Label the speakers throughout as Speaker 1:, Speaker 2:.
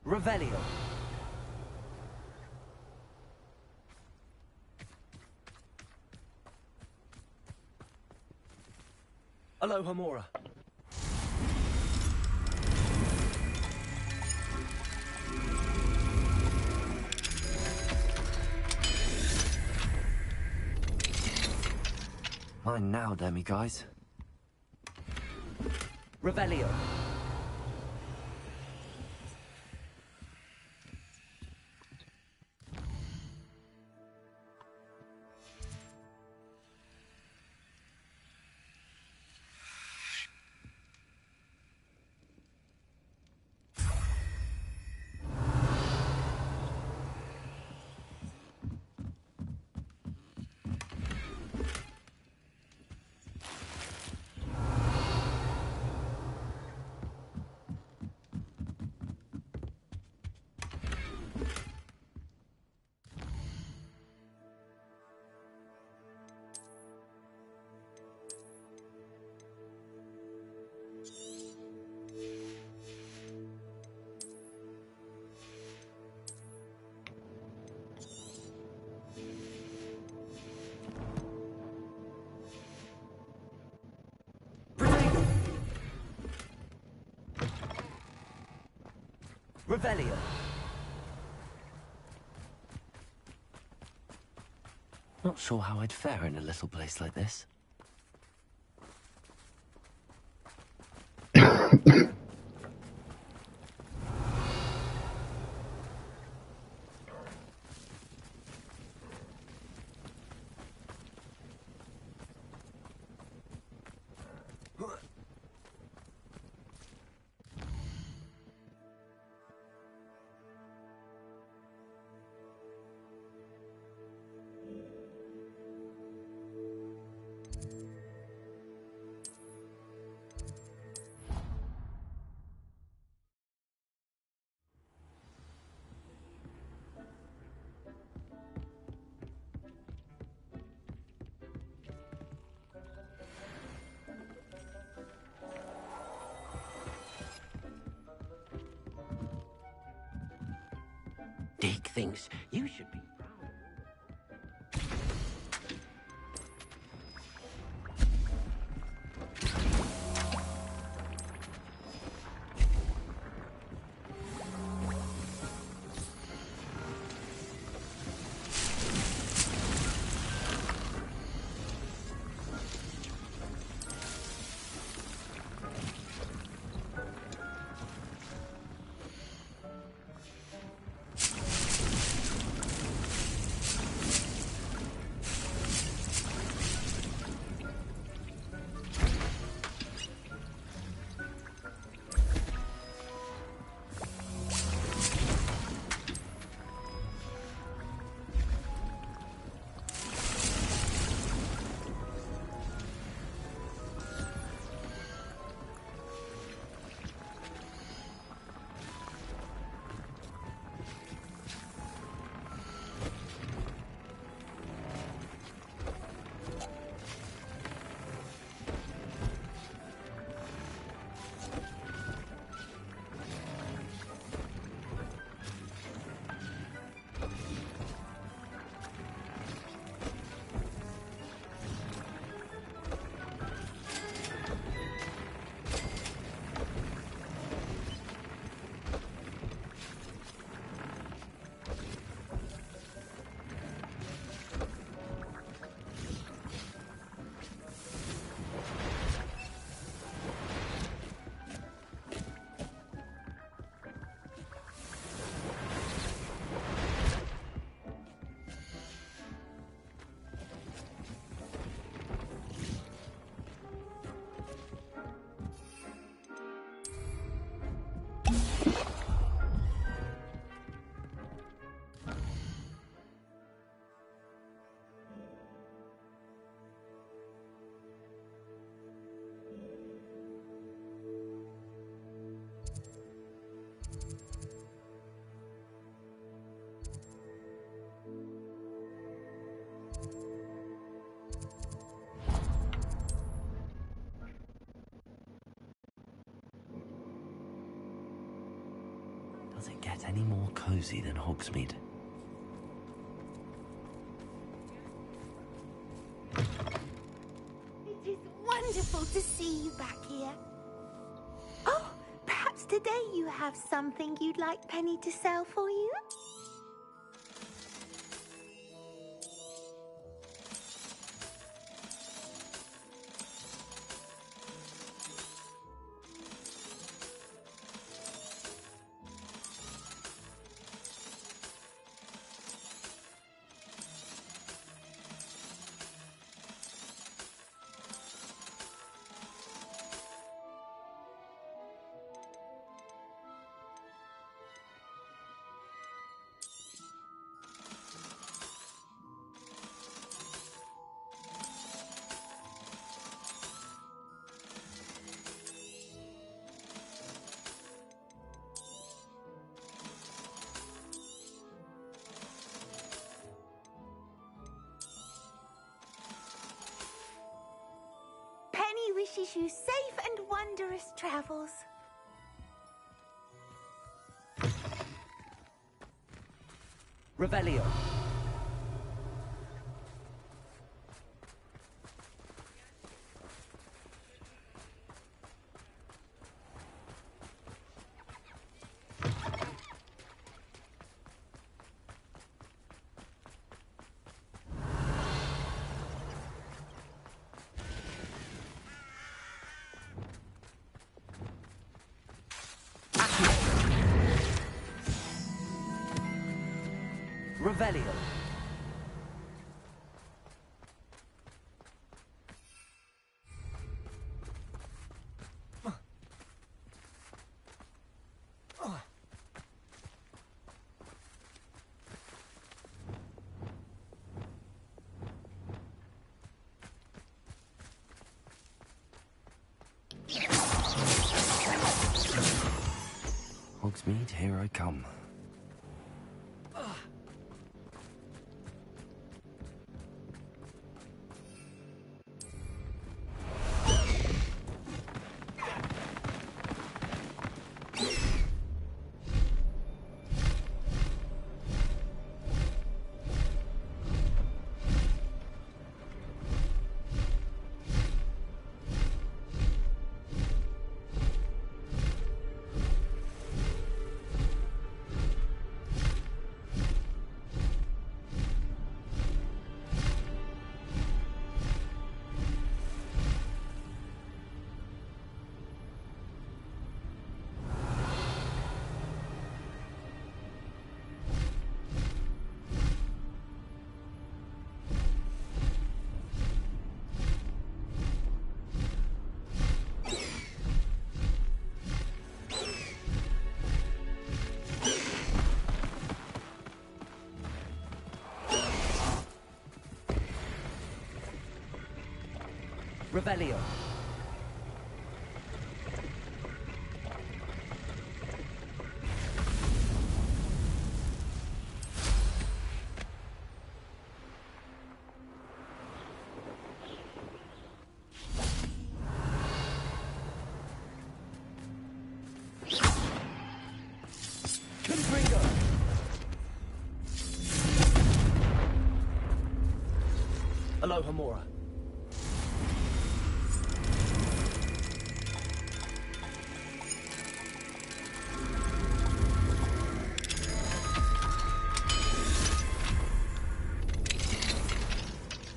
Speaker 1: Revelio. Aloha Mora.
Speaker 2: Mine now, demi guys.
Speaker 1: Revelio. Revelio.
Speaker 2: Not sure how I'd fare in a little place like this. Dig things. You should be proud. Does it get any more cozy than Hogsmeade?
Speaker 3: It is wonderful to see you back here. Oh, perhaps today you have something you'd like Penny to sell for you? Penny wishes you safe and wondrous travels.
Speaker 1: Revelio. Revelio.
Speaker 2: Hogsmeade, here I come. Revelio. Confringo. Aloha Mora.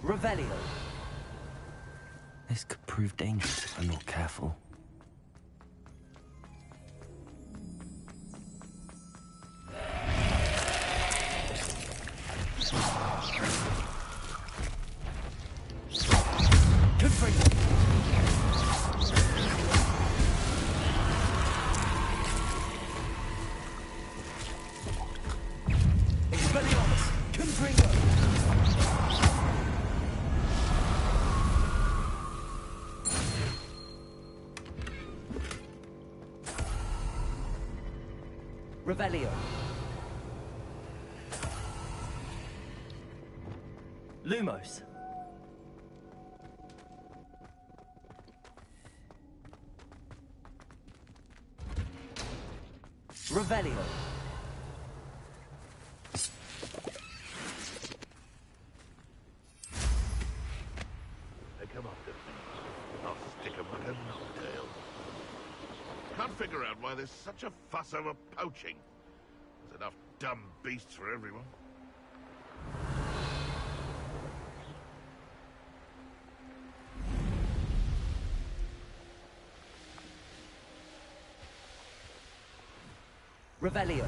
Speaker 2: Revelio. This could prove dangerous if I'm not careful. Revelio. Lumos. Revelio.
Speaker 4: 'em up to things. I'll stick 'em like a knocktail. Can't figure out why there's such a fuss over poaching. There's enough dumb beasts for everyone.
Speaker 1: Revelio.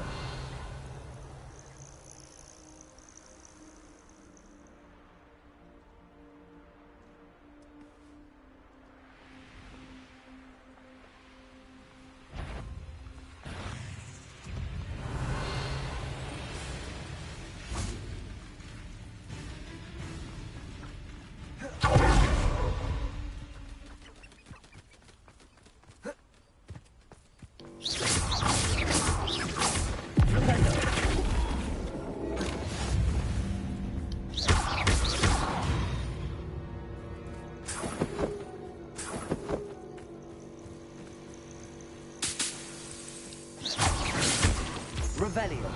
Speaker 1: Revelio.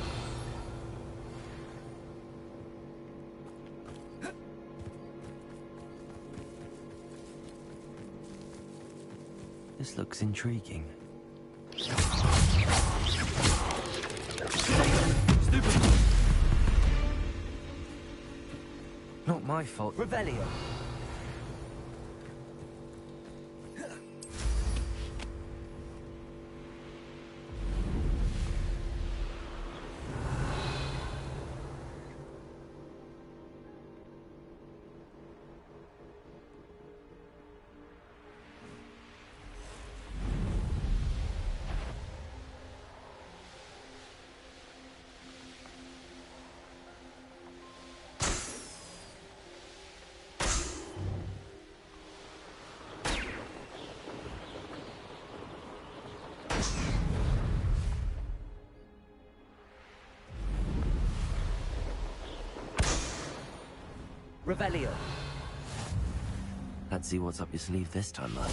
Speaker 2: This looks intriguing.
Speaker 1: Stupid.
Speaker 2: Not my fault.
Speaker 1: Revelio. Revelio.
Speaker 2: Let's see what's up your sleeve this time, lad.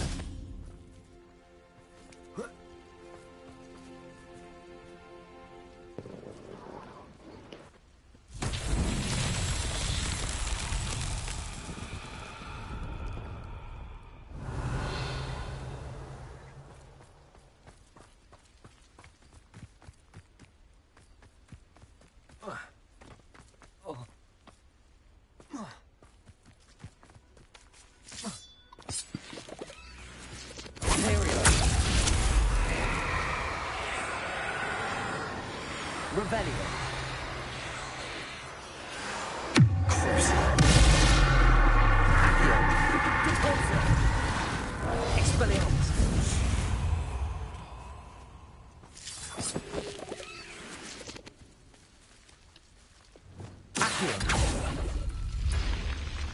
Speaker 1: Revelio. Accio. Repulsor. Expelliarmus. Accio.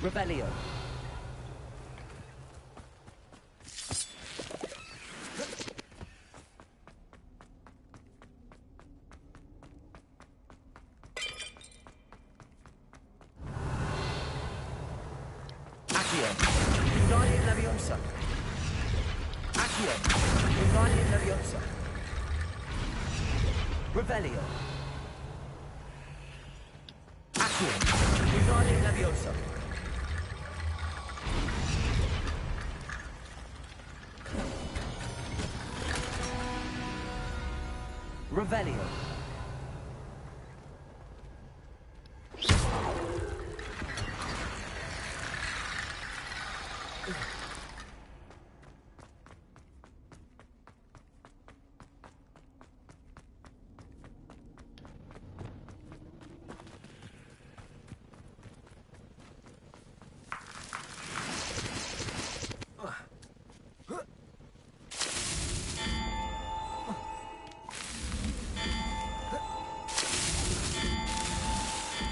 Speaker 1: Revelio. Wingardium Leviosa. Accio. Wingardium Leviosa. Revelio. Accio. Wingardium Leviosa. Revelio.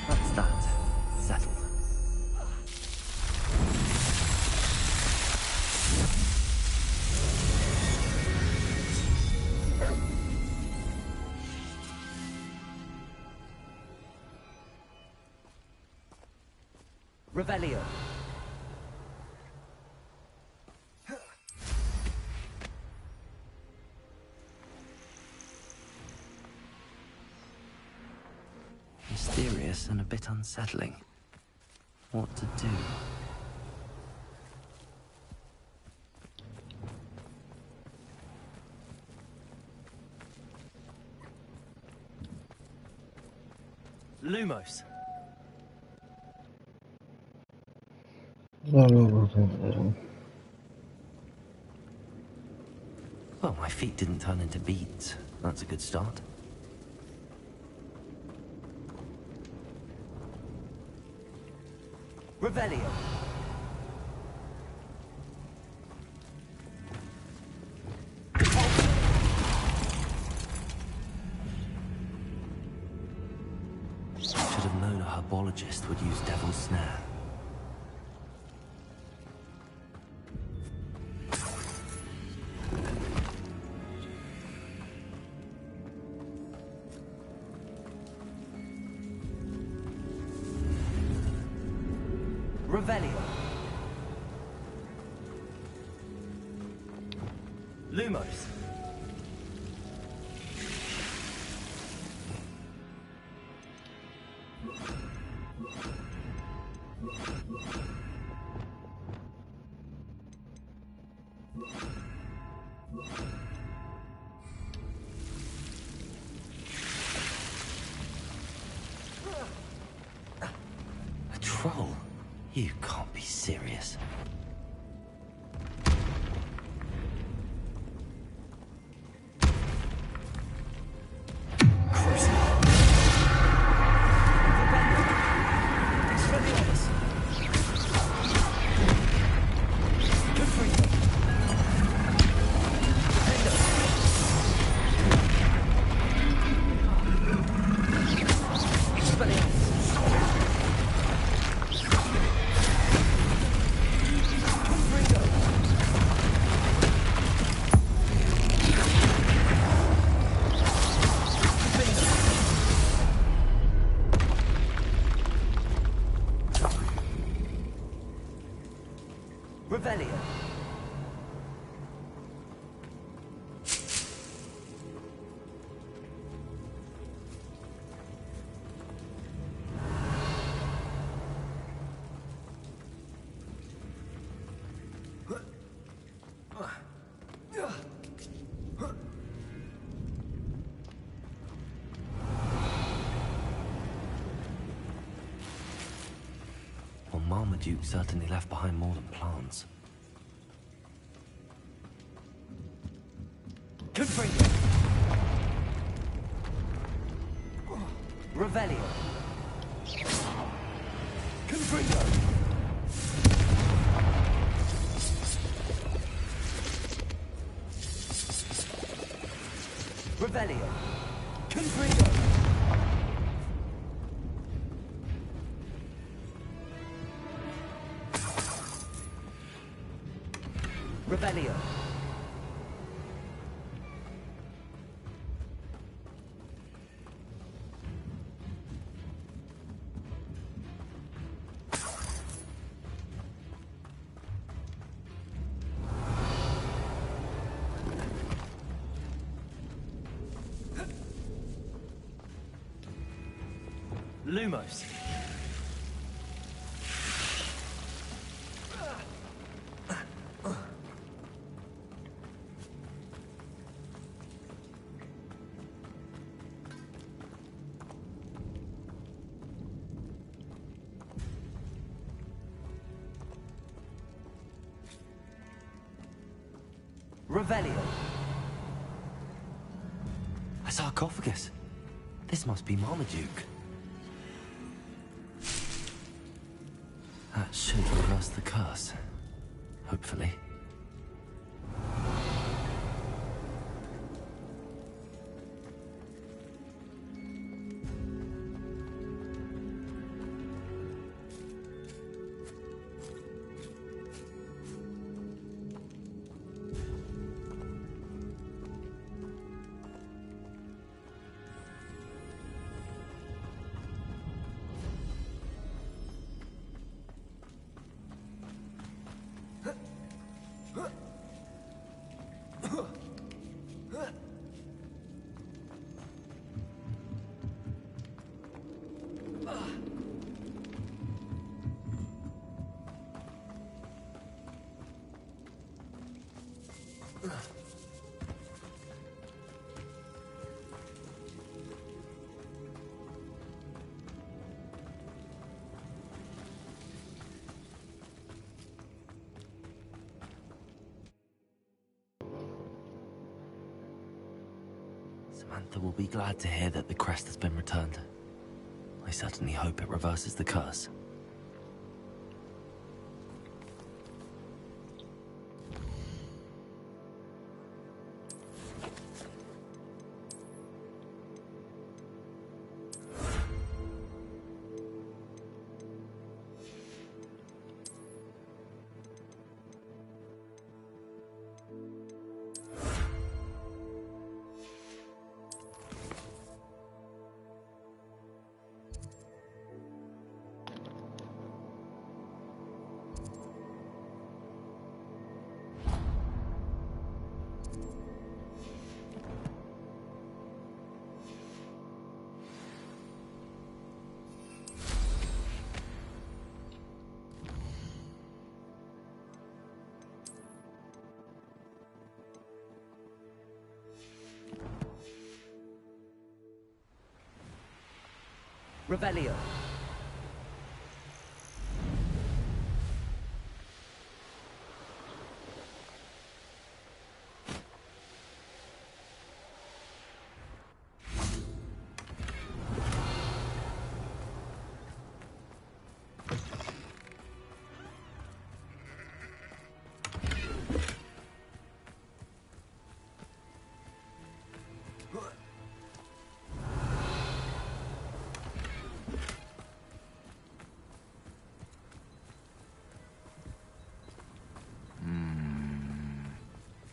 Speaker 2: That's that. Settled.
Speaker 1: Revelio.
Speaker 2: Mysterious and a bit unsettling. What to do?
Speaker 1: Lumos.
Speaker 2: Well, my feet didn't turn into beads. That's a good start.
Speaker 1: Revelio.
Speaker 2: Should have known a herbologist would use Devil's Snare.
Speaker 1: Revelio. Lumos.
Speaker 2: A troll? You can't be serious. Revelio. Well, Marmaduke certainly left behind more than plants.
Speaker 1: Confringo. Revelio. Confringo. Revelio. Confringo. Revelio. Lumos. Revelio.
Speaker 2: A sarcophagus. This must be Marmaduke. That should reverse the curse. Hopefully. Samantha will be glad to hear that the crest has been returned. I certainly hope it reverses the curse.
Speaker 1: Revelio.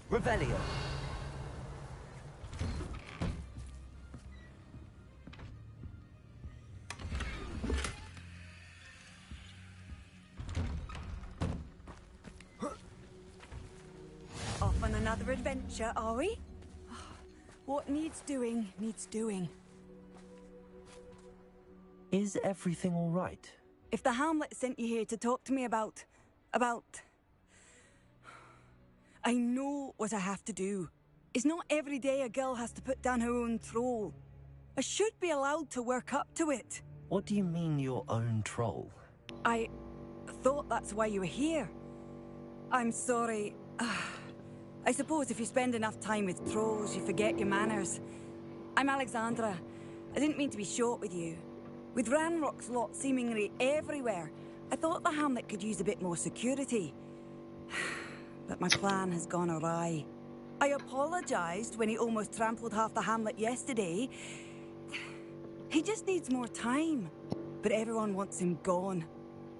Speaker 1: Revelio.
Speaker 5: Off on another adventure, are we? What needs doing, needs doing.
Speaker 2: Is everything all right?
Speaker 5: If the Hamlet sent you here to talk to me about... I know what I have to do. It's not every day a girl has to put down her own troll. I should be allowed to work up to it.
Speaker 2: What do you mean, your own troll?
Speaker 5: I thought that's why you were here. I'm sorry. I suppose if you spend enough time with trolls, you forget your manners. I'm Alexandra. I didn't mean to be short with you. With Ranrock's lot seemingly everywhere, I thought the Hamlet could use a bit more security. But my plan has gone awry. I apologized when he almost trampled half the Hamlet yesterday. He just needs more time. But everyone wants him gone.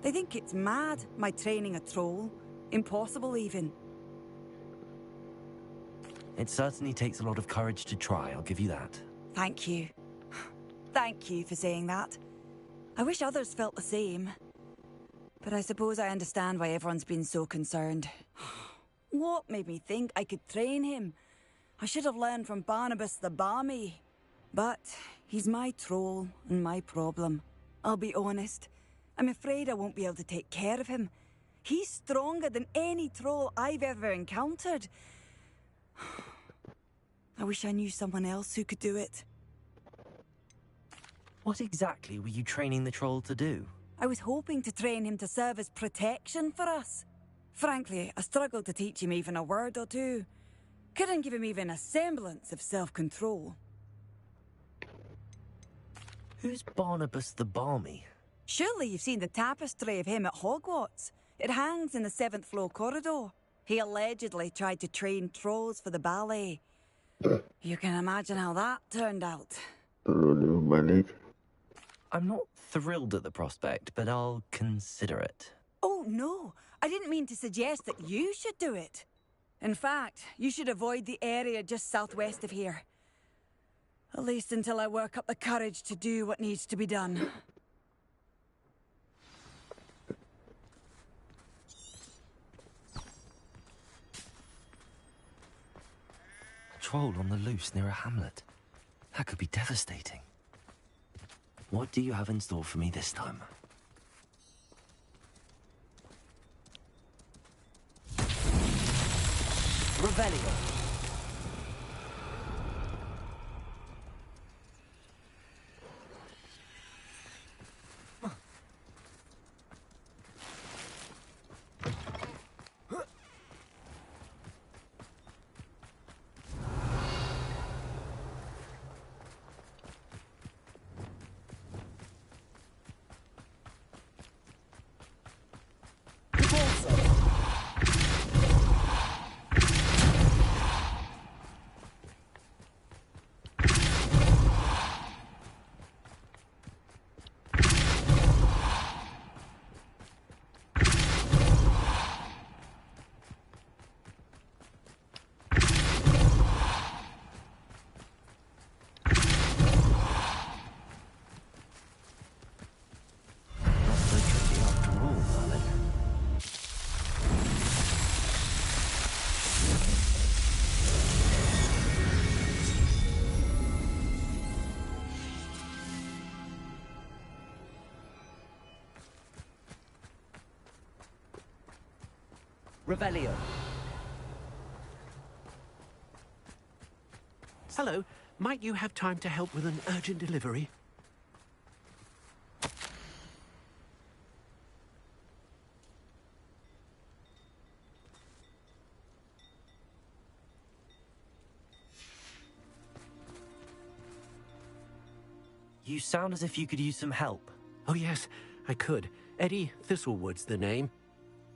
Speaker 5: They think it's mad, my training a troll. Impossible, even.
Speaker 2: It certainly takes a lot of courage to try, I'll give you that.
Speaker 5: Thank you. Thank you for saying that. I wish others felt the same. But I suppose I understand why everyone's been so concerned. What made me think I could train him? I should have learned from Barnabas the Balmy. But he's my troll and my problem. I'll be honest. I'm afraid I won't be able to take care of him. He's stronger than any troll I've ever encountered. I wish I knew someone else who could do it.
Speaker 2: What exactly were you training the troll to do?
Speaker 5: I was hoping to train him to serve as protection for us. Frankly, I struggled to teach him even a word or two. Couldn't give him even a semblance of self-control.
Speaker 2: Who's Barnabas the Balmy?
Speaker 5: Surely you've seen the tapestry of him at Hogwarts. It hangs in the 7th floor corridor. He allegedly tried to train trolls for the ballet. You can imagine how that turned out.
Speaker 2: I'm not thrilled at the prospect, but I'll consider it.
Speaker 5: Oh, no. I didn't mean to suggest that you should do it. In fact, you should avoid the area just southwest of here. At least until I work up the courage to do what needs to be done.
Speaker 2: A troll on the loose near a hamlet. That could be devastating. What do you have in store for me this time?
Speaker 1: Revelio. Revelio.
Speaker 6: Hello. Might you have time to help with an urgent delivery?
Speaker 2: You sound as if you could use some help.
Speaker 6: Oh, yes, I could. Eddie Thistlewood's the name.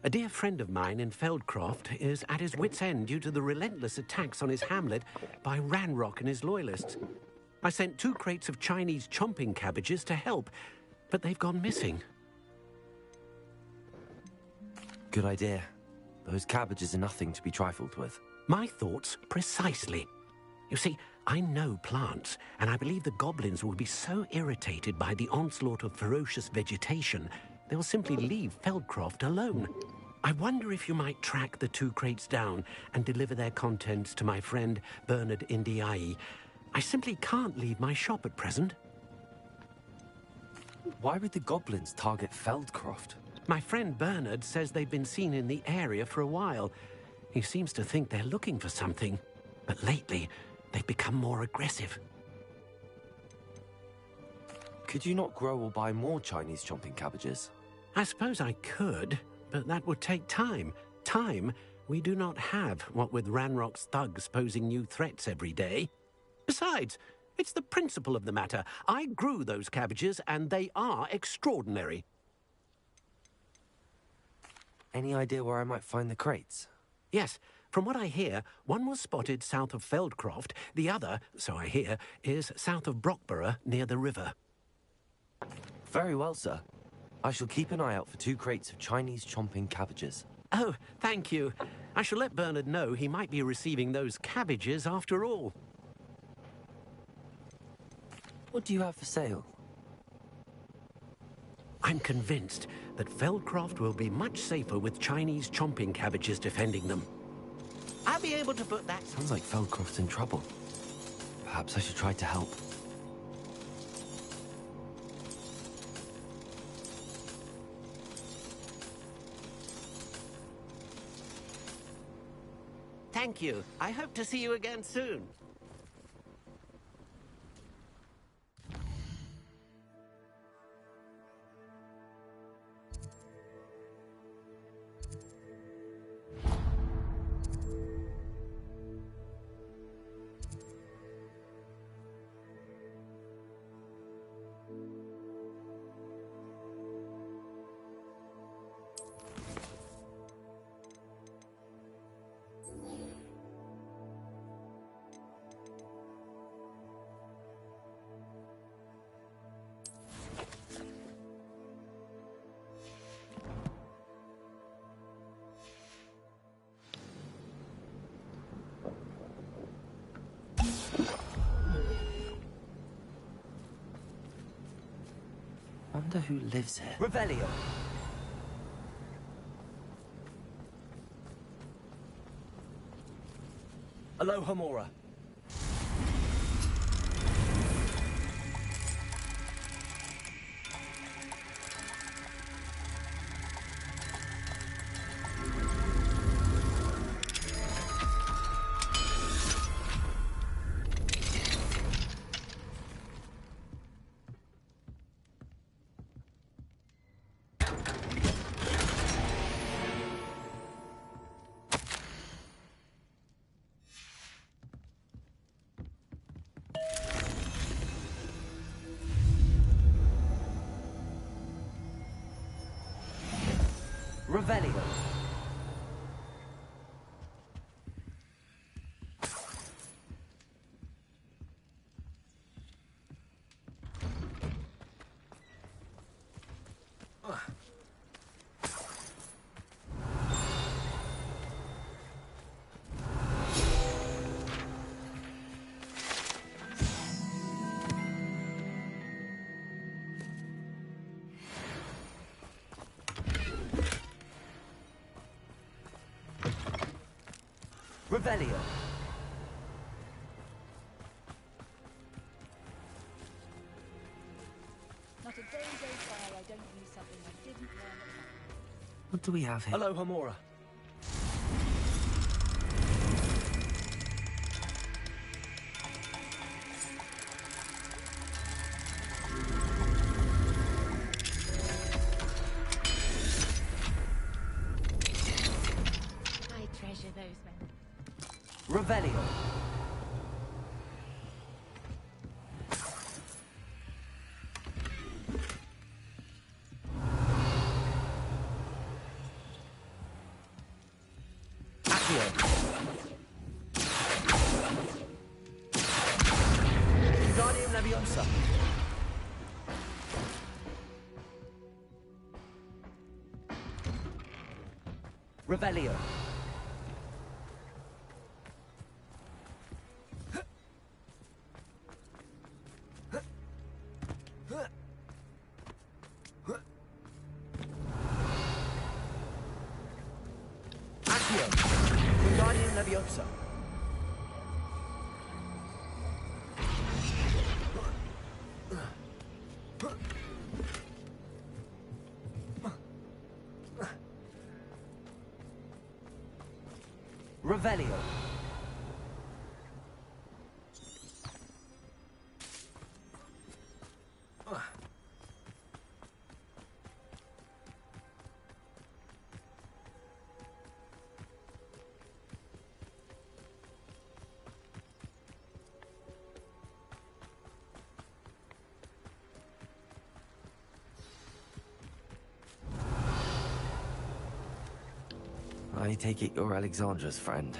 Speaker 6: A dear friend of mine in Feldcroft is at his wit's end due to the relentless attacks on his hamlet by Ranrock and his loyalists. I sent 2 crates of Chinese chomping cabbages to help, but they've gone missing.
Speaker 2: Good idea. Those cabbages are nothing to be trifled with.
Speaker 6: My thoughts precisely. You see, I know plants, and I believe the goblins will be so irritated by the onslaught of ferocious vegetation, they'll simply leave Feldcroft alone. I wonder if you might track the 2 crates down and deliver their contents to my friend Bernard Indiai. I simply can't leave my shop at present.
Speaker 2: Why would the goblins target Feldcroft?
Speaker 6: My friend Bernard says they've been seen in the area for a while. He seems to think they're looking for something, but lately they've become more aggressive.
Speaker 2: Could you not grow or buy more Chinese chomping cabbages?
Speaker 6: I suppose I could, but that would take time. Time we do not have, what with Ranrock's thugs posing new threats every day. Besides, it's the principle of the matter. I grew those cabbages, and they are extraordinary.
Speaker 2: Any idea where I might find the crates?
Speaker 6: Yes, from what I hear, one was spotted south of Feldcroft, the other, so I hear, is south of Brockborough near the river.
Speaker 2: Very well, sir. I shall keep an eye out for 2 crates of Chinese chomping cabbages.
Speaker 6: Oh, thank you. I shall let Bernard know he might be receiving those cabbages after all.
Speaker 2: What do you have for sale?
Speaker 6: I'm convinced that Feldcroft will be much safer with Chinese chomping cabbages defending them. I'll be able to put that...
Speaker 2: Sounds like Feldcroft's in trouble. Perhaps I should try to help.
Speaker 6: Thank you. I hope to see you again soon.
Speaker 2: Wonder who lives here.
Speaker 1: Revelio. Aloha Mora. Revelio. Revelio.
Speaker 5: Not a day goes by I don't use something I didn't learn at home.
Speaker 2: What do we have here?
Speaker 1: Aloha Mora. Revelio. Accio. Wingardium Leviosa. Revelio. Accio. Wingardium Leviosa. Revelio.
Speaker 2: I take it you're Alexandra's friend.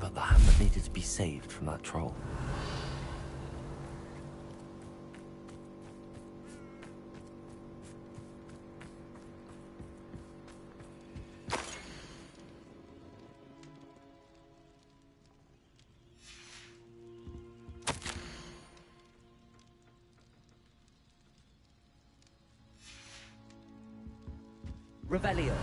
Speaker 2: But the hamlet needed to be saved from that troll.
Speaker 1: Revelio.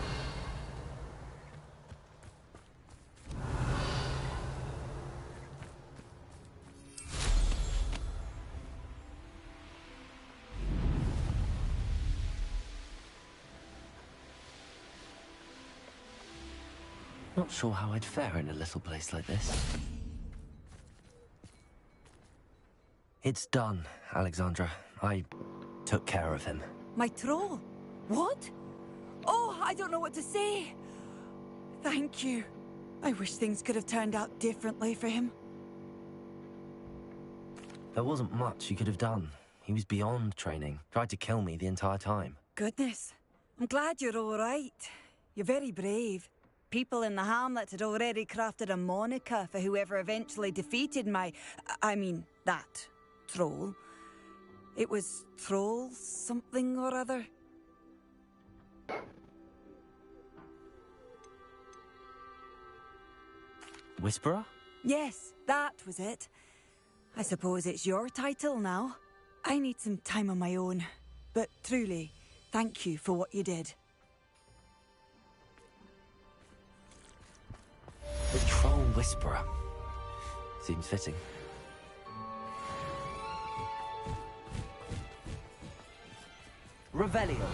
Speaker 2: Not sure how I'd fare in a little place like this. It's done, Alexandra. I took care of him.
Speaker 5: My troll? What? Oh, I don't know what to say. Thank you. I wish things could have turned out differently for him.
Speaker 2: There wasn't much you could have done. He was beyond training. Tried to kill me the entire time.
Speaker 5: Goodness. I'm glad you're all right. You're very brave. People in the hamlet had already crafted a moniker for whoever eventually defeated that troll. It was Troll something or other.
Speaker 2: Whisperer?
Speaker 5: Yes, that was it. I suppose it's your title now. I need some time on my own. But truly, thank you for what you did.
Speaker 2: The Troll Whisperer. Seems fitting.
Speaker 1: Revelio.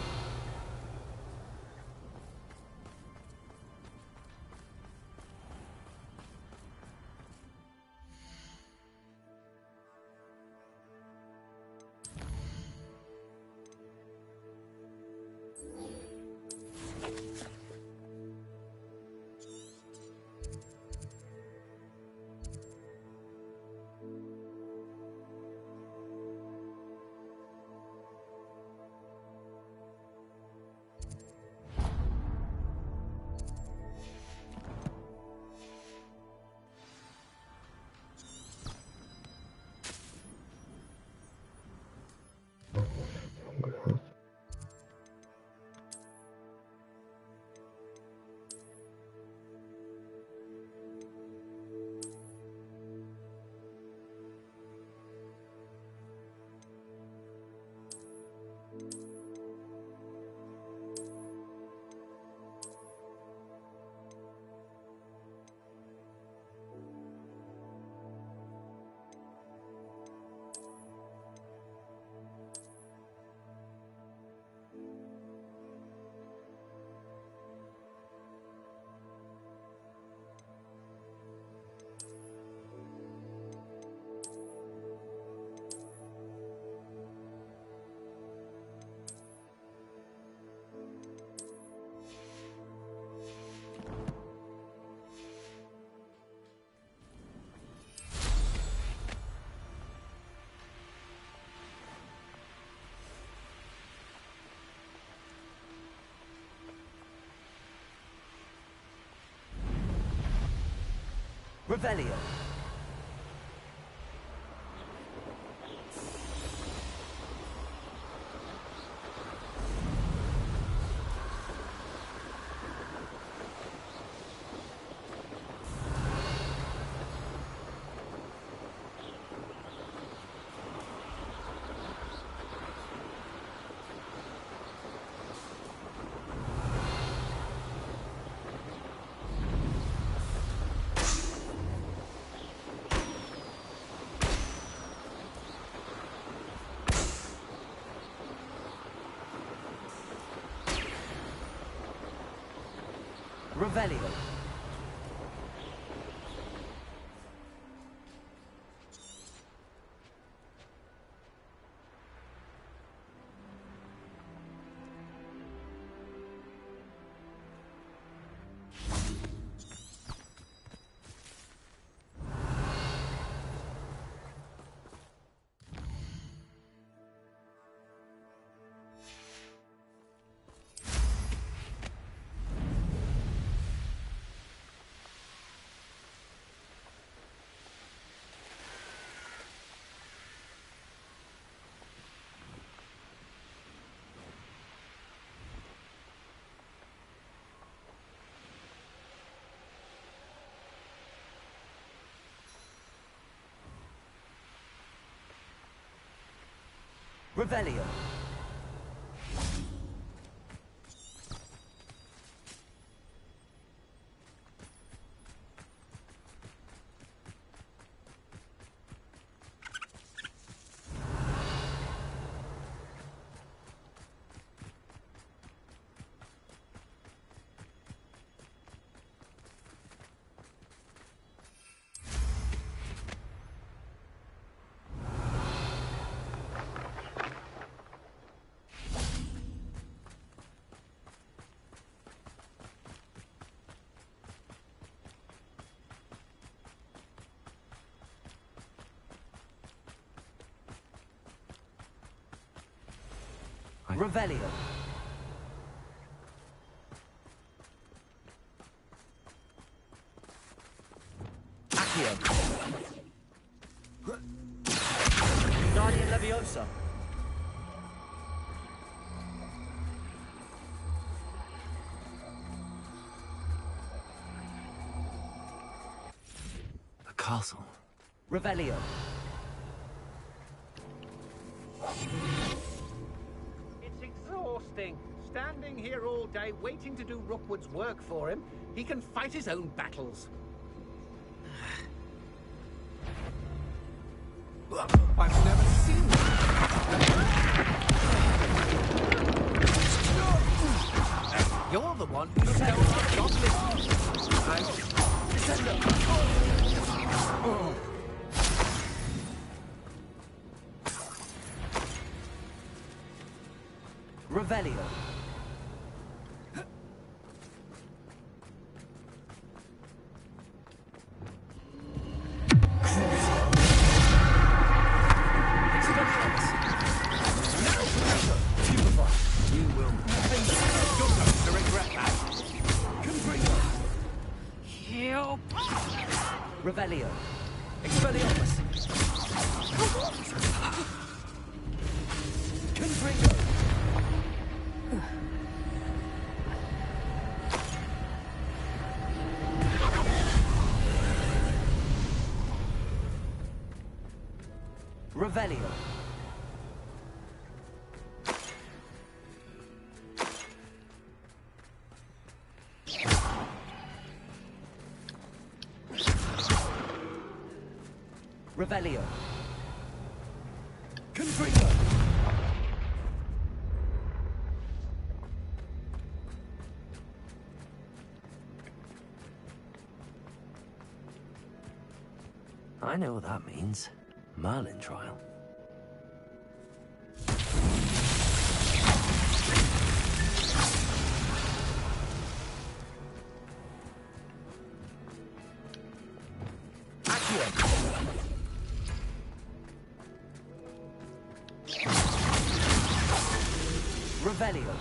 Speaker 1: Revelio. Revelio. Revelio. Revelio. Accio. Guardian Leviosa.
Speaker 2: The castle.
Speaker 1: Revelio.
Speaker 7: Standing here all day waiting to do Rookwood's work for him. He can fight his own battles. I've never seen that. You're the one who stole our goblins.
Speaker 1: Revelio. Revelio. Expelliarmus. Confringo. Revelio. Revelio. Confringo.
Speaker 2: I know what that means. Merlin trial.
Speaker 1: Revelio.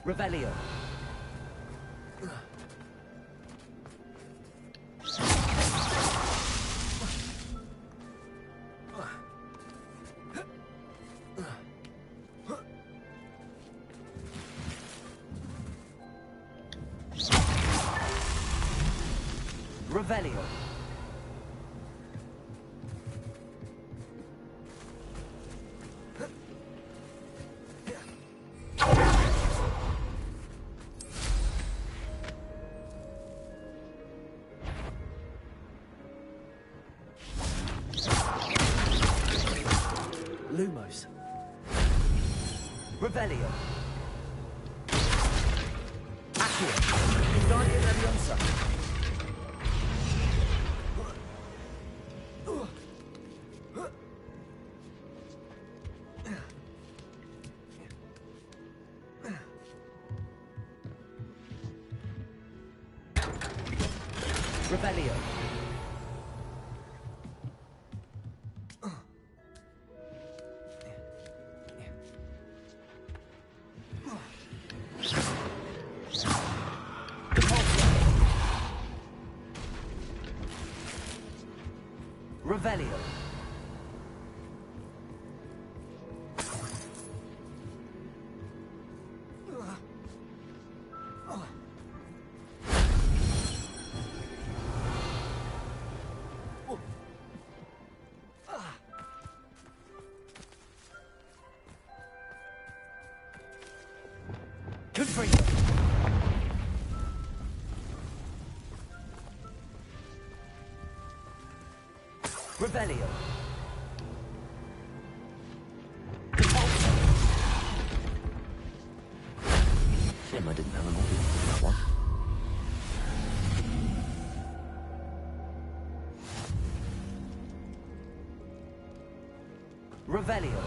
Speaker 1: Revelio. Revelio.
Speaker 2: Lumos.
Speaker 1: Revelio. Accio. Wingardium Leviosa. Revelio. Revelio. Confringo. Revelio.
Speaker 2: Shame I didn't have an audience for that one.
Speaker 1: Revelio.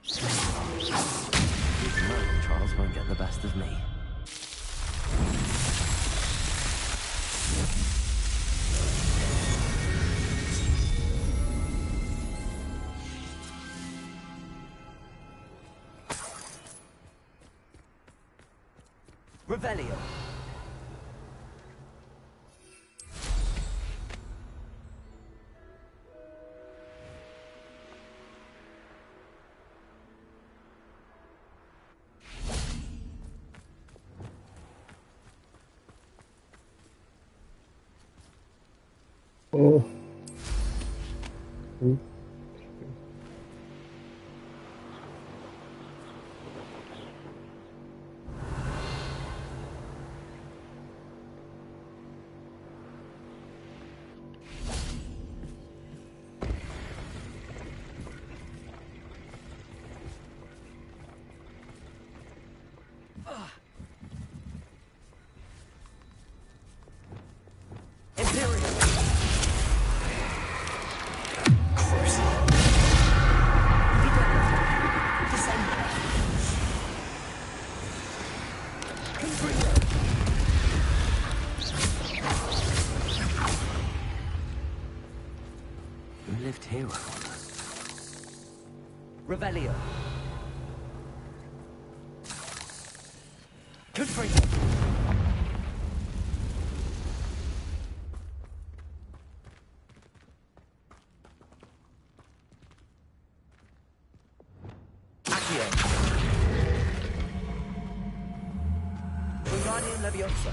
Speaker 2: These murder trials won't get the best of me.
Speaker 1: Revelio.
Speaker 8: Oh.
Speaker 1: Imperial.
Speaker 2: Who lived here, I wonder?
Speaker 1: Revelio. Confringo. Accio. Wingardium Leviosa.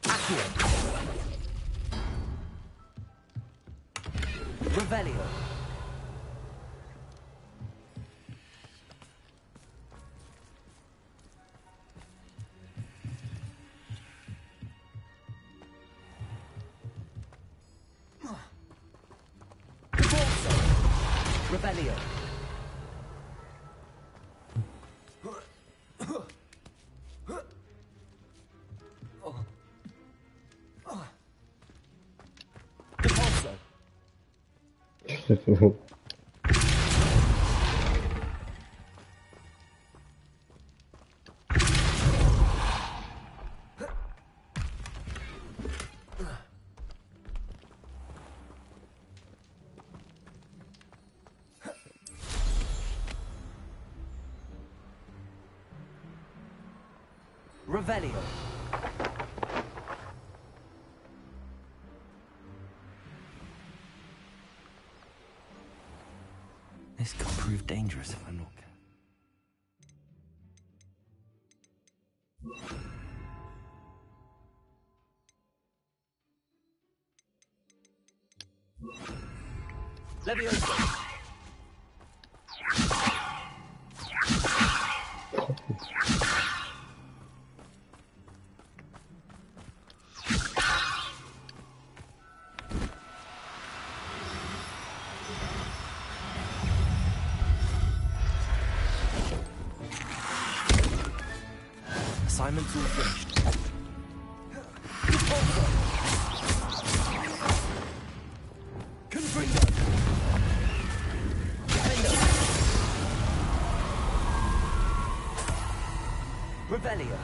Speaker 1: Accio. Revelio. Revelio. Repulso.
Speaker 2: Revelio. This could prove dangerous if I'm not careful. Leviosa. Assignment's all finished. Confringo. Revelio.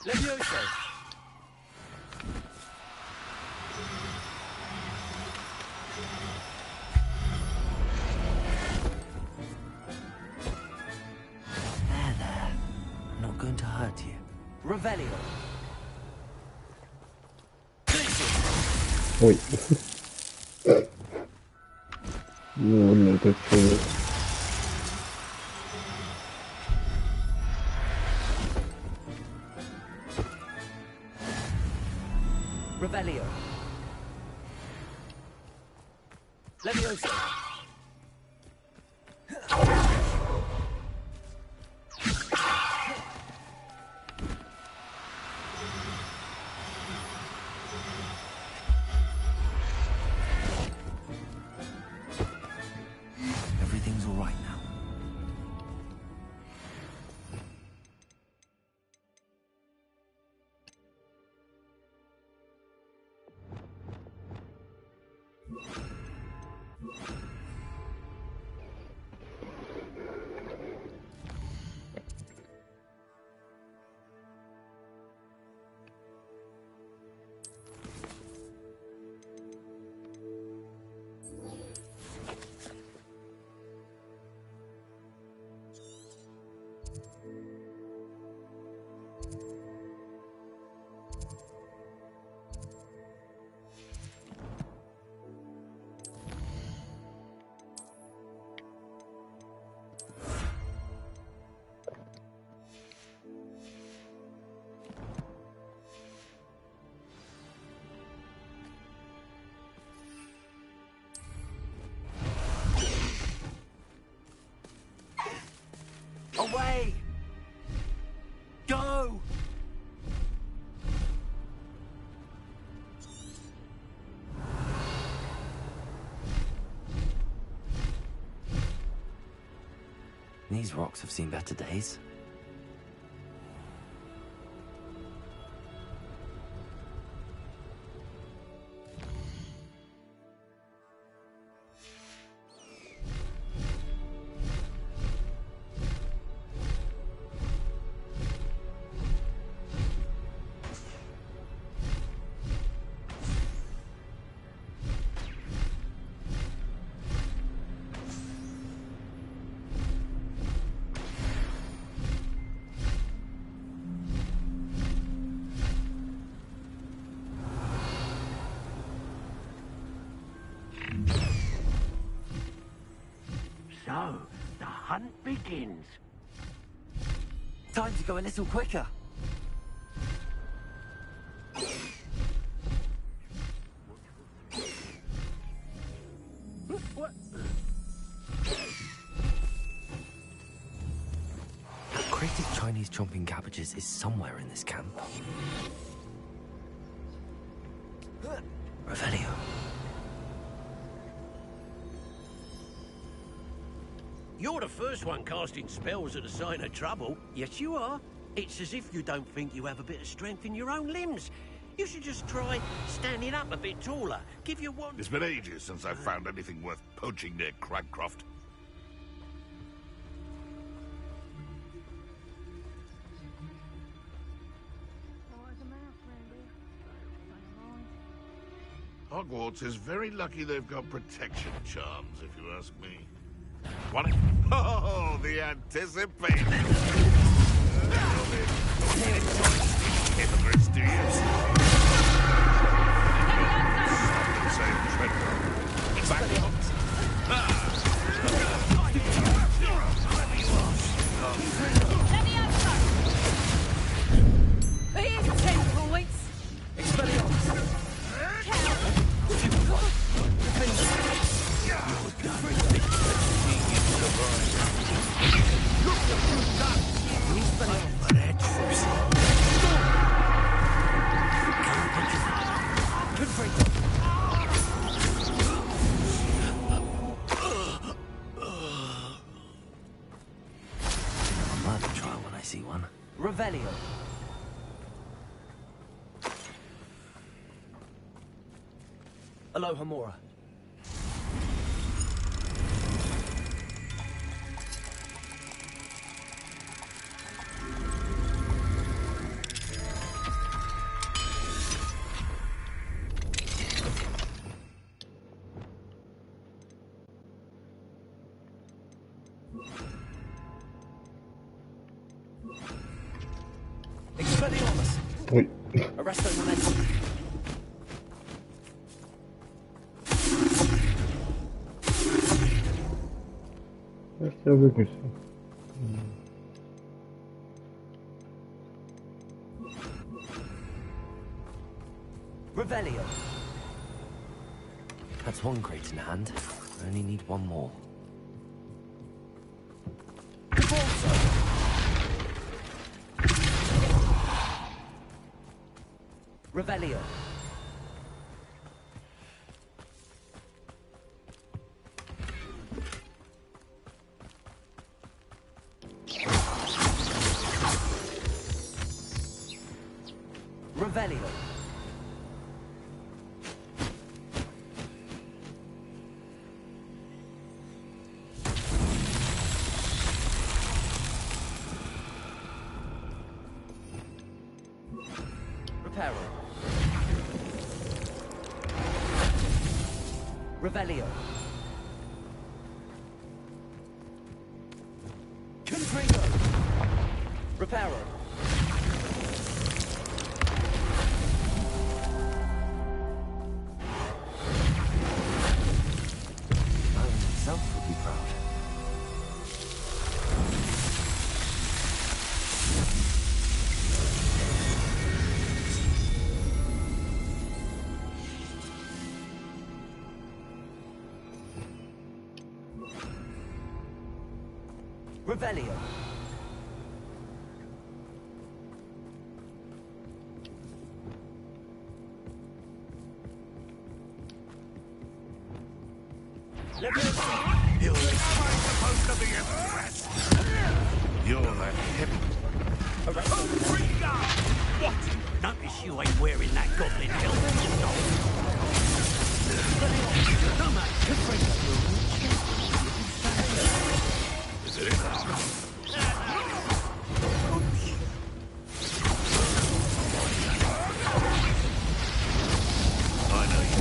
Speaker 2: Levioso. Going to hurt you. Revelio.
Speaker 8: Ой. Ну, это что?
Speaker 2: Revelio. Levioso. Everything's all right now. Away! Go! These rocks have seen better days.
Speaker 6: So, the hunt begins.
Speaker 2: Time to go a little quicker.
Speaker 6: What?
Speaker 2: That crate of Chinese chomping cabbages is somewhere in this camp. Revelio.
Speaker 6: You're the first one casting spells at a sign of trouble. Yes, you are. It's as if you don't think you have a bit of strength in your own limbs. You should just try standing up a bit taller. Give your wand...
Speaker 4: It's been ages since I've found anything worth poaching near Cragcroft. Hogwarts is very lucky they've got protection charms, if you ask me. What? Oh, the anticipation! Hypocrites, do you?
Speaker 5: Here's 10 points.
Speaker 2: Revelio. Aloha Mora.
Speaker 8: Ой.
Speaker 2: Arresto momentum.
Speaker 8: Я тебя выпустил.
Speaker 2: Revelio. That's one crate in hand. I only need one more. Revelio. Revelio. Reparo. Revelio. Confringo. Reparo. Owen himself would be proud. Revelio.
Speaker 4: You're supposed to be impressed. You're the hip.
Speaker 6: What? Notice you ain't wearing that goblin helmet, you know. Come on,
Speaker 4: Is it? I know you.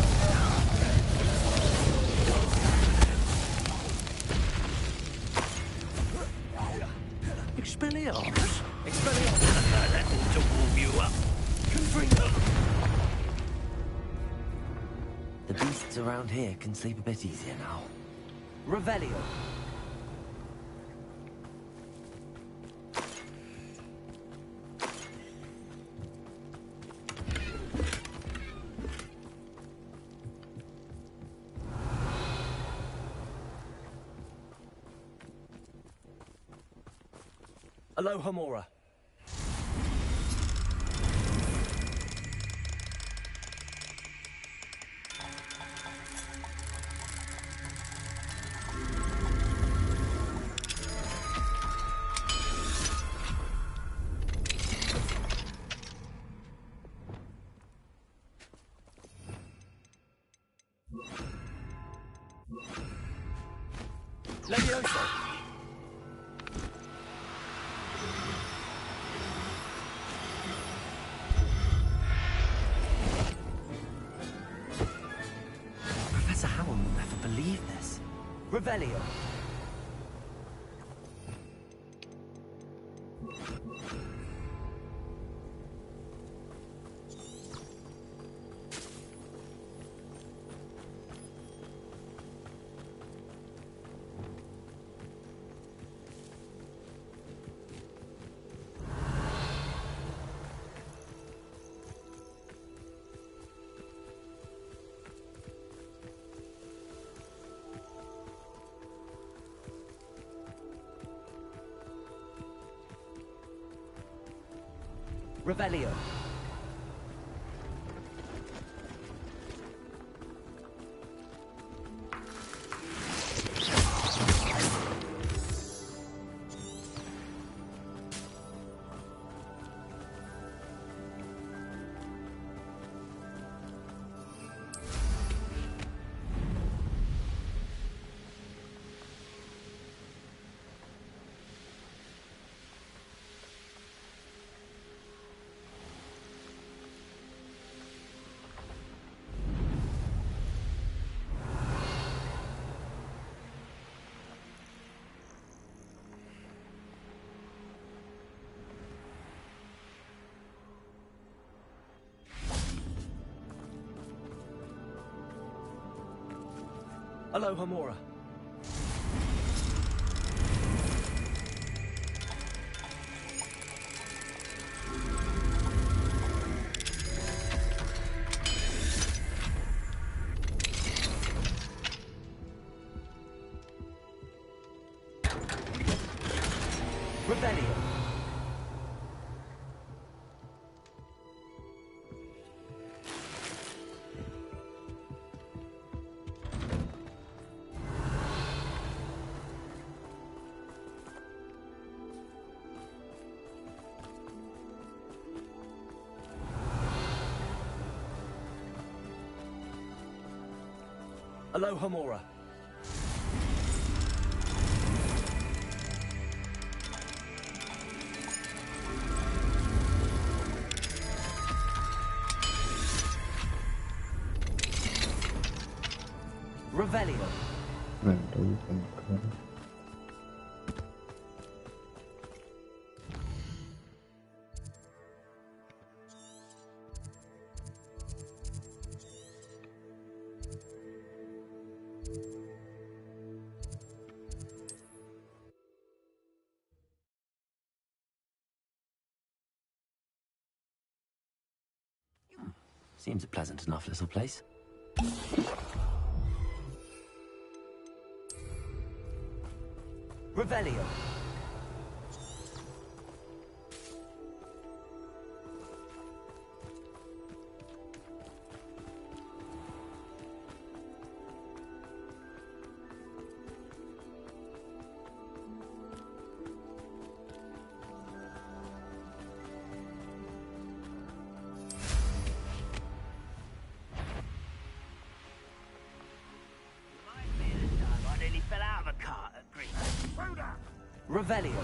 Speaker 6: Expelliarmus? Expelliarmus? That ought to warm you up. Confringo.
Speaker 2: The beasts around here can sleep a bit easier now. Revelio. Aloha Mora. Levioso! Professor Howell will never believe this. Revelio! Revelio. Aloha Mora. Revelio. Aloha Mora. Revelio. Seems a pleasant enough little place. Revelio. Revelio.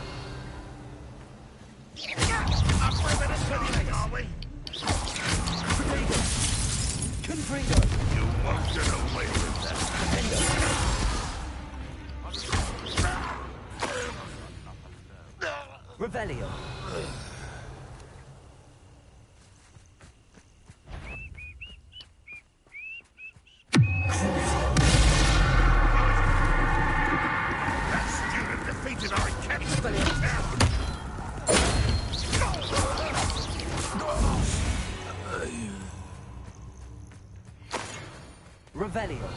Speaker 2: Confringo.
Speaker 4: You won't get away with that.
Speaker 2: Revelio. Revelio.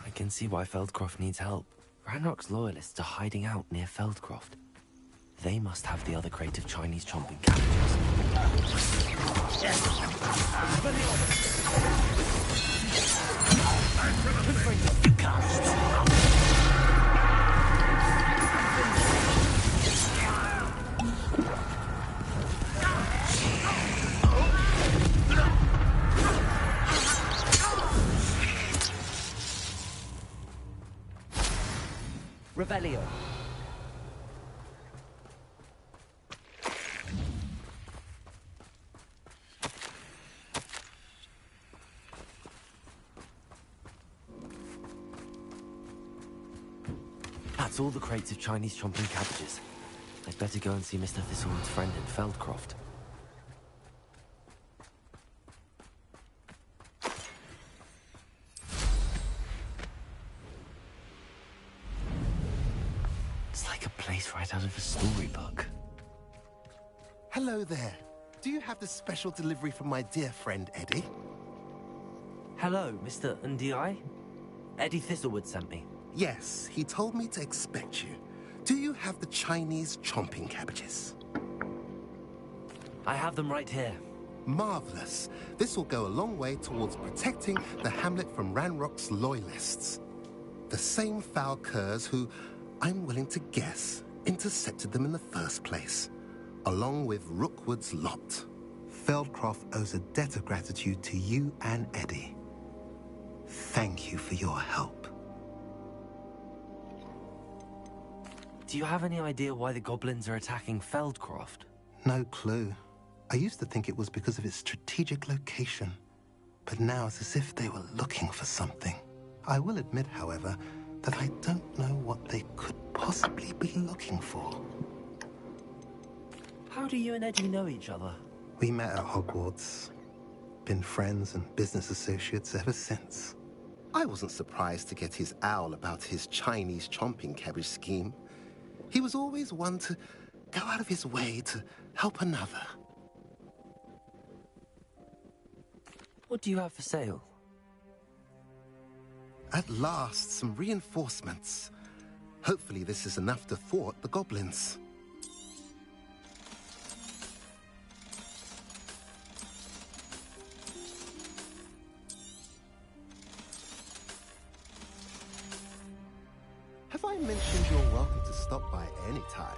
Speaker 2: I can see why Feldcroft needs help. Ranrock's loyalists are hiding out near Feldcroft. They must have the other crate of Chinese chomping cabbages. You can't stop. Revelio. That's all the crates of Chinese chomping cabbages. I'd better go and see Mr. Thistlewood's friend in Feldcroft. It's like a place right out of a storybook.
Speaker 9: Hello there. Do you have the special delivery from my dear friend Eddie?
Speaker 2: Hello, Mr. Ndi. Eddie Thistlewood sent me.
Speaker 9: Yes, he told me to expect you. Do you have the Chinese chomping cabbages?
Speaker 2: I have them right here.
Speaker 9: Marvelous. This will go a long way towards protecting the hamlet from Ranrock's loyalists. The same foul curs who, I'm willing to guess, intercepted them in the first place, along with Rookwood's lot. Feldcroft owes a debt of gratitude to you and Eddie. Thank you for your help.
Speaker 2: Do you have any idea why the goblins are attacking Feldcroft?
Speaker 9: No clue. I used to think it was because of its strategic location, but now it's as if they were looking for something. I will admit, however, that I don't know what they could possibly be looking for.
Speaker 2: How do you and Eddie know each other?
Speaker 9: We met at Hogwarts. Been friends and business associates ever since. I wasn't surprised to get his owl about his Chinese chomping cabbage scheme. He was always one to go out of his way to help another.
Speaker 2: What do you have for sale?
Speaker 9: At last, some reinforcements. Hopefully this is enough to thwart the goblins. Have I mentioned you're welcome to stop by any time?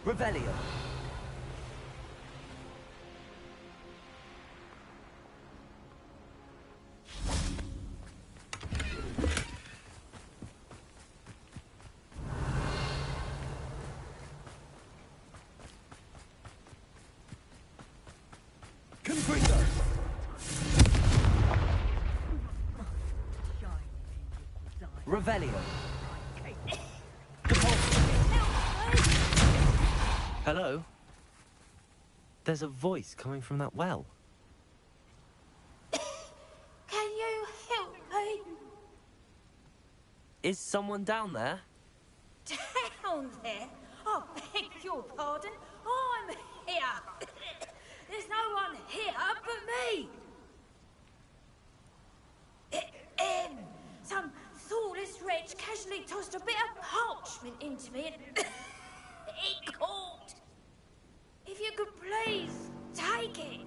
Speaker 2: Revelio.
Speaker 1: Confringo. Revelio.
Speaker 2: Hello? There's a voice coming from that well.
Speaker 3: Can you help me?
Speaker 2: Is someone down there?
Speaker 3: Down there? I beg your pardon. I'm here. There's no one here but me. Some thoughtless wretch casually tossed a bit of parchment into me and it caught. If you could please take it.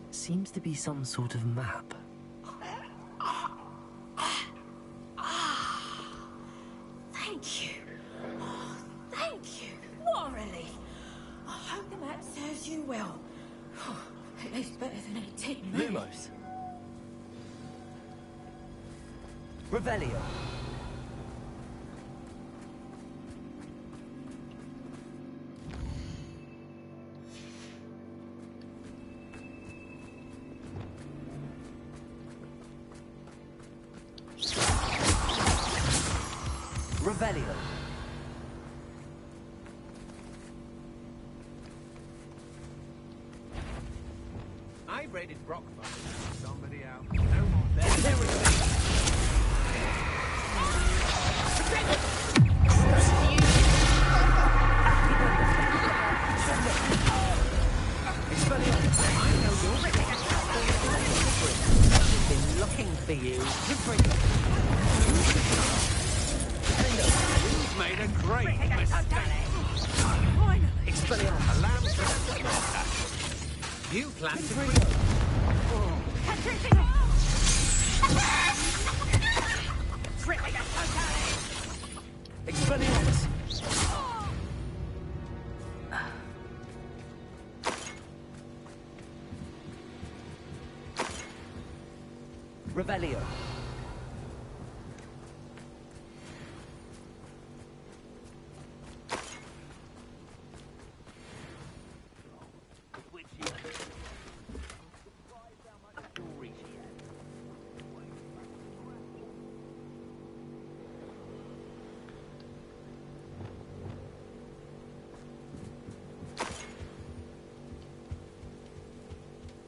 Speaker 2: Seems to be some sort of map.
Speaker 3: Thank you. Oh, thank you. What a relief. I hope the map serves you well. At least better than any tip me.
Speaker 2: Lumos. Revelio.
Speaker 1: Revelio.
Speaker 7: I raided Brockford. Somebody out. No more there. There we go. Been looking for you. You've made a great mistake. You plan to bring
Speaker 1: Expelliarmus. Revelio.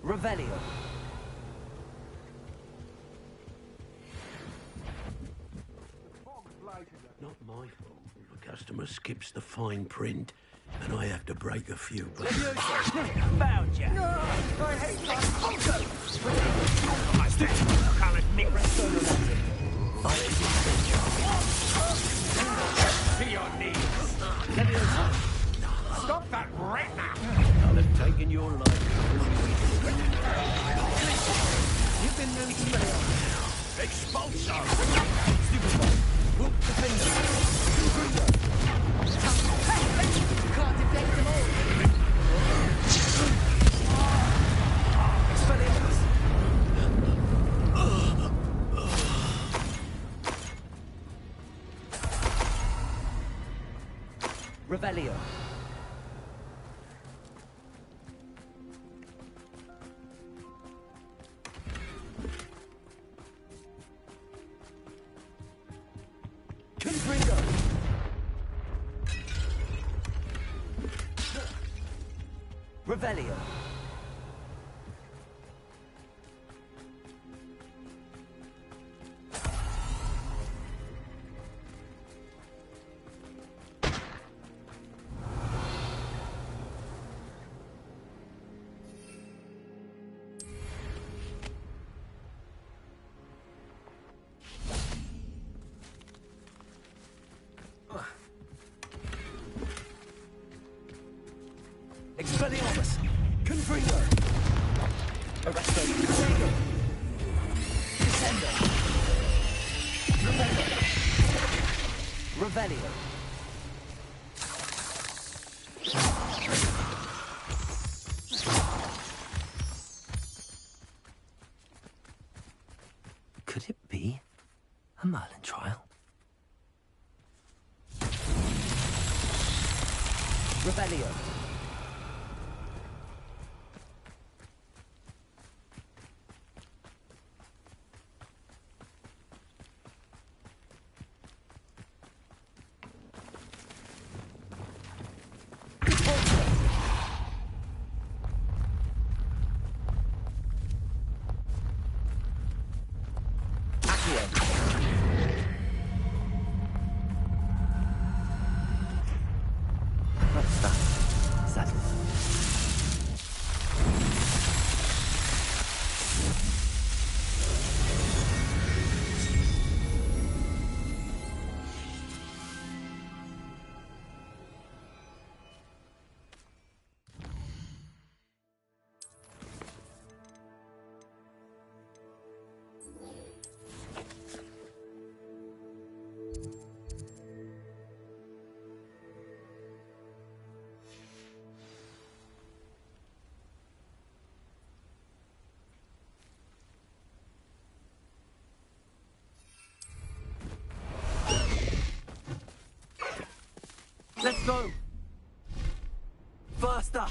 Speaker 1: Revelio.
Speaker 6: Not my fault. The customer skips the fine print, and I have to break a few.
Speaker 1: Found you. I hate that.
Speaker 7: I'll admit. To your knees. Stop that right now.
Speaker 6: I'll have taken your life.
Speaker 7: You've been losing.
Speaker 4: Expulso!
Speaker 1: Whoop the finger. Can't deflect them all. Expelliarmus. Revelio. Confringo. Revelio. Expelliarmus. Confringo. Arresto. Confringo. Descendo. Revelio. Revelio.
Speaker 2: Could it be a Merlin trial?
Speaker 1: Revelio. Let's go! Faster!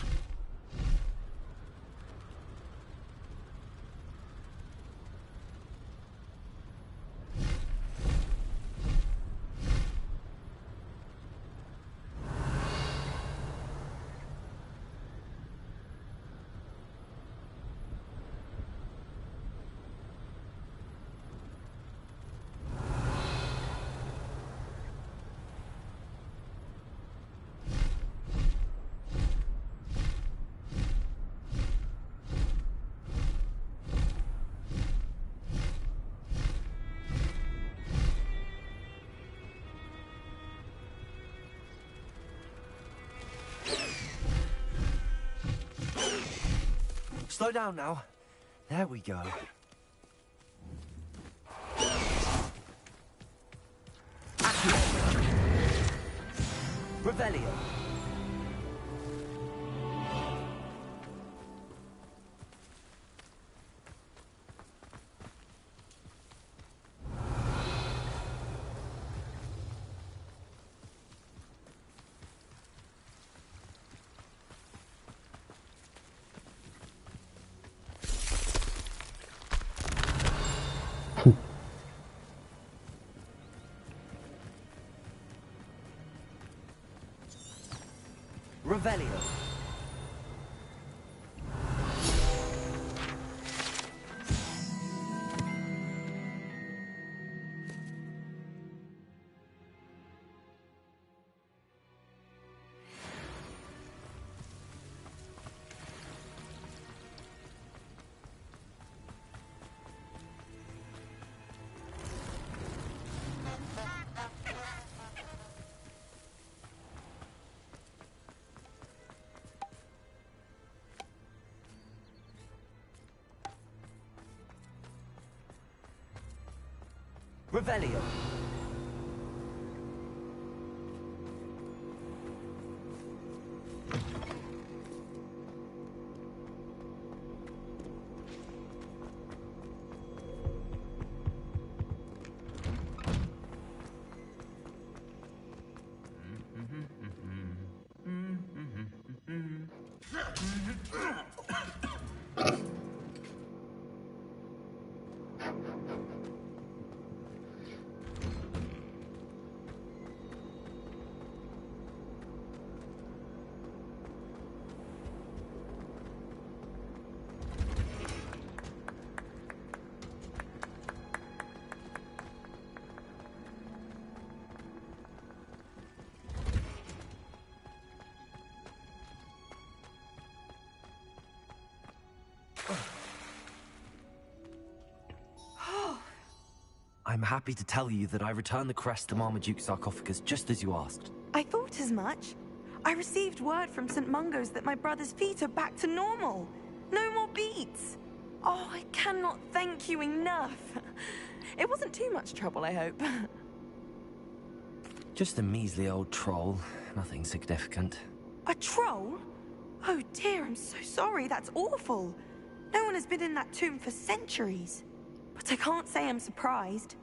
Speaker 2: Slow down now. There we go. Accio. Revelio. Revelio. Revelio. I'm happy to tell you that I returned the crest to Marmaduke's sarcophagus just as you asked.
Speaker 10: I thought as much. I received word from St. Mungo's that my brother's feet are back to normal. No more beats. Oh, I cannot thank you enough. It wasn't too much trouble, I hope.
Speaker 2: Just a measly old troll. Nothing significant.
Speaker 10: A troll? Oh dear, I'm so sorry. That's awful. No one has been in that tomb for centuries. But I can't say I'm surprised.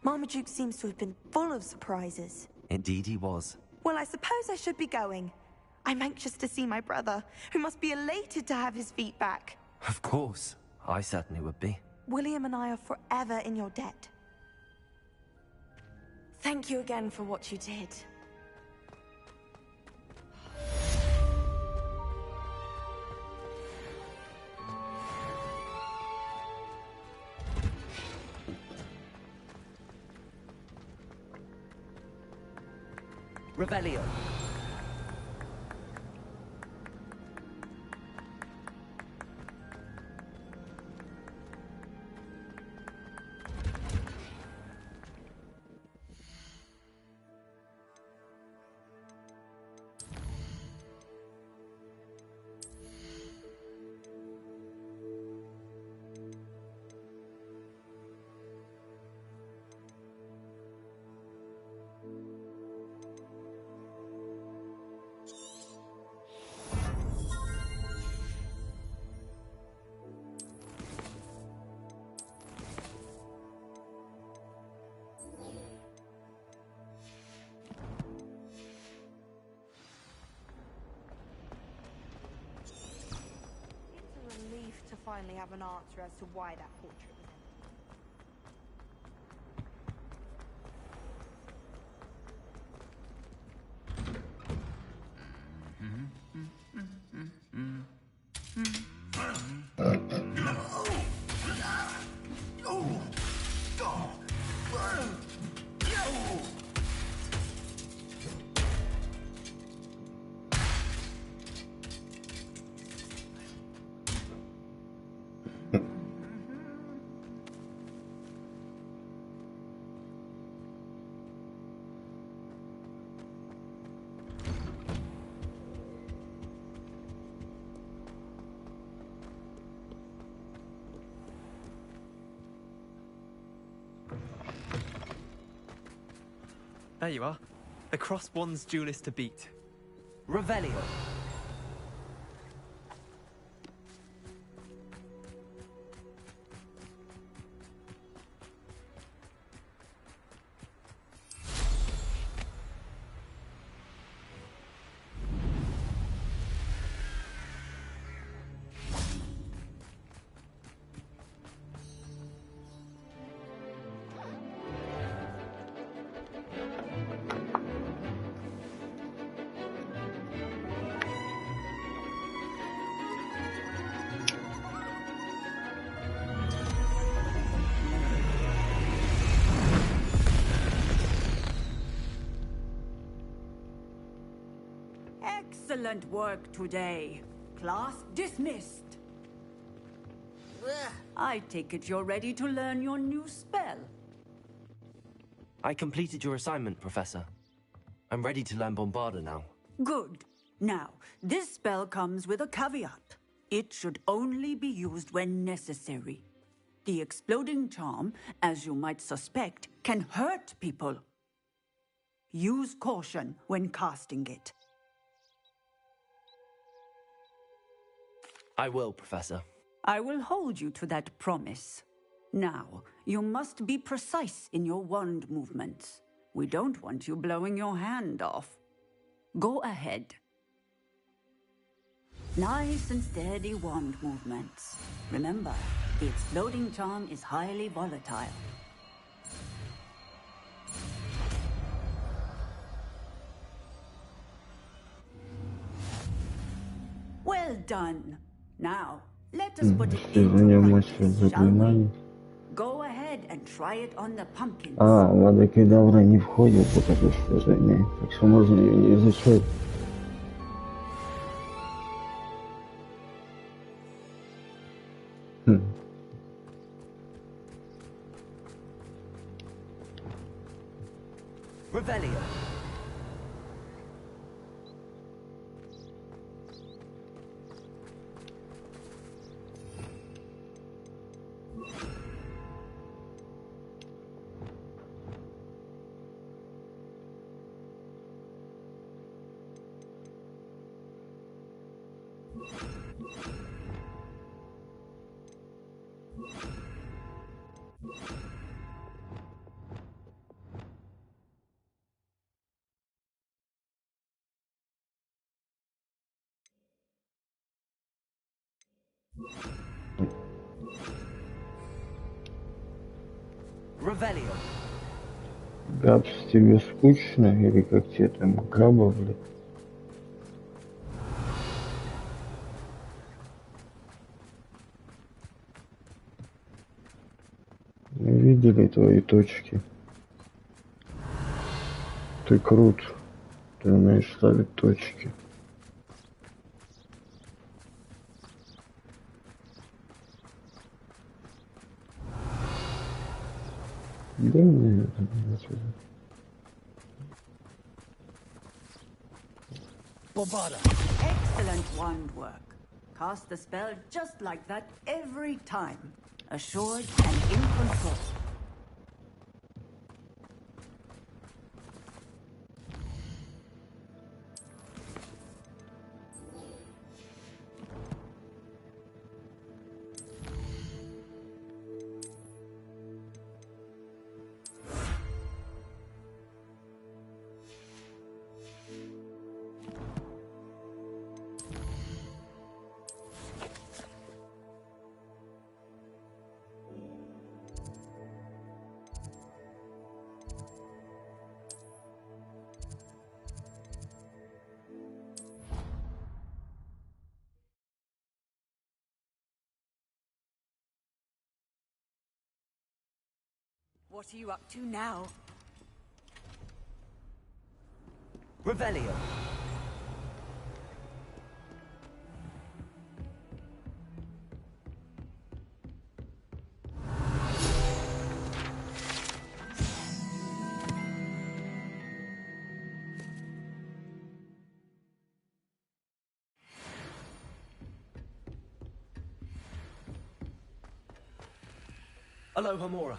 Speaker 10: Marmaduke seems to have been full of surprises.
Speaker 2: Indeed he was.
Speaker 10: Well, I suppose I should be going. I'm anxious to see my brother, who must be elated to have his feet back.
Speaker 2: Of course. I certainly would be.
Speaker 10: William and I are forever in your debt. Thank you again for what you did.
Speaker 2: Revelio.
Speaker 10: To finally have an answer as to why that portrait was
Speaker 11: There you are. The cross-wands duelist to beat.
Speaker 2: Revelio.
Speaker 5: Excellent work today. Class dismissed. I take it you're ready to learn your new spell.
Speaker 2: I completed your assignment, Professor. I'm ready to learn Bombarda now.
Speaker 5: Good. Now, this spell comes with a caveat. It should only be used when necessary. The exploding charm, as you might suspect, can hurt people. Use caution when casting it.
Speaker 2: I will, Professor.
Speaker 5: I will hold you to that promise. Now, you must be precise in your wand movements. We don't want you blowing your hand off. Go ahead. Nice and steady wand movements. Remember, the exploding charm is highly volatile. Well done. Now, let us put it into practice, shall we? Go ahead and try it on the pumpkins.
Speaker 8: вода кедавра не входит в это достижение, так что можно ее не изучать.
Speaker 2: Revelio. Revelio.
Speaker 8: Габс, тебе скучно? Или как тебе там краба, блядь? Мы видели твои точки. Ты крут. Ты умеешь ставить точки. Да нет,
Speaker 2: Bombarda.
Speaker 5: Excellent wand work. Cast the spell just like that every time. Assured and in control. What are you up to now?
Speaker 2: Revelio. Aloha Mora.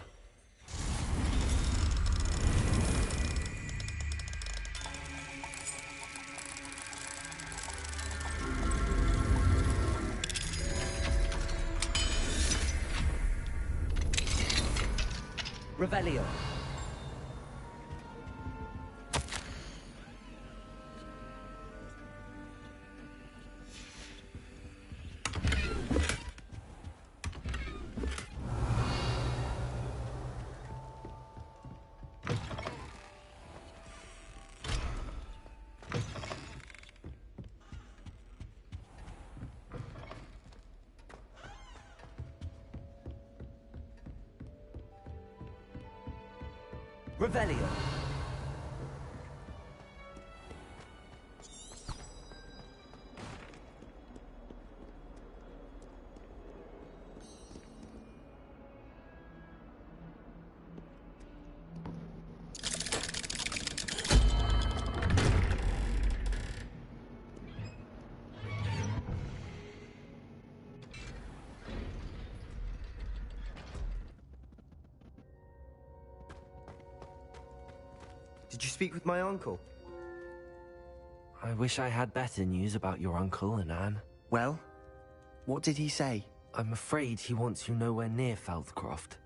Speaker 2: Revelio. Revelio.
Speaker 12: Did you speak with my uncle?
Speaker 2: I wish I had better news about your uncle and Anne.
Speaker 12: Well, what did he say?
Speaker 2: I'm afraid he wants you nowhere near Feldcroft.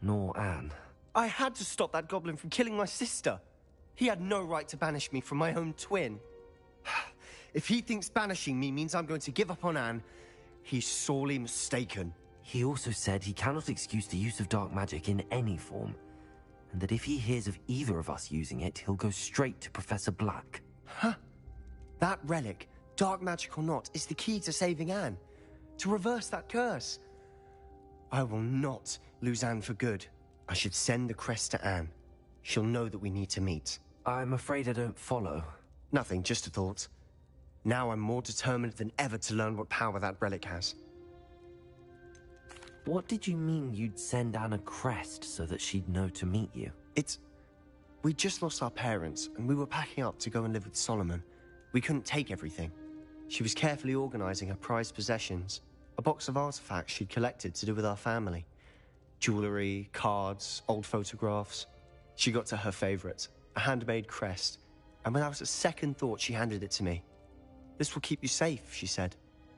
Speaker 2: Nor Anne.
Speaker 12: I had to stop that goblin from killing my sister. He had no right to banish me from my own twin. If he thinks banishing me means I'm going to give up on Anne, he's sorely mistaken.
Speaker 2: He also said he cannot excuse the use of dark magic in any form, and that if he hears of either of us using it, he'll go straight to Professor Black.
Speaker 12: Huh? That relic, dark magic or not, is the key to saving Anne. To reverse that curse. I will not lose Anne for good. I should send the crest to Anne. She'll know that we need to meet.
Speaker 2: I'm afraid I don't follow.
Speaker 12: Nothing, just a thought. Now I'm more determined than ever to learn what power that relic has.
Speaker 2: What did you mean you'd send Anne a crest so that she'd know to meet you?
Speaker 12: We just lost our parents, and we were packing up to go and live with Solomon. We couldn't take everything. She was carefully organizing her prized possessions, a box of artifacts she'd collected to do with our family. Jewelry, cards, old photographs. She got to her favorite, a handmade crest, and without a second thought, she handed it to me. This will keep you safe, she said.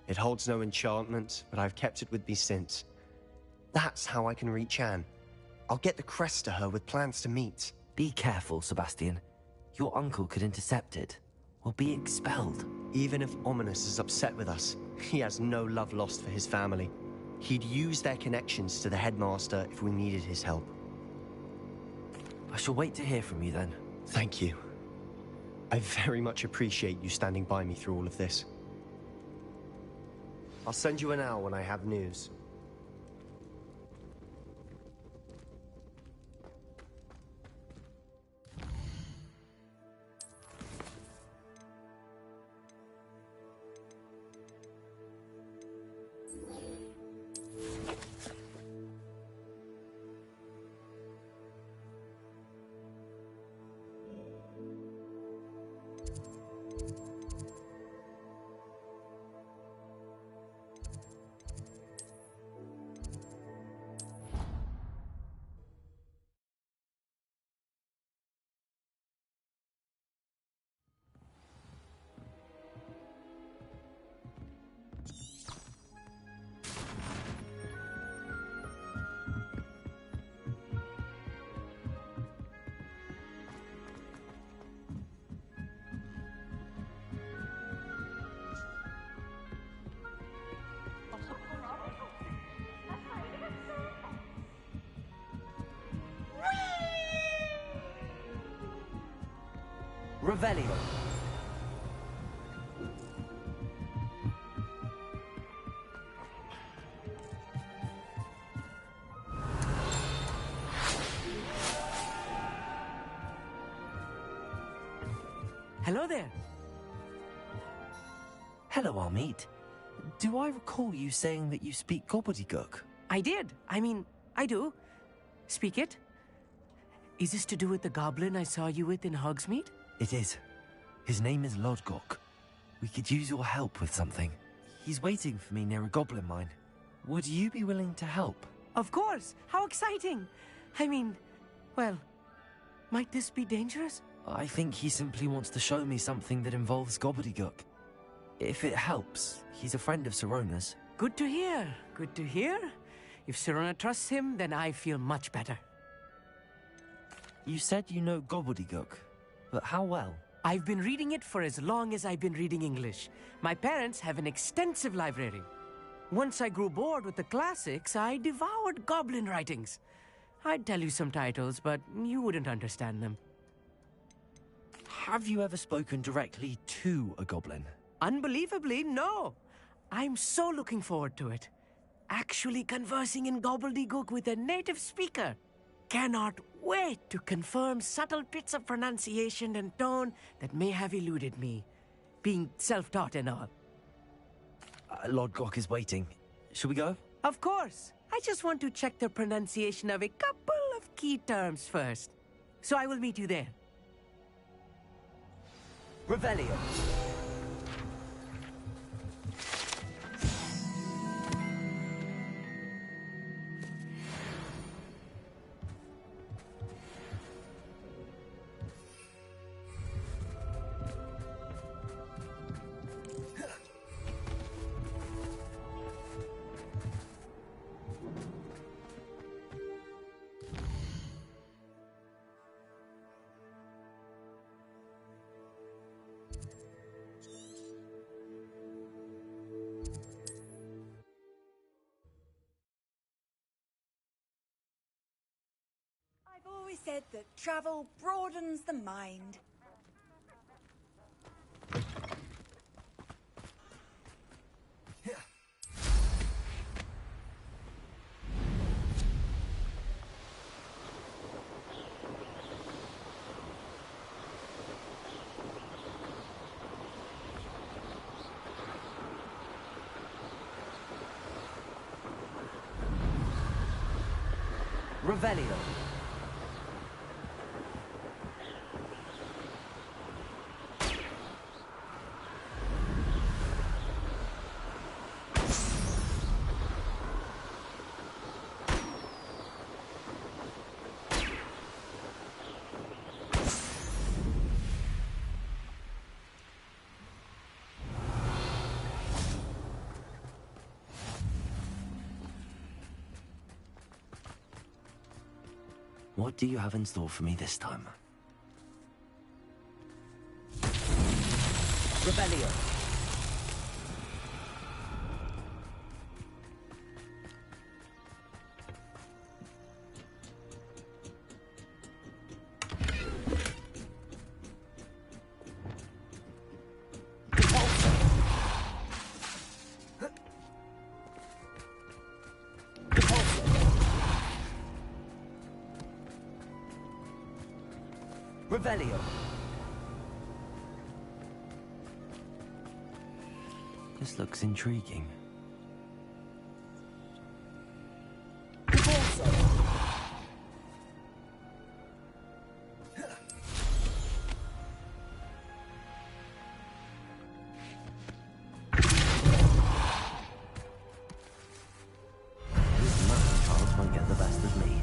Speaker 12: It holds no enchantment, but I've kept it with me since. That's how I can reach Anne. I'll get the crest to her with plans to meet.
Speaker 2: Be careful, Sebastian. Your uncle could intercept it, or be expelled.
Speaker 12: Even if Ominous is upset with us, he has no love lost for his family. He'd use their connections to the headmaster if we needed his help.
Speaker 2: I shall wait to hear from you then.
Speaker 12: Thank you. I very much appreciate you standing by me through all of this. I'll send you an hour when I have news.
Speaker 2: Revelio.
Speaker 13: Hello there.
Speaker 2: Hello, Armeet. Do I recall you saying that you speak gobbledygook?
Speaker 13: I did. I mean, I do. Speak it. Is this to do with the goblin I saw you with in Hogsmeade?
Speaker 2: It is. His name is Lodgok. We could use your help with something. He's waiting for me near a goblin mine. Would you be willing to help?
Speaker 13: Of course. How exciting. I mean, well, might this be dangerous?
Speaker 2: I think he simply wants to show me something that involves gobbledygook. If it helps, he's a friend of Sirona's.
Speaker 13: Good to hear. Good to hear. If Sirona trusts him, then I feel much better.
Speaker 2: You said you know gobbledygook, but how well?
Speaker 13: I've been reading it for as long as I've been reading English. My parents have an extensive library. Once I grew bored with the classics, I devoured goblin writings. I'd tell you some titles, but you wouldn't understand them.
Speaker 2: Have you ever spoken directly to a goblin?
Speaker 13: Unbelievably, no. I'm so looking forward to it. Actually conversing in gobbledygook with a native speaker. Cannot wait to confirm subtle bits of pronunciation and tone that may have eluded me, being self-taught and all.
Speaker 2: Lord Glock is waiting. Shall we go?
Speaker 13: Of course. I just want to check the pronunciation of a couple of key terms first. So I will meet you there.
Speaker 2: Revelio.
Speaker 5: I've always said that travel broadens the mind.
Speaker 2: Revelio. What do you have in store for me this time? Revelio. Revelio. This looks intriguing. This math child won't get the best of me.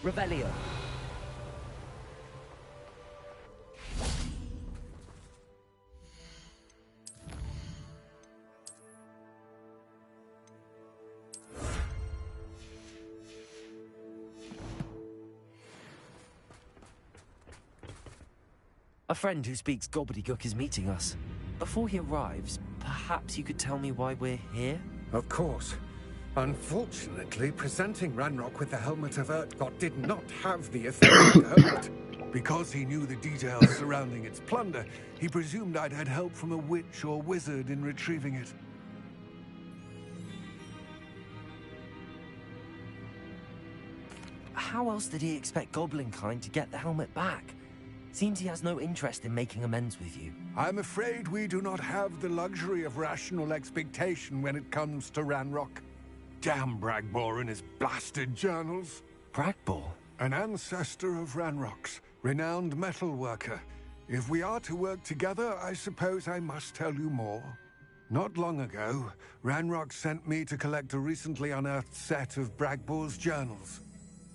Speaker 2: Revelio. A friend who speaks gobbledygook is meeting us. Before he arrives, perhaps you could tell me why we're here?
Speaker 14: Of course. Unfortunately, presenting Ranrock with the Helmet of Urtkot did not have the effect he'd hoped.
Speaker 15: Because he knew the details surrounding its plunder, he presumed I'd had help from a witch or wizard in retrieving it.
Speaker 2: How else did he expect Goblinkind to get the helmet back? Seems he has no interest in making amends with you.
Speaker 15: I'm afraid we do not have the luxury of rational expectation when it comes to Ranrock. Damn Bragbor and his blasted journals.
Speaker 2: Bragbor?
Speaker 15: An ancestor of Ranrock's, renowned metal worker. If we are to work together, I suppose I must tell you more. Not long ago, Ranrock sent me to collect a recently unearthed set of Bragbor's journals.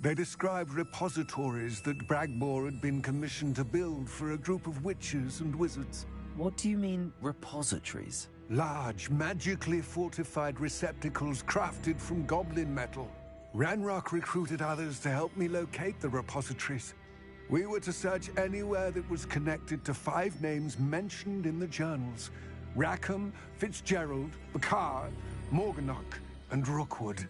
Speaker 15: They described repositories that Bragbor had been commissioned to build for a group of witches and wizards.
Speaker 2: What do you mean, repositories?
Speaker 15: Large, magically fortified receptacles crafted from goblin metal. Ranrock recruited others to help me locate the repositories. We were to search anywhere that was connected to 5 names mentioned in the journals. Rackham, Fitzgerald, Bakar, Morganach, and Rookwood.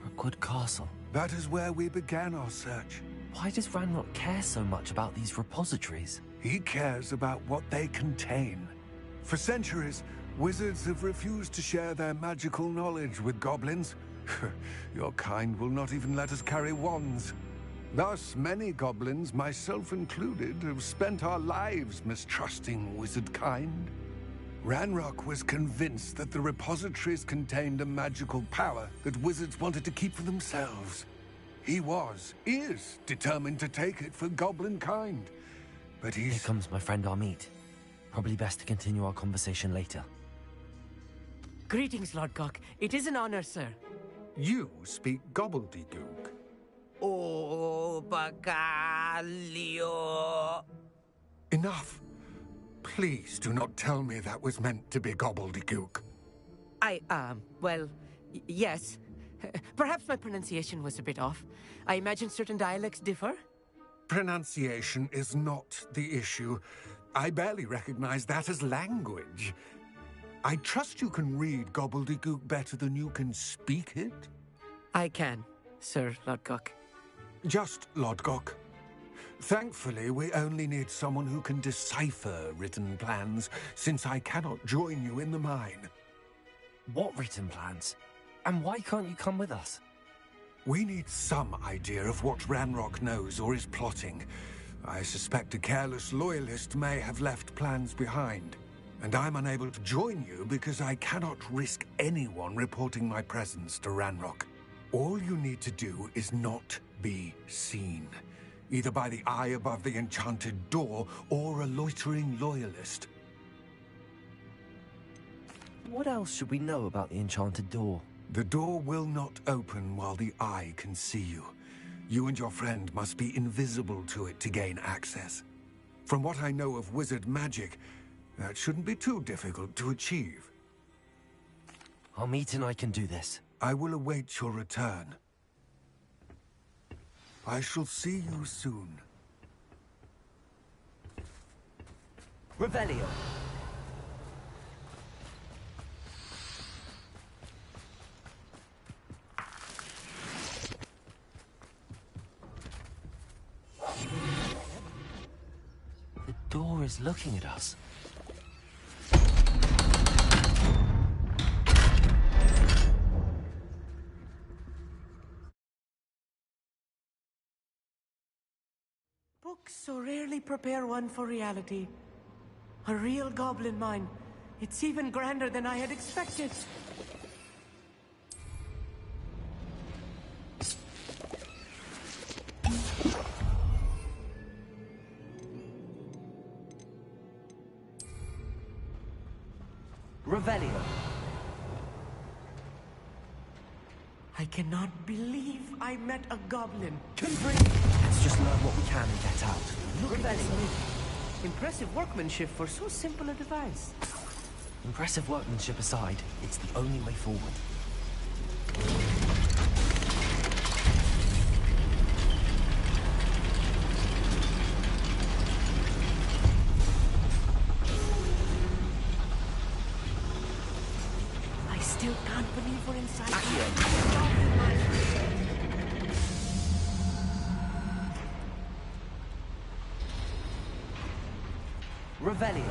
Speaker 2: Rookwood Castle?
Speaker 15: That is where we began our search.
Speaker 2: Why does Ranrock care so much about these repositories?
Speaker 15: He cares about what they contain. For centuries, wizards have refused to share their magical knowledge with goblins. Your kind will not even let us carry wands. Thus, many goblins, myself included, have spent our lives mistrusting wizard kind. Ranrock was convinced that the repositories contained a magical power that wizards wanted to keep for themselves. He is determined to take it for goblin kind. But
Speaker 2: Here comes my friend Amit. Probably best to continue our conversation later.
Speaker 13: Greetings, Lord Cock. It is an honor, sir.
Speaker 15: You speak gobbledygook.
Speaker 13: Oh, Bacalio.
Speaker 15: Enough. Please do not tell me that was meant to be gobbledygook.
Speaker 13: Well, yes. Perhaps my pronunciation was a bit off. I imagine certain dialects differ?
Speaker 15: Pronunciation is not the issue. I barely recognize that as language. I trust you can read gobbledygook better than you can speak it?
Speaker 13: I can, Sir Lodgok.
Speaker 15: Just Lodgok. Thankfully, we only need someone who can decipher written plans, since I cannot join you in the mine.
Speaker 2: What written plans? And why can't you come with us?
Speaker 15: We need some idea of what Ranrock knows or is plotting. I suspect a careless loyalist may have left plans behind. And I'm unable to join you because I cannot risk anyone reporting my presence to Ranrock. All you need to do is not be seen. Either by the eye above the enchanted door or a loitering loyalist.
Speaker 2: What else should we know about the enchanted door?
Speaker 15: The door will not open while the eye can see you. You and your friend must be invisible to it to gain access. From what I know of wizard magic, that shouldn't be too difficult to achieve.
Speaker 2: Amit and I can do this.
Speaker 15: I will await your return. I shall see you soon.
Speaker 2: Revelio. The door is looking at us.
Speaker 13: Books so rarely prepare one for reality. A real goblin mine. It's even grander than I had expected.
Speaker 2: Revelio.
Speaker 13: I cannot believe I met a goblin.
Speaker 2: Let's just learn what we can and get out.
Speaker 13: Look at this. Impressive workmanship for so simple a device.
Speaker 2: Impressive workmanship aside, it's the only way forward.
Speaker 13: I still can't believe we're inside.
Speaker 2: Revelio.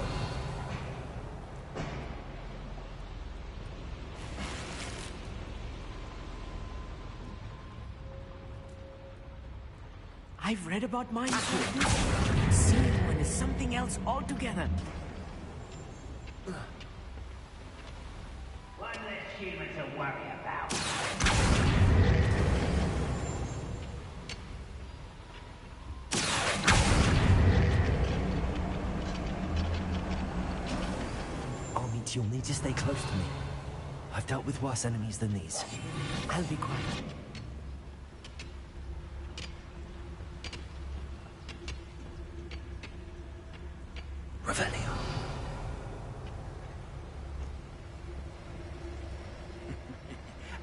Speaker 13: I've read about mines. Seeing one is something else altogether.
Speaker 1: One less human to worry about.
Speaker 2: Amit, you'll need to stay close to me. I've dealt with worse enemies than these.
Speaker 13: I'll be quiet.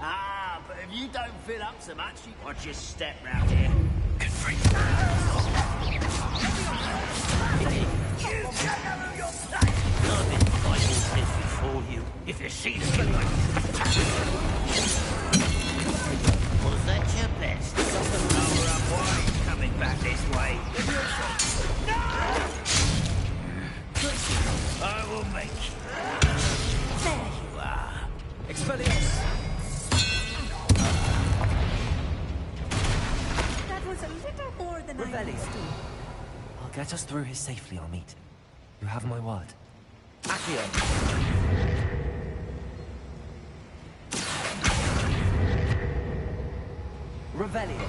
Speaker 1: Ah, but if you don't fill up so much, you watch your step round here.
Speaker 2: Good for you.
Speaker 1: You get out of your place!
Speaker 6: I've been fighting this before you. If you see the good
Speaker 1: Was that your best? Lower up wide, coming back this way. No! I will make you. There you are.
Speaker 11: Expelliarmus!
Speaker 10: That was a little more than I
Speaker 11: Revelio.
Speaker 10: understood.
Speaker 2: I'll get us through here safely, Amit. You have my word.
Speaker 11: Accio. Revelio.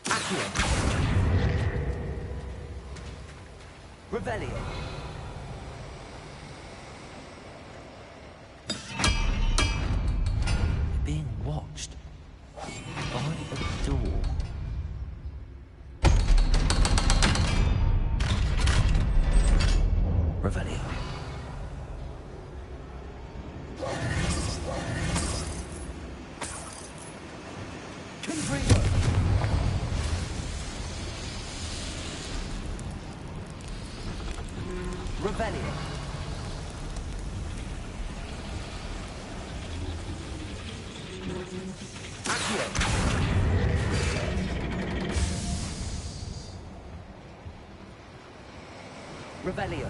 Speaker 11: Accio. Revelio.
Speaker 2: Being watched. By a door. Revelio.
Speaker 11: Confringo. Revelio. Accio. Revelio.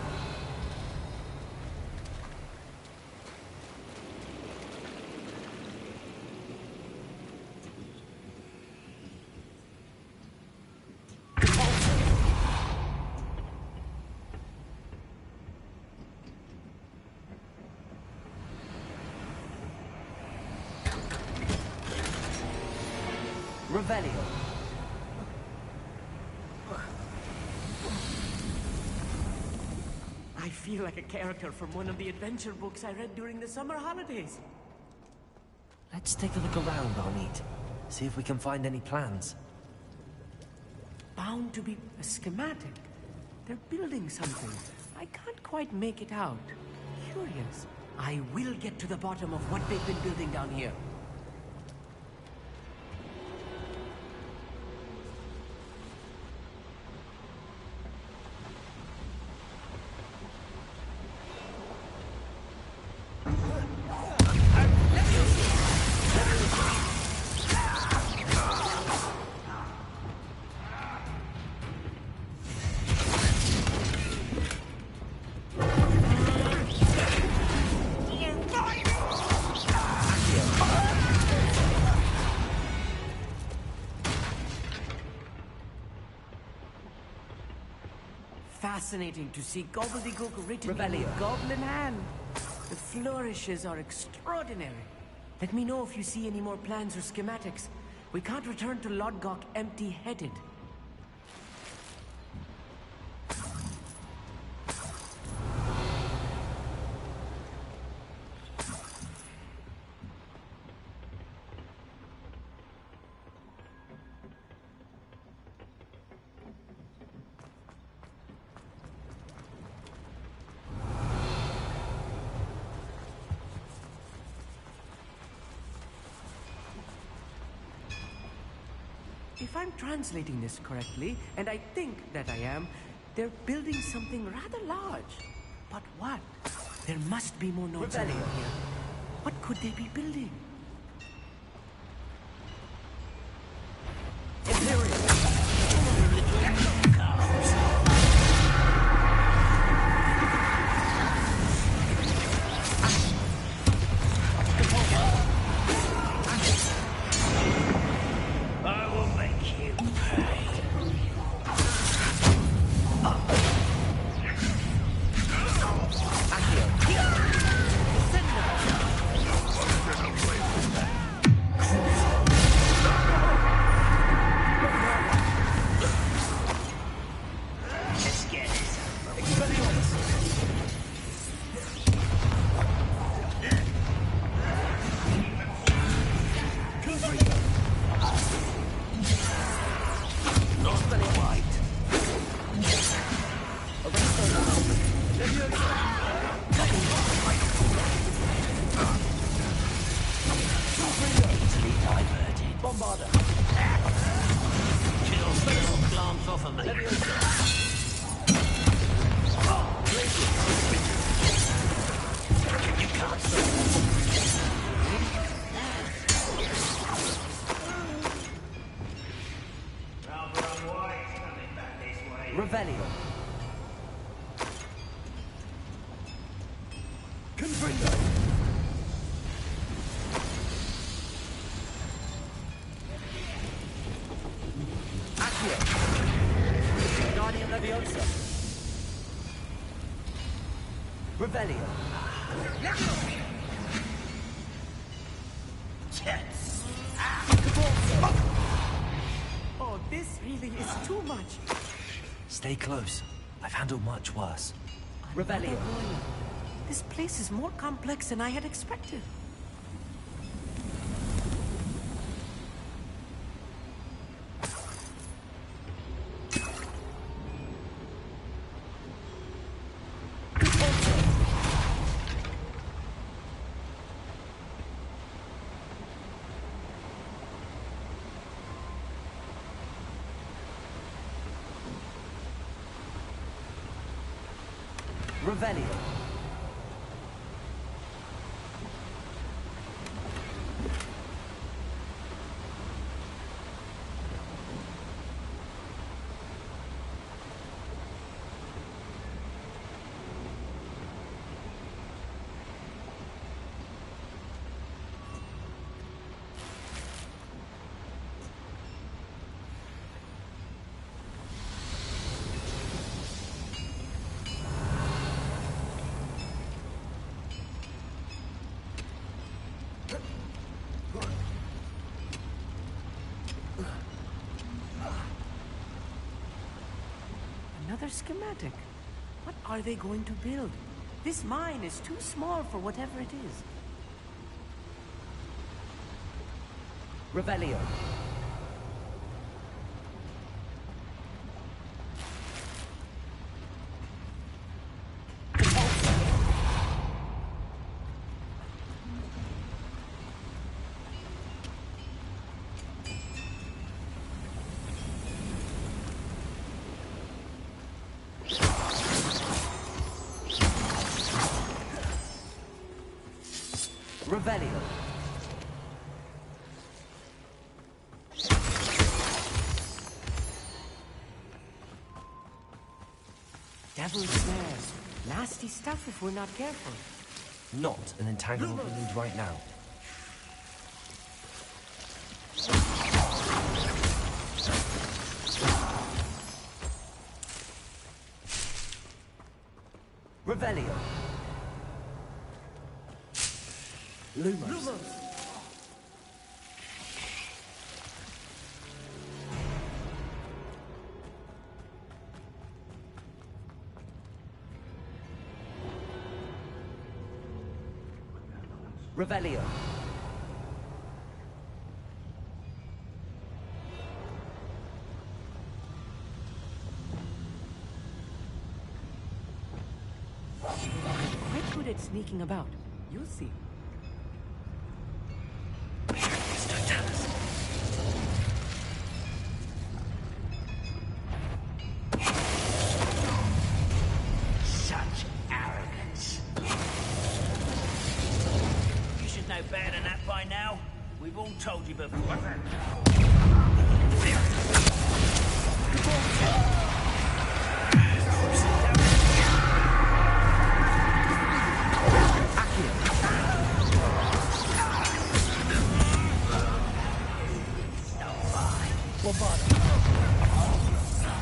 Speaker 11: Revelio. I feel like a character from one of the adventure books I read during the summer holidays.
Speaker 2: Let's take a look around, Amit. See if we can find any plans.
Speaker 13: Bound to be a schematic. They're building something. I can't quite make it out. Curious. I will get to the bottom of what they've been building down here. Fascinating to see gobbledygook written in goblin hand. The flourishes are extraordinary. Let me know if you see any more plans or schematics. We can't return to Lodgok empty-headed. If I'm translating this correctly, and I think that I am, they're building something rather large. But what? There must be more notes around here. What could they be building?
Speaker 4: Away
Speaker 1: Glance off of me. You can't stop.
Speaker 2: Revelio.
Speaker 15: Confringo.
Speaker 2: Accio. Guardian Leviosa. Revelio.
Speaker 1: Yes.
Speaker 13: Oh, this really is too much.
Speaker 2: Stay close. I've handled much worse.
Speaker 13: Revelio. This place is more complex than I had expected.
Speaker 2: Revelio.
Speaker 13: Another schematic. What are they going to build? This mine is too small for whatever it is.
Speaker 2: Revelio. Revelio.
Speaker 13: Devil's snares. Nasty stuff if we're not careful.
Speaker 2: Not an entanglement we need right now. Revelio. Lumos. Revelio.
Speaker 13: Quite good at sneaking about. You'll see.
Speaker 1: Such arrogance. You should know better than that by now. We've all told you before.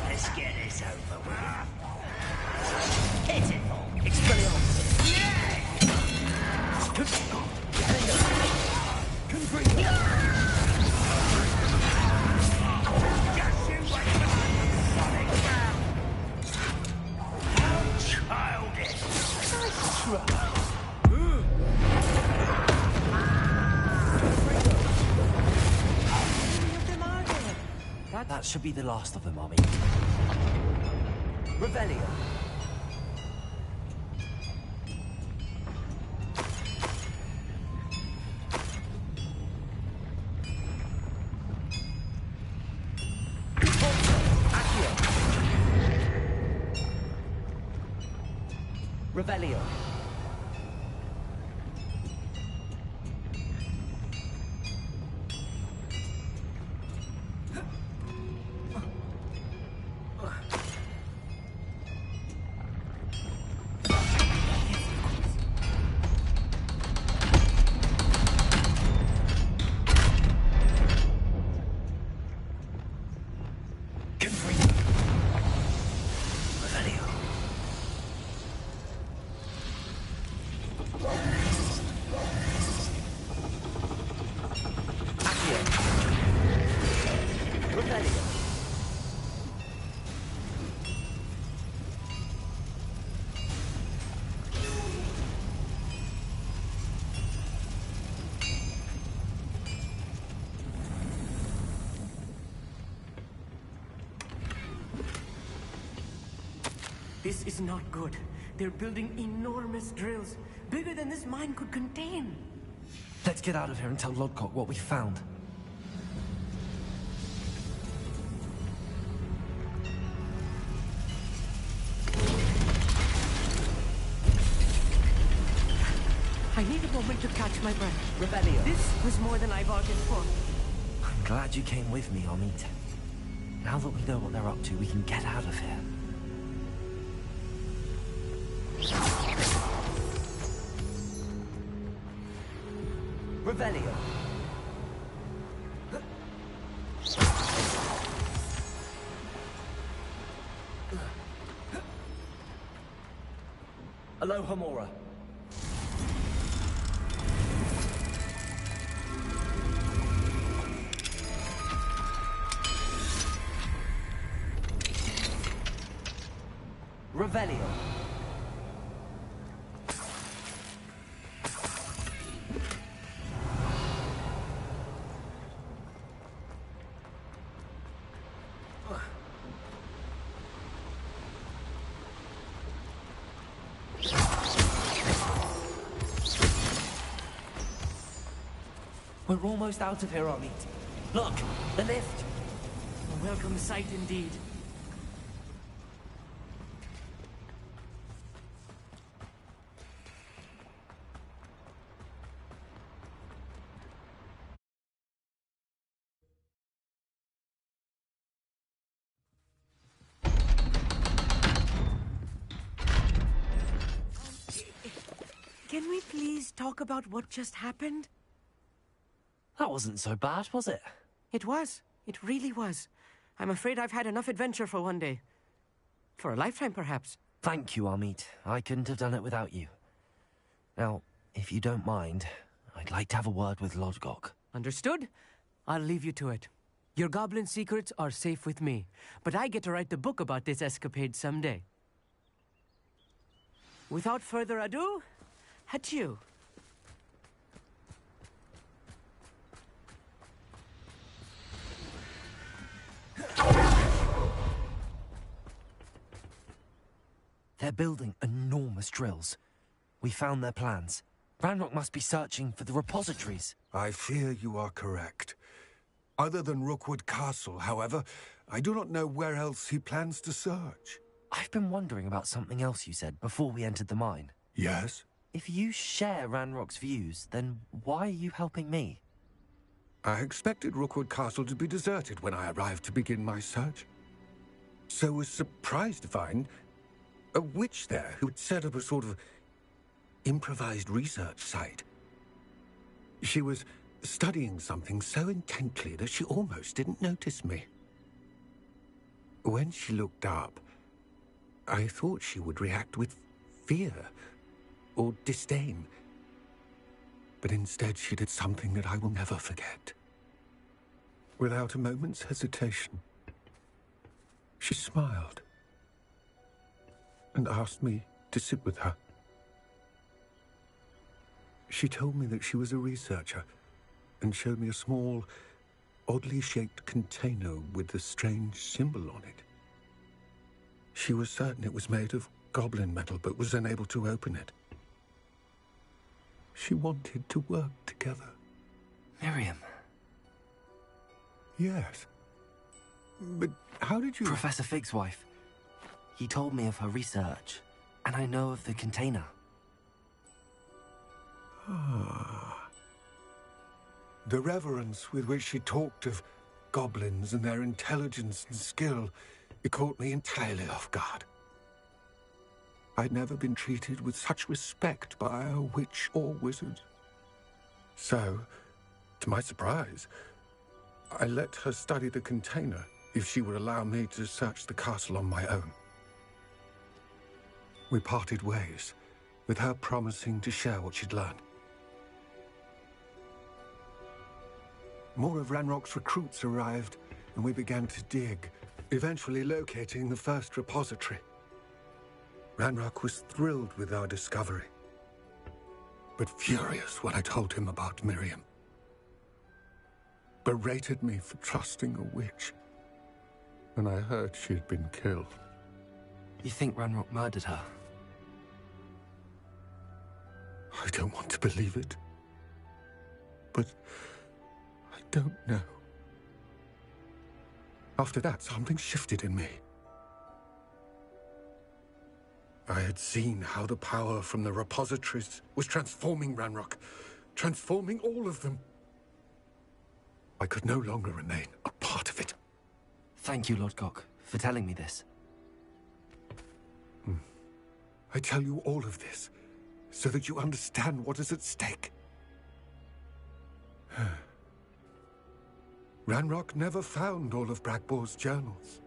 Speaker 1: Let's get this over with. Hit it all. Expelliarmus. How childish.
Speaker 2: That should be the last of them, Mommy. Revelio. Revelio.
Speaker 11: This is not good. They're building enormous drills, bigger than this mine could contain.
Speaker 2: Let's get out of here and tell Lodcock what we found.
Speaker 11: I need a moment to catch my breath.
Speaker 2: Revelio.
Speaker 11: This was more than I bargained for.
Speaker 2: I'm glad you came with me, Amit. Now that we know what they're up to, we can get out of here. Revelio. Aloha Mora. Revelio. We're almost out of here, Amit. Look, the lift.
Speaker 11: A welcome sight indeed. Can we please talk about what just happened?
Speaker 2: That wasn't so bad, was it?
Speaker 11: It was. It really was. I'm afraid I've had enough adventure for one day. For a lifetime, perhaps.
Speaker 2: Thank you, Amit. I couldn't have done it without you. Now, if you don't mind, I'd like to have a word with Lodgok.
Speaker 11: Understood? I'll leave you to it. Your goblin secrets are safe with me, but I get to write the book about this escapade someday. Without further ado, adieu.
Speaker 2: They're building enormous drills. We found their plans. Ranrock must be searching for the repositories.
Speaker 15: I fear you are correct. Other than Rookwood Castle, however, I do not know where else he plans to search.
Speaker 2: I've been wondering about something else you said before we entered the mine.
Speaker 15: Yes?
Speaker 2: If you share Ranrock's views, then why are you helping me?
Speaker 15: I expected Rookwood Castle to be deserted when I arrived to begin my search. So was surprised to find a witch there who had set up a sort of improvised research site. She was studying something so intently that she almost didn't notice me. When she looked up, I thought she would react with fear or disdain. But instead she did something that I will never forget. Without a moment's hesitation, she smiled and asked me to sit with her. She told me that she was a researcher and showed me a small, oddly shaped container with a strange symbol on it. She was certain it was made of goblin metal, but was unable to open it. She wanted to work together.
Speaker 2: Miriam.
Speaker 15: Yes. But how did you...
Speaker 2: Professor Fig's wife. He told me of her research. And I know of the container.
Speaker 15: The reverence with which she talked of goblins and their intelligence and skill, it caught me entirely off guard. I'd never been treated with such respect by a witch or wizard. So, to my surprise, I let her study the container if she would allow me to search the castle on my own. We parted ways, with her promising to share what she'd learned. More of Ranrock's recruits arrived, and we began to dig, eventually locating the first repository. Ranrock was thrilled with our discovery, but furious when I told him about Miriam. Berated me for trusting a witch, and I heard she had been killed.
Speaker 2: You think Ranrock murdered her?
Speaker 15: I don't want to believe it, but I don't know. After that, something shifted in me. I had seen how the power from the repositories was transforming Ranrock, transforming all of them. I could no longer remain a part of it.
Speaker 2: Thank you, Lord Gok, for telling me this.
Speaker 15: I tell you all of this so that you understand what is at stake. Ranrock never found all of Bragbor's journals,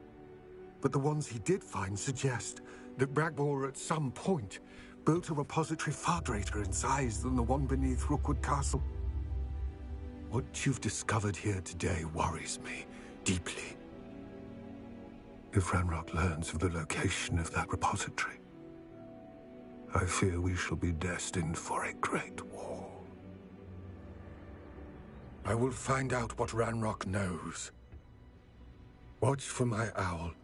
Speaker 15: but the ones he did find suggest that Bragbor at some point built a repository far greater in size than the one beneath Rookwood Castle. What you've discovered here today worries me deeply. If Ranrock learns of the location of that repository, I fear we shall be destined for a great war. I will find out what Ranrock knows. Watch for my owl.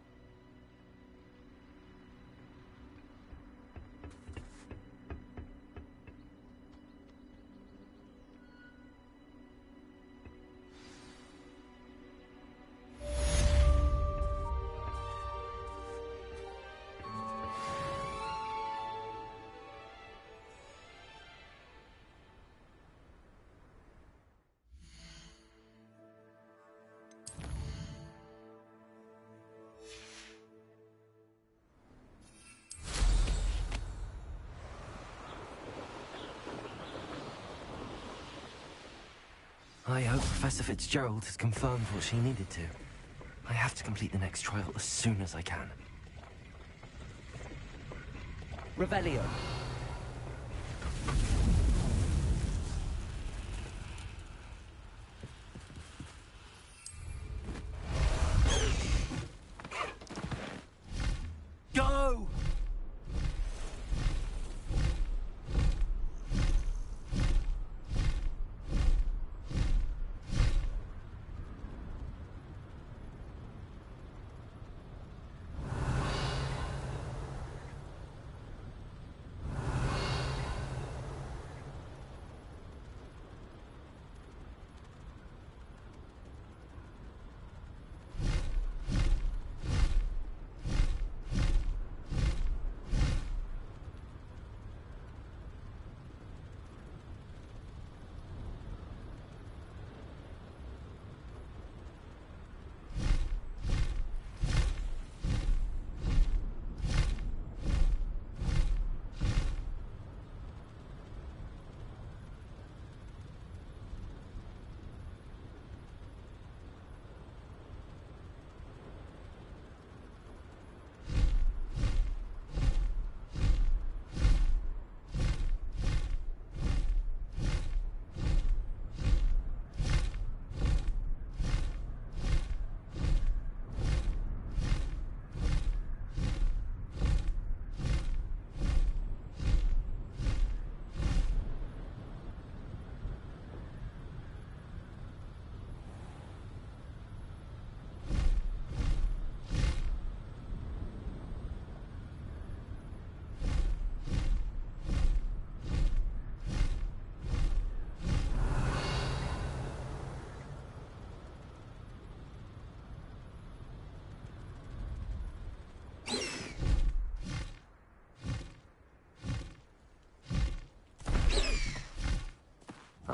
Speaker 2: I hope Professor Fitzgerald has confirmed what she needed to. I have to complete the next trial as soon as I can.
Speaker 11: Revelio.
Speaker 2: Go!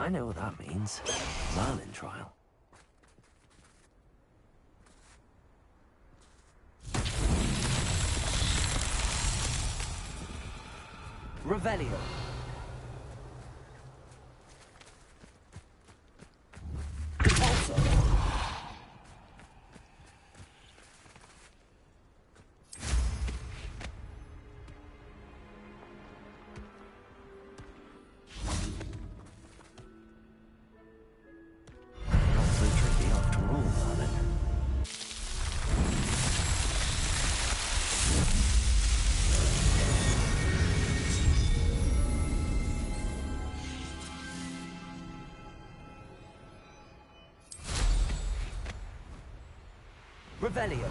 Speaker 2: I know what that means. Merlin trial. Revelio. Revelio.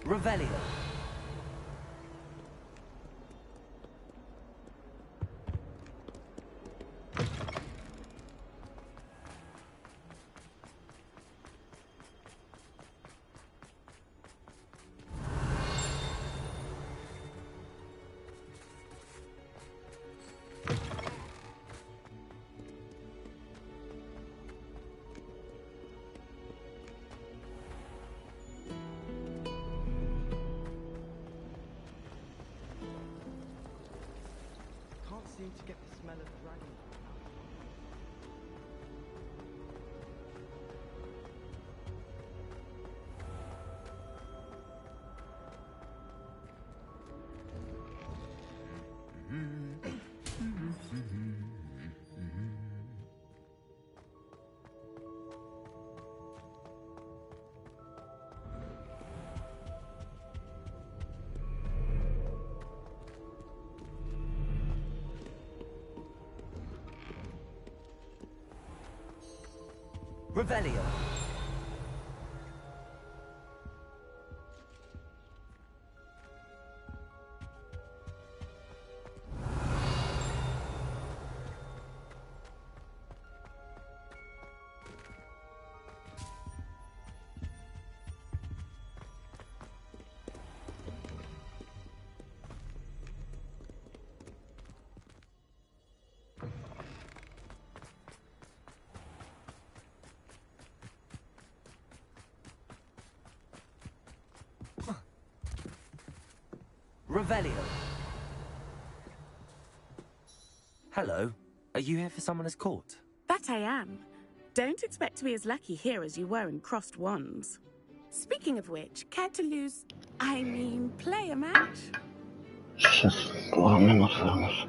Speaker 2: Revelio.
Speaker 16: Seem to get the smell of dragon.
Speaker 2: Revelio. Revelio. Hello. Are you here for someone as court?
Speaker 17: That I am. Don't expect to be as lucky here as you were in Crossed Wands. Speaking of which, care to play a match?
Speaker 8: Сейчас пару минут вернусь.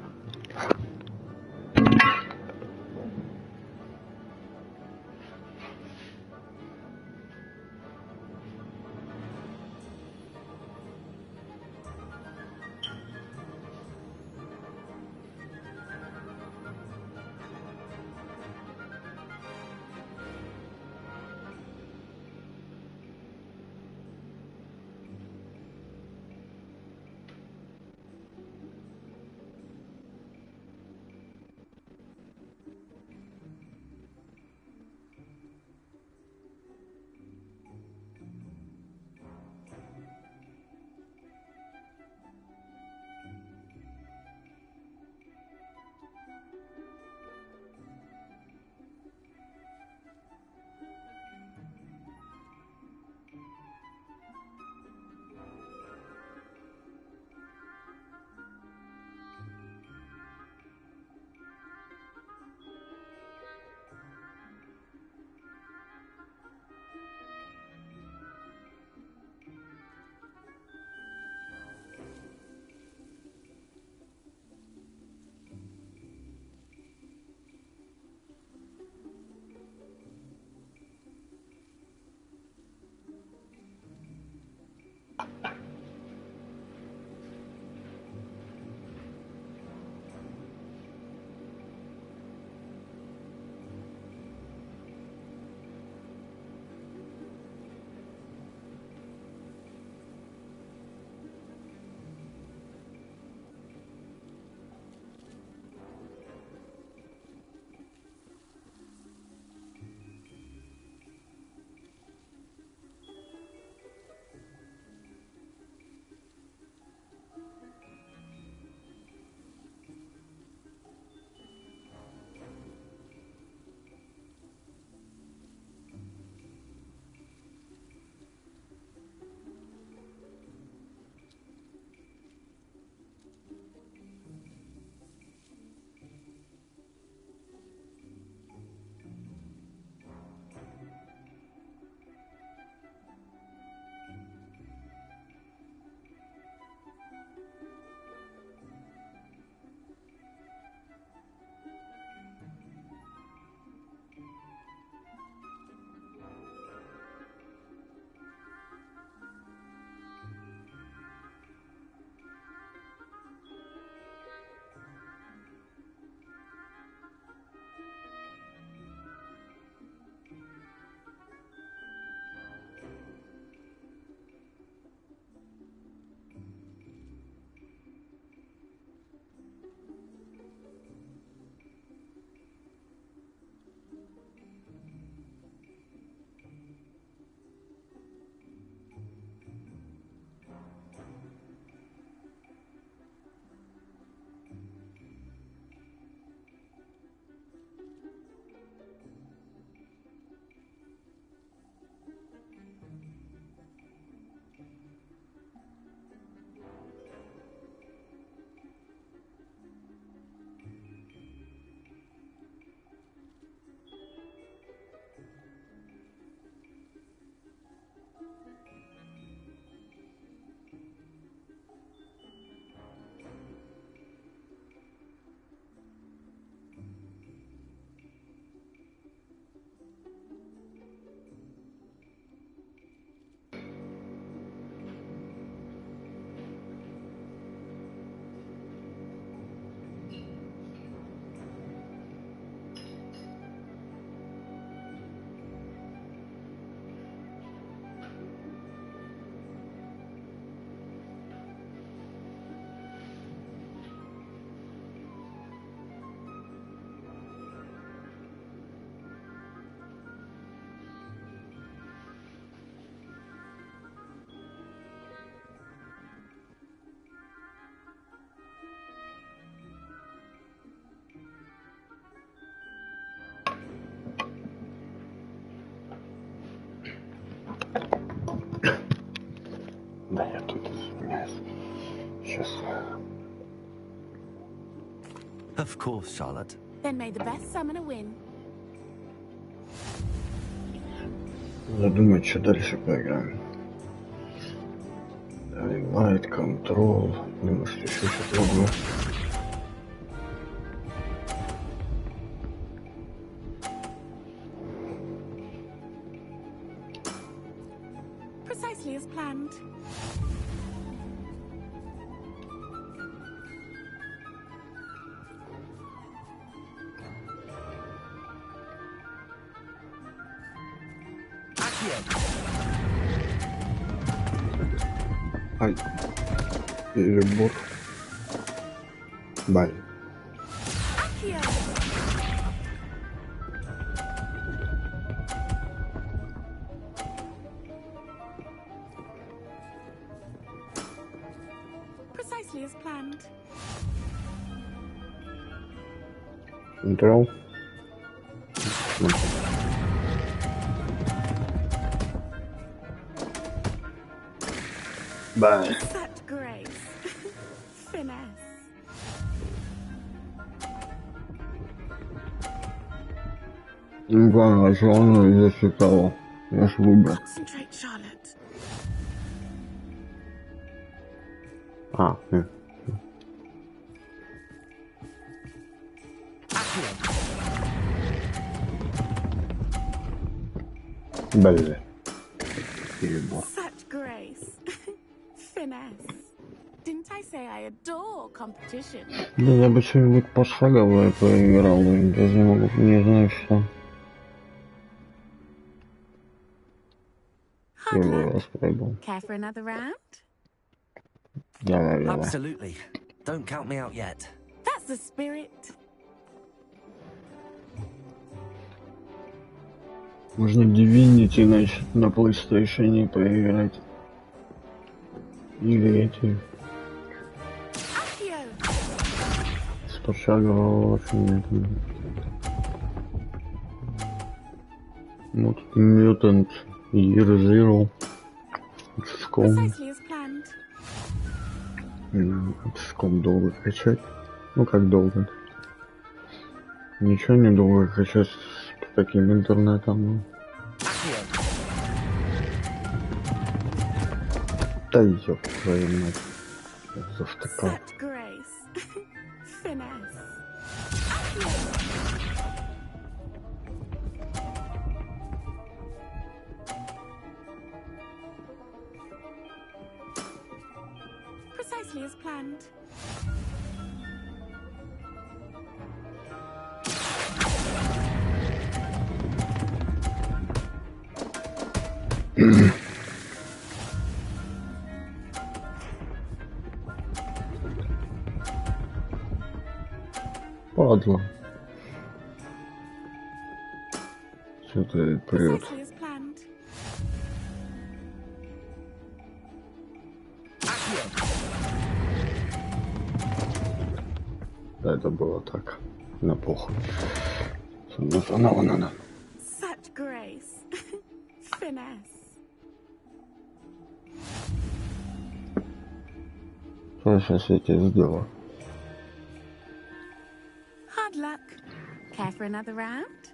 Speaker 8: Да, я тут извиняюсь. Сейчас.
Speaker 2: Of course, Charlotte.
Speaker 17: Then may the best summoner win.
Speaker 8: Задумать, что дальше поиграем. Light Control. Думаю, что еще что-то другое.
Speaker 17: Precisely as planned.
Speaker 8: Ай. Перебор. Бай.
Speaker 17: Precisely as planned.
Speaker 8: Control. Bye.
Speaker 17: Such grace. Finesse.
Speaker 8: Ну, главное, что он засекал. Я ж выбрал.
Speaker 17: Concentrate, Charlotte.
Speaker 8: А, Блин. Перебор.
Speaker 17: Such grace. Finesse. Didn't I say I adore competition?
Speaker 8: Да я бы что-нибудь пошаговое поиграл, даже не знаю что. Первый раз пробовал.
Speaker 17: Care for another round?
Speaker 8: Давай.
Speaker 2: Absolutely. Don't count me out yet.
Speaker 17: That's the spirit.
Speaker 8: Можно Divinity, значит, на PlayStation поиграть. Или эти. С пошагового очень нет. Вот Mutant Year Zero. Ском. Ском долго качать. Ну как долго? Ничего не долго качать с таким интернетом. Да ёб твою мать. Завтыкал.
Speaker 17: Such grace. Finesse. Precisely as planned.
Speaker 8: Падла. Что-то прет.
Speaker 17: Precisely as planned.
Speaker 8: Да, это было так. На похуй. Нафанала надо.
Speaker 17: Such grace. Finesse.
Speaker 8: Что сейчас я тебе сделаю?
Speaker 17: Hard luck. Care for another round?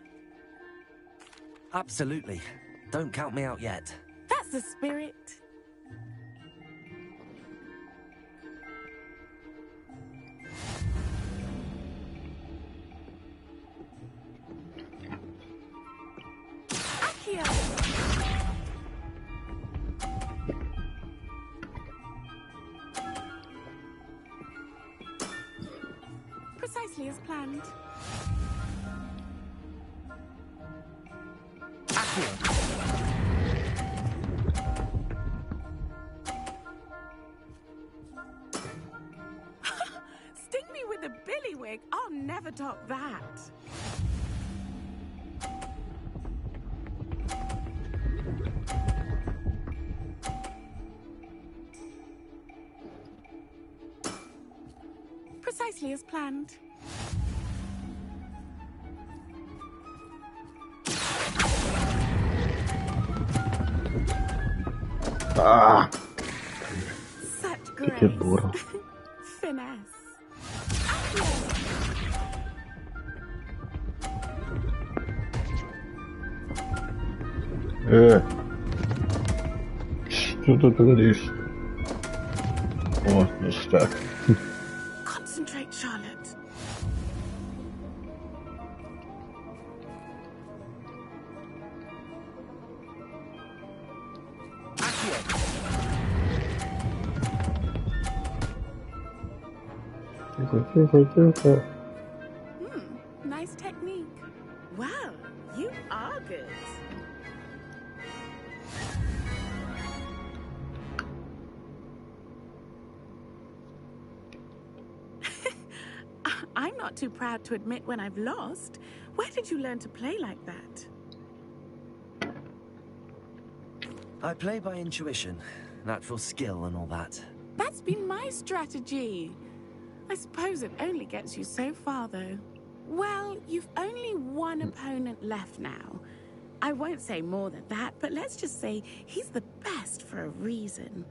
Speaker 2: Absolutely. Don't count me out yet.
Speaker 17: That's the spirit. Accio. Precisely as planned. Sting me with a billywig. I'll never top that. Precisely as planned.
Speaker 8: А, Петербург.
Speaker 17: Finesse.
Speaker 8: Что ты творишь? О, ништяк.
Speaker 17: Concentrate, Charlotte.
Speaker 8: Тихо.
Speaker 17: Nice technique. Well, you are good. I'm not too proud to admit when I've lost. Where did you learn to play like that?
Speaker 2: I play by intuition, natural skill and all that.
Speaker 17: That's been my strategy. I suppose it only gets you so far, though. Well, you've only one opponent left now. I won't say more than that, but let's just say he's the best for a reason.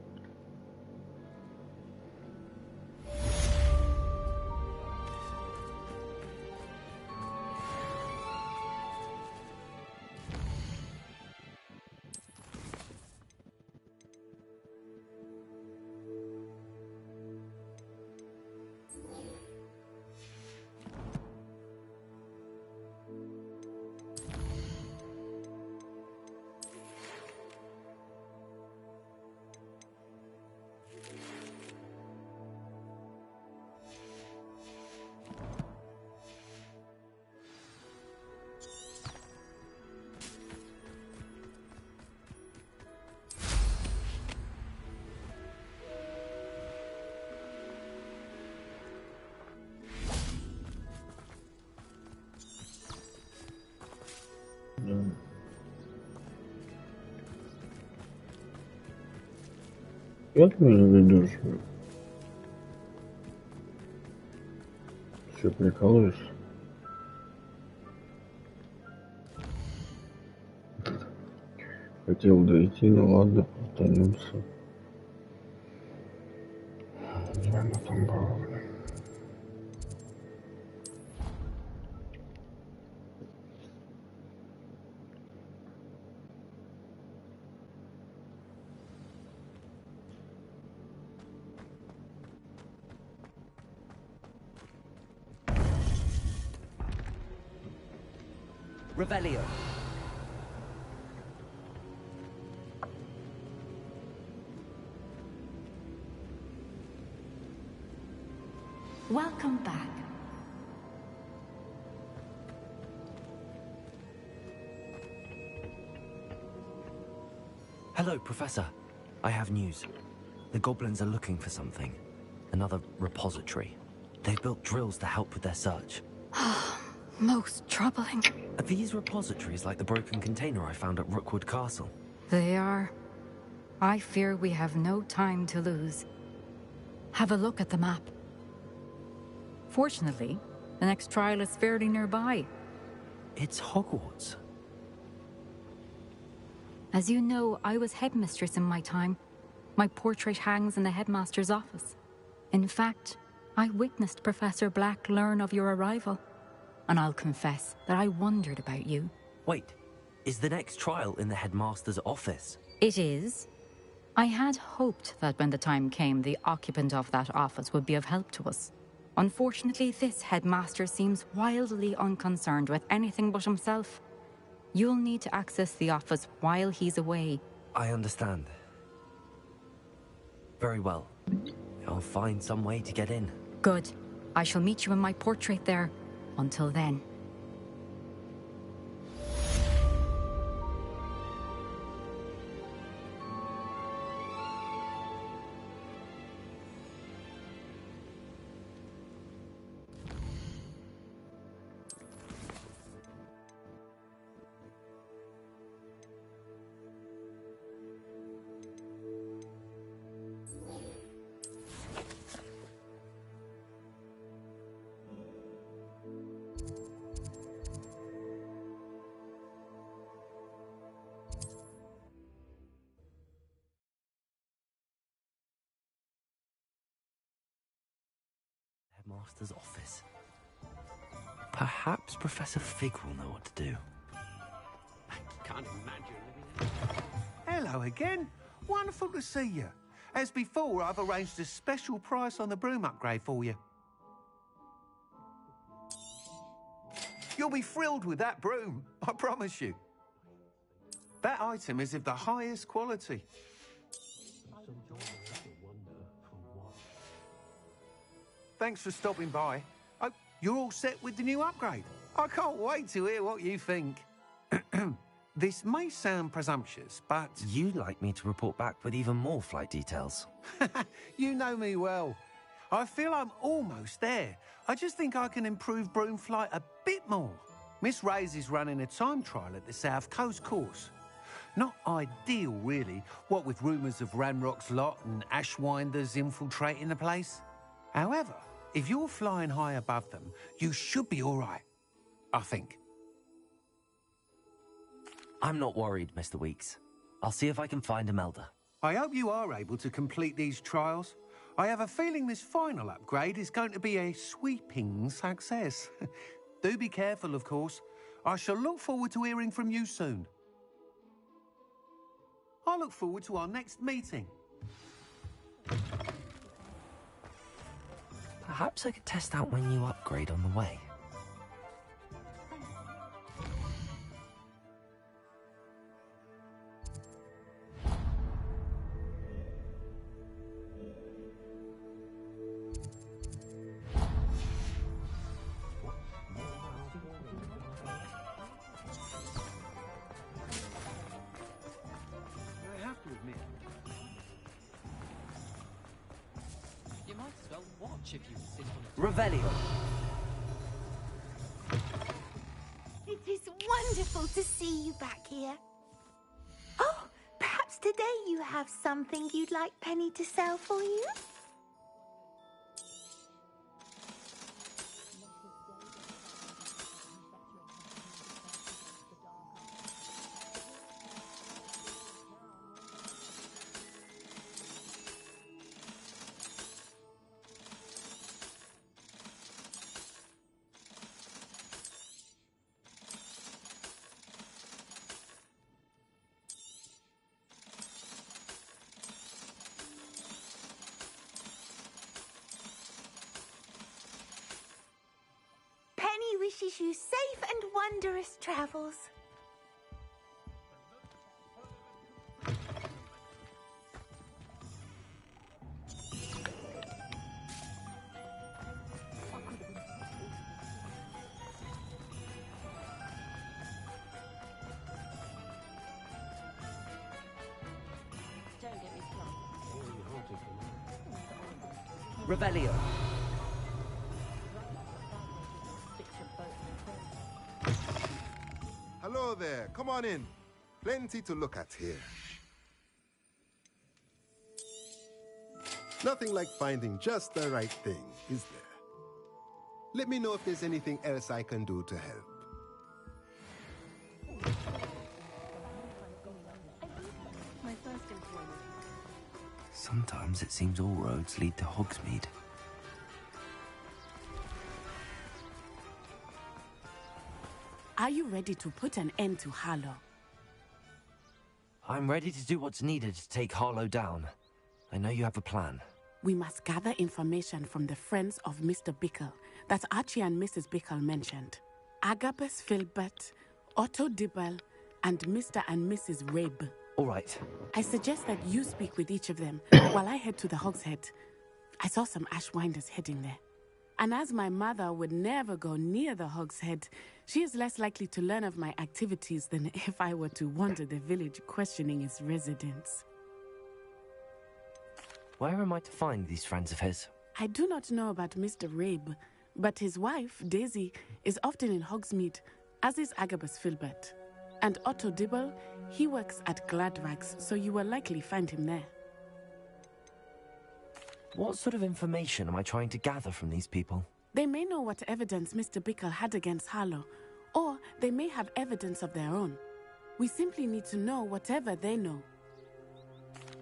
Speaker 8: Я ты меня ведешь? Что, прикалываешься? Хотел дойти, ну ладно, останемся. Давай потом поговорим.
Speaker 2: Revelio.
Speaker 18: Welcome back.
Speaker 2: Hello, Professor. I have news. The goblins are looking for something. Another repository. They've built drills to help with their search.
Speaker 18: Most troubling.
Speaker 2: Are these repositories like the broken container I found at Rookwood Castle?
Speaker 18: They are. I fear we have no time to lose. Have a look at the map. Fortunately, the next trial is fairly nearby.
Speaker 2: It's Hogwarts.
Speaker 18: As you know, I was headmistress in my time. My portrait hangs in the headmaster's office. In fact, I witnessed Professor Black learn of your arrival. And I'll confess that I wondered about you.
Speaker 2: Wait, is the next trial in the headmaster's office?
Speaker 18: It is. I had hoped that when the time came, the occupant of that office would be of help to us. Unfortunately, this headmaster seems wildly unconcerned with anything but himself. You'll need to access the office while he's away.
Speaker 2: I understand. Very well. I'll find some way to get in.
Speaker 18: Good. I shall meet you in my portrait there. Until then.
Speaker 2: Master's office. Perhaps Professor Fig will know what to do.
Speaker 6: I can't imagine.
Speaker 19: Hello again. Wonderful to see you. As before, I've arranged a special price on the broom upgrade for you. You'll be thrilled with that broom, I promise you. That item is of the highest quality. Thanks for stopping by. Oh, you're all set with the new upgrade. I can't wait to hear what you think. This may sound presumptuous, but...
Speaker 2: You'd like me to report back with even more flight details.
Speaker 19: You know me well. I feel I'm almost there. I just think I can improve broom flight a bit more. Miss Ray's is running a time trial at the South Coast course. Not ideal, really, what with rumours of Ranrock's lot and Ashwinders infiltrating the place. However, if you're flying high above them, you should be all right, I think.
Speaker 2: I'm not worried, Mr. Weeks. I'll see if I can find Imelda.
Speaker 19: I hope you are able to complete these trials. I have a feeling this final upgrade is going to be a sweeping success. Do be careful, of course. I shall look forward to hearing from you soon. I look forward to our next meeting.
Speaker 2: Perhaps I could test out my new upgrade on the way.
Speaker 11: If you sit on
Speaker 2: Revelio.
Speaker 10: It is wonderful to see you back here. Oh, perhaps today you have something you'd like Penny to sell for you? Wishes you safe and wondrous travels.
Speaker 2: Revelio.
Speaker 20: Hello there, come on in. Plenty to look at here. Nothing like finding just the right thing, is there? Let me know if there's anything else I can do to help.
Speaker 2: Sometimes it seems all roads lead to Hogsmeade.
Speaker 17: Are you ready to put an end to Harlow?
Speaker 2: I'm ready to do what's needed to take Harlow down. I know you have a plan.
Speaker 17: We must gather information from the friends of Mr. Bickle that Archie and Mrs. Bickle mentioned. Agabus Filbert, Otto Dibble, and Mr. and Mrs. Rabe.
Speaker 2: All right.
Speaker 17: I suggest that you speak with each of them while I head to the Hogshead. I saw some Ashwinders heading there. And as my mother would never go near the Hogshead, she is less likely to learn of my activities than if I were to wander the village questioning its residents.
Speaker 2: Where am I to find these friends of his?
Speaker 17: I do not know about Mr. Rabe, but his wife, Daisy, is often in Hogsmeade, as is Agabus Filbert. And Otto Dibble, he works at Gladrags, so you will likely find him there.
Speaker 2: What sort of information am I trying to gather from these people?
Speaker 17: They may know what evidence Mr. Bickle had against Harlow, or they may have evidence of their own. We simply need to know whatever they know.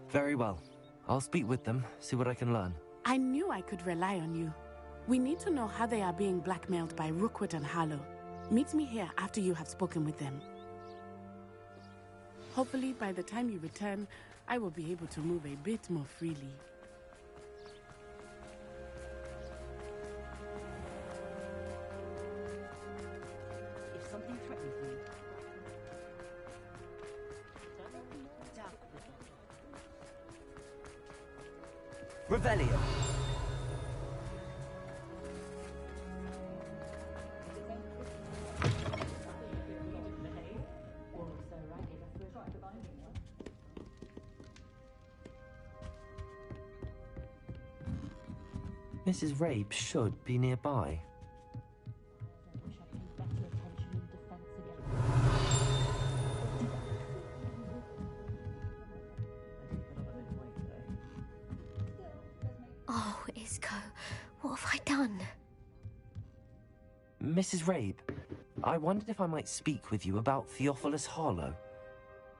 Speaker 2: Very well. I'll speak with them, see what I can learn.
Speaker 17: I knew I could rely on you. We need to know how they are being blackmailed by Rookwood and Harlow. Meet me here after you have spoken with them. Hopefully, by the time you return, I will be able to move a bit more freely.
Speaker 13: If something threatens me, Revelio.
Speaker 2: Mrs. Rabe should be nearby.
Speaker 21: Oh, Isco, what have I done?
Speaker 2: Mrs. Rabe, I wondered if I might speak with you about Theophilus Harlow.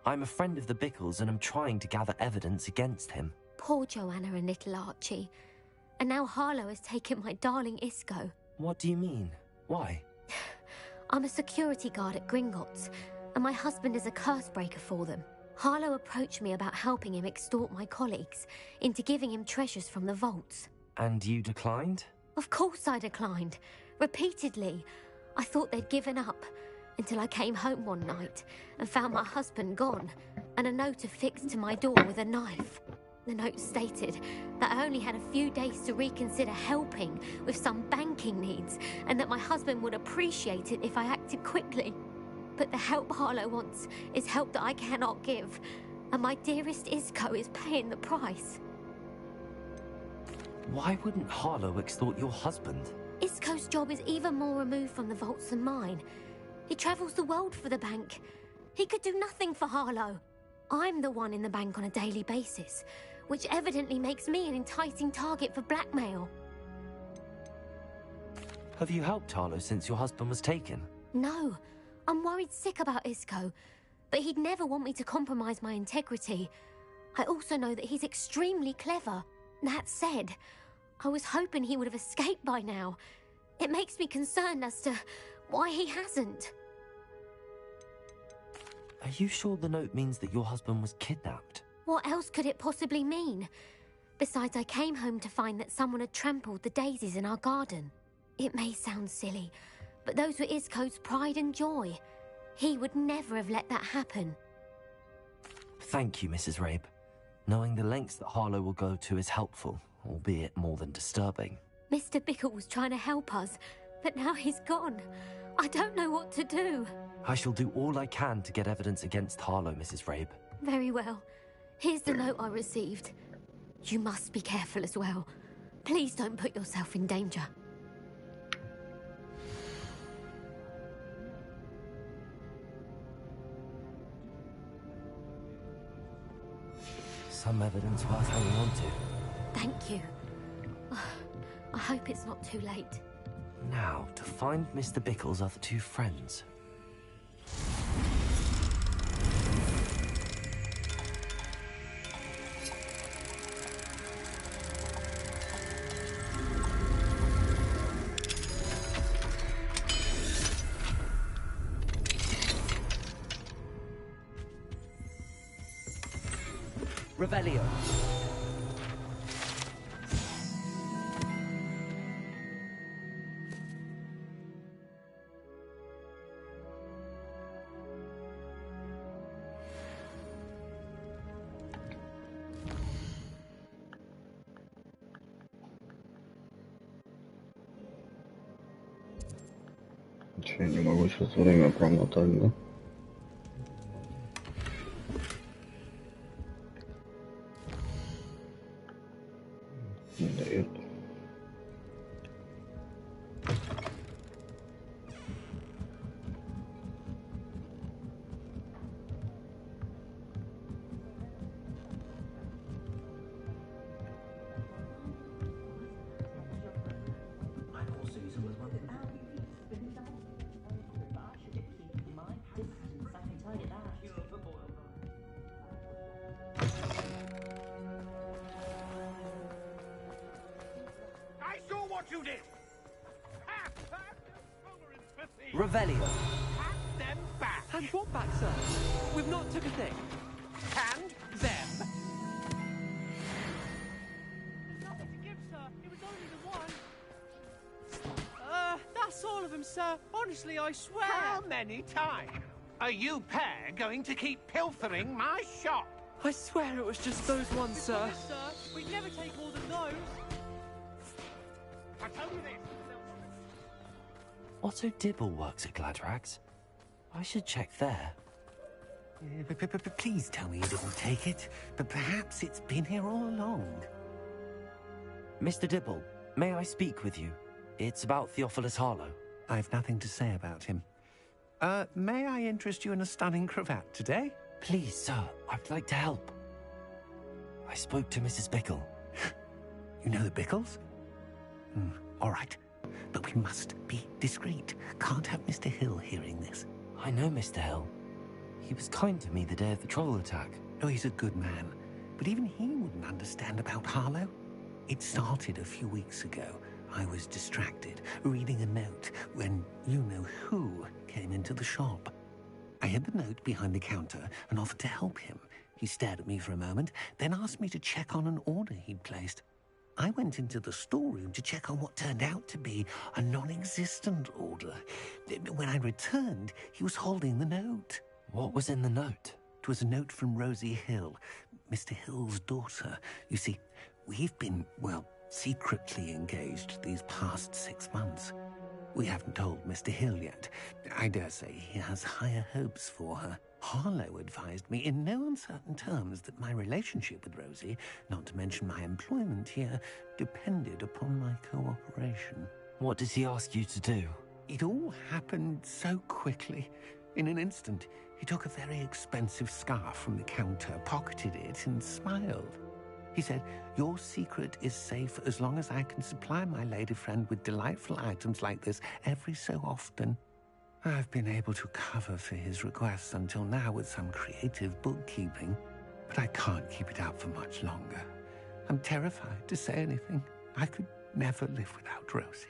Speaker 2: I'm a friend of the Bickles and I'm trying to gather evidence against him.
Speaker 21: Poor Joanna and little Archie. And now Harlow has taken my darling Isco.
Speaker 2: What do you mean? Why?
Speaker 21: I'm a security guard at Gringotts, and my husband is a curse breaker for them. Harlow approached me about helping him extort my colleagues into giving him treasures from the vaults.
Speaker 2: And you declined?
Speaker 21: Of course I declined. Repeatedly. I thought they'd given up, until I came home one night and found my husband gone, and a note affixed to my door with a knife. The note stated that I only had a few days to reconsider helping with some banking needs, and that my husband would appreciate it if I acted quickly. But the help Harlow wants is help that I cannot give, and my dearest Isco is paying the price.
Speaker 2: Why wouldn't Harlow extort your husband?
Speaker 21: Isco's job is even more removed from the vaults than mine. He travels the world for the bank. He could do nothing for Harlow. I'm the one in the bank on a daily basis, which evidently makes me an enticing target for blackmail.
Speaker 2: Have you helped Harlow since your husband was taken?
Speaker 21: No, I'm worried sick about Isco, but he'd never want me to compromise my integrity. I also know that he's extremely clever. That said, I was hoping he would have escaped by now. It makes me concerned as to why he hasn't.
Speaker 2: Are you sure the note means that your husband was kidnapped?
Speaker 21: What else could it possibly mean? Besides, I came home to find that someone had trampled the daisies in our garden. It may sound silly, but those were Isco's pride and joy. He would never have let that happen.
Speaker 2: Thank you, Mrs. Rabe. Knowing the lengths that Harlow will go to is helpful, albeit more than disturbing.
Speaker 21: Mr. Bickle was trying to help us, but now he's gone. I don't know what to do.
Speaker 2: I shall do all I can to get evidence against Harlow, Mrs. Rabe.
Speaker 21: Very well. Here's the note I received. You must be careful as well. Please don't put yourself in danger.
Speaker 2: Some evidence worth hanging on to.
Speaker 21: Thank you. I hope it's not too late.
Speaker 2: Now, to find Mr. Bickle's other two friends.
Speaker 13: Revelio.
Speaker 8: Че, не могу сейчас время промотать, да? Не дает.
Speaker 7: you did!
Speaker 11: Revelio.
Speaker 7: Hand them back!
Speaker 16: Hand what back, sir? We've not took a thing.
Speaker 7: Hand them!
Speaker 16: There's nothing to give, sir. It was only the one. That's all of them, sir. Honestly, I swear.
Speaker 7: How many times are you pair going to keep pilfering my shop?
Speaker 16: I swear it was just those ones, sir. Sir, we'd never take more than those.
Speaker 7: I tell you this.
Speaker 2: Otto Dibble works at Gladrags. I should check there.
Speaker 6: Please tell me you didn't take it. But perhaps it's been here all along.
Speaker 2: Mr. Dibble, may I speak with you? It's about Theophilus Harlow.
Speaker 6: I've nothing to say about him. May I interest you in a stunning cravat today?
Speaker 2: Please, sir, I'd like to help. I spoke to Mrs. Bickle.
Speaker 6: You know the Bickles? All right. But we must be discreet. Can't have Mr. Hill hearing this.
Speaker 2: I know Mr. Hill. He was kind to me the day of the troll attack.
Speaker 6: Oh, he's a good man. But even he wouldn't understand about Harlow. It started a few weeks ago. I was distracted, reading a note, when you-know-who came into the shop. I hid the note behind the counter and offered to help him. He stared at me for a moment, then asked me to check on an order he'd placed. I went into the storeroom to check on what turned out to be a non-existent order. When I returned, he was holding the note.
Speaker 2: What was in the note?
Speaker 6: It was a note from Rosie Hill, Mr. Hill's daughter. You see, we've been, well, secretly engaged these past 6 months. We haven't told Mr. Hill yet. I dare say he has higher hopes for her. Harlow advised me in no uncertain terms that my relationship with Rosie, not to mention my employment here, depended upon my cooperation.
Speaker 2: What does he ask you to do?
Speaker 6: It all happened so quickly. In an instant, he took a very expensive scarf from the counter, pocketed it, and smiled. He said, "Your secret is safe as long as I can supply my lady friend with delightful items like this every so often." I've been able to cover for his requests until now with some creative bookkeeping, but I can't keep it up for much longer. I'm terrified to say anything. I could never live without Rosie.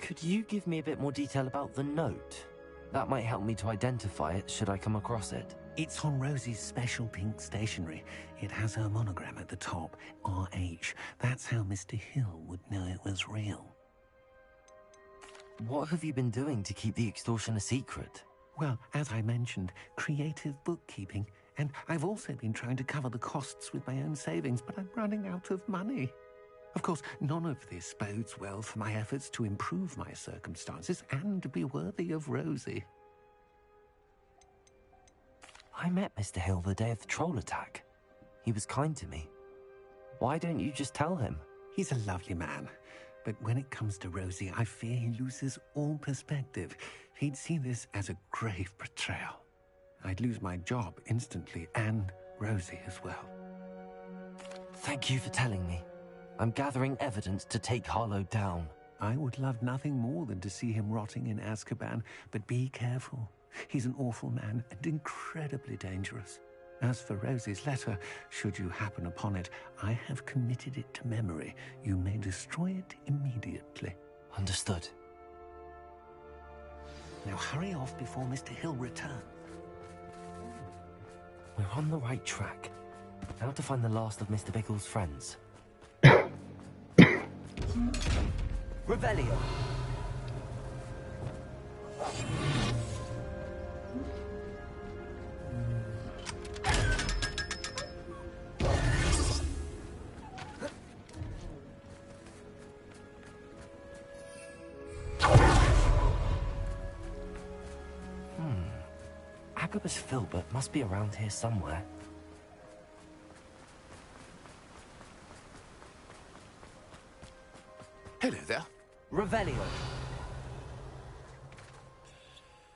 Speaker 2: Could you give me a bit more detail about the note? That might help me to identify it should I come across it.
Speaker 6: It's on Rosie's special pink stationery. It has her monogram at the top, RH. That's how Mr. Hill would know it was real.
Speaker 2: What have you been doing to keep the extortion a secret?
Speaker 6: Well, as I mentioned, creative bookkeeping. And I've also been trying to cover the costs with my own savings, but I'm running out of money. Of course, none of this bodes well for my efforts to improve my circumstances and be worthy of Rosie.
Speaker 2: I met Mr. Hill the day of the troll attack. He was kind to me. Why don't you just tell him?
Speaker 6: He's a lovely man. But when it comes to Rosie, I fear he loses all perspective. He'd see this as a grave betrayal. I'd lose my job instantly, and Rosie as well.
Speaker 2: Thank you for telling me. I'm gathering evidence to take Harlow down.
Speaker 6: I would love nothing more than to see him rotting in Azkaban, but be careful. He's an awful man and incredibly dangerous. As for Rosie's letter, should you happen upon it, I have committed it to memory. You may destroy it immediately.
Speaker 2: Understood.
Speaker 6: Now hurry off before Mr. Hill returns.
Speaker 2: We're on the right track. Now to find the last of Mr. Bickle's friends.
Speaker 11: Revelio.
Speaker 2: Agabus Filbert must be around here somewhere.
Speaker 4: Hello there.
Speaker 11: Revelio.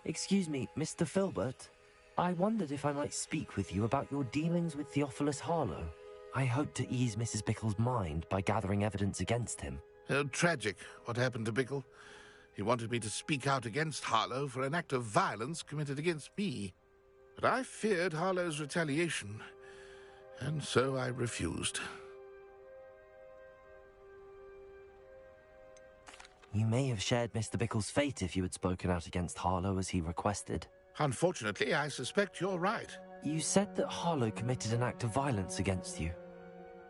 Speaker 2: Excuse me, Mr. Filbert. I wondered if I might speak with you about your dealings with Theophilus Harlow. I hope to ease Mrs. Bickle's mind by gathering evidence against him.
Speaker 4: Oh, tragic what happened to Bickle. He wanted me to speak out against Harlow for an act of violence committed against me. But I feared Harlow's retaliation, and so I refused.
Speaker 2: You may have shared Mr. Bickle's fate if you had spoken out against Harlow as he requested.
Speaker 4: Unfortunately, I suspect you're right.
Speaker 2: You said that Harlow committed an act of violence against you.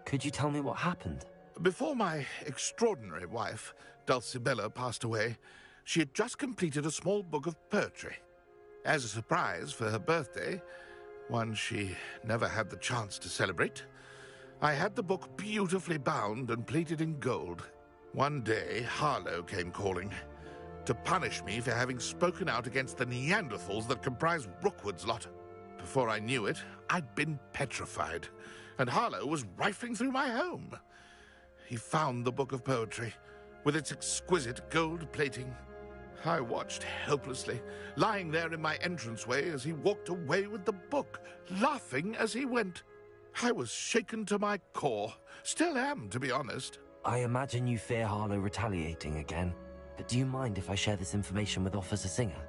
Speaker 2: Could you tell me what happened?
Speaker 4: Before my extraordinary wife, Dulcibella, passed away, she had just completed a small book of poetry. As a surprise for her birthday, one she never had the chance to celebrate, I had the book beautifully bound and plated in gold. One day, Harlow came calling to punish me for having spoken out against the Neanderthals that comprise Rookwood's lot. Before I knew it, I'd been petrified, and Harlow was rifling through my home. He found the book of poetry, with its exquisite gold plating. I watched helplessly, lying there in my entranceway as he walked away with the book, laughing as he went. I was shaken to my core. Still am, to be honest.
Speaker 2: I imagine you fear Harlow retaliating again. But do you mind if I share this information with Officer Singer?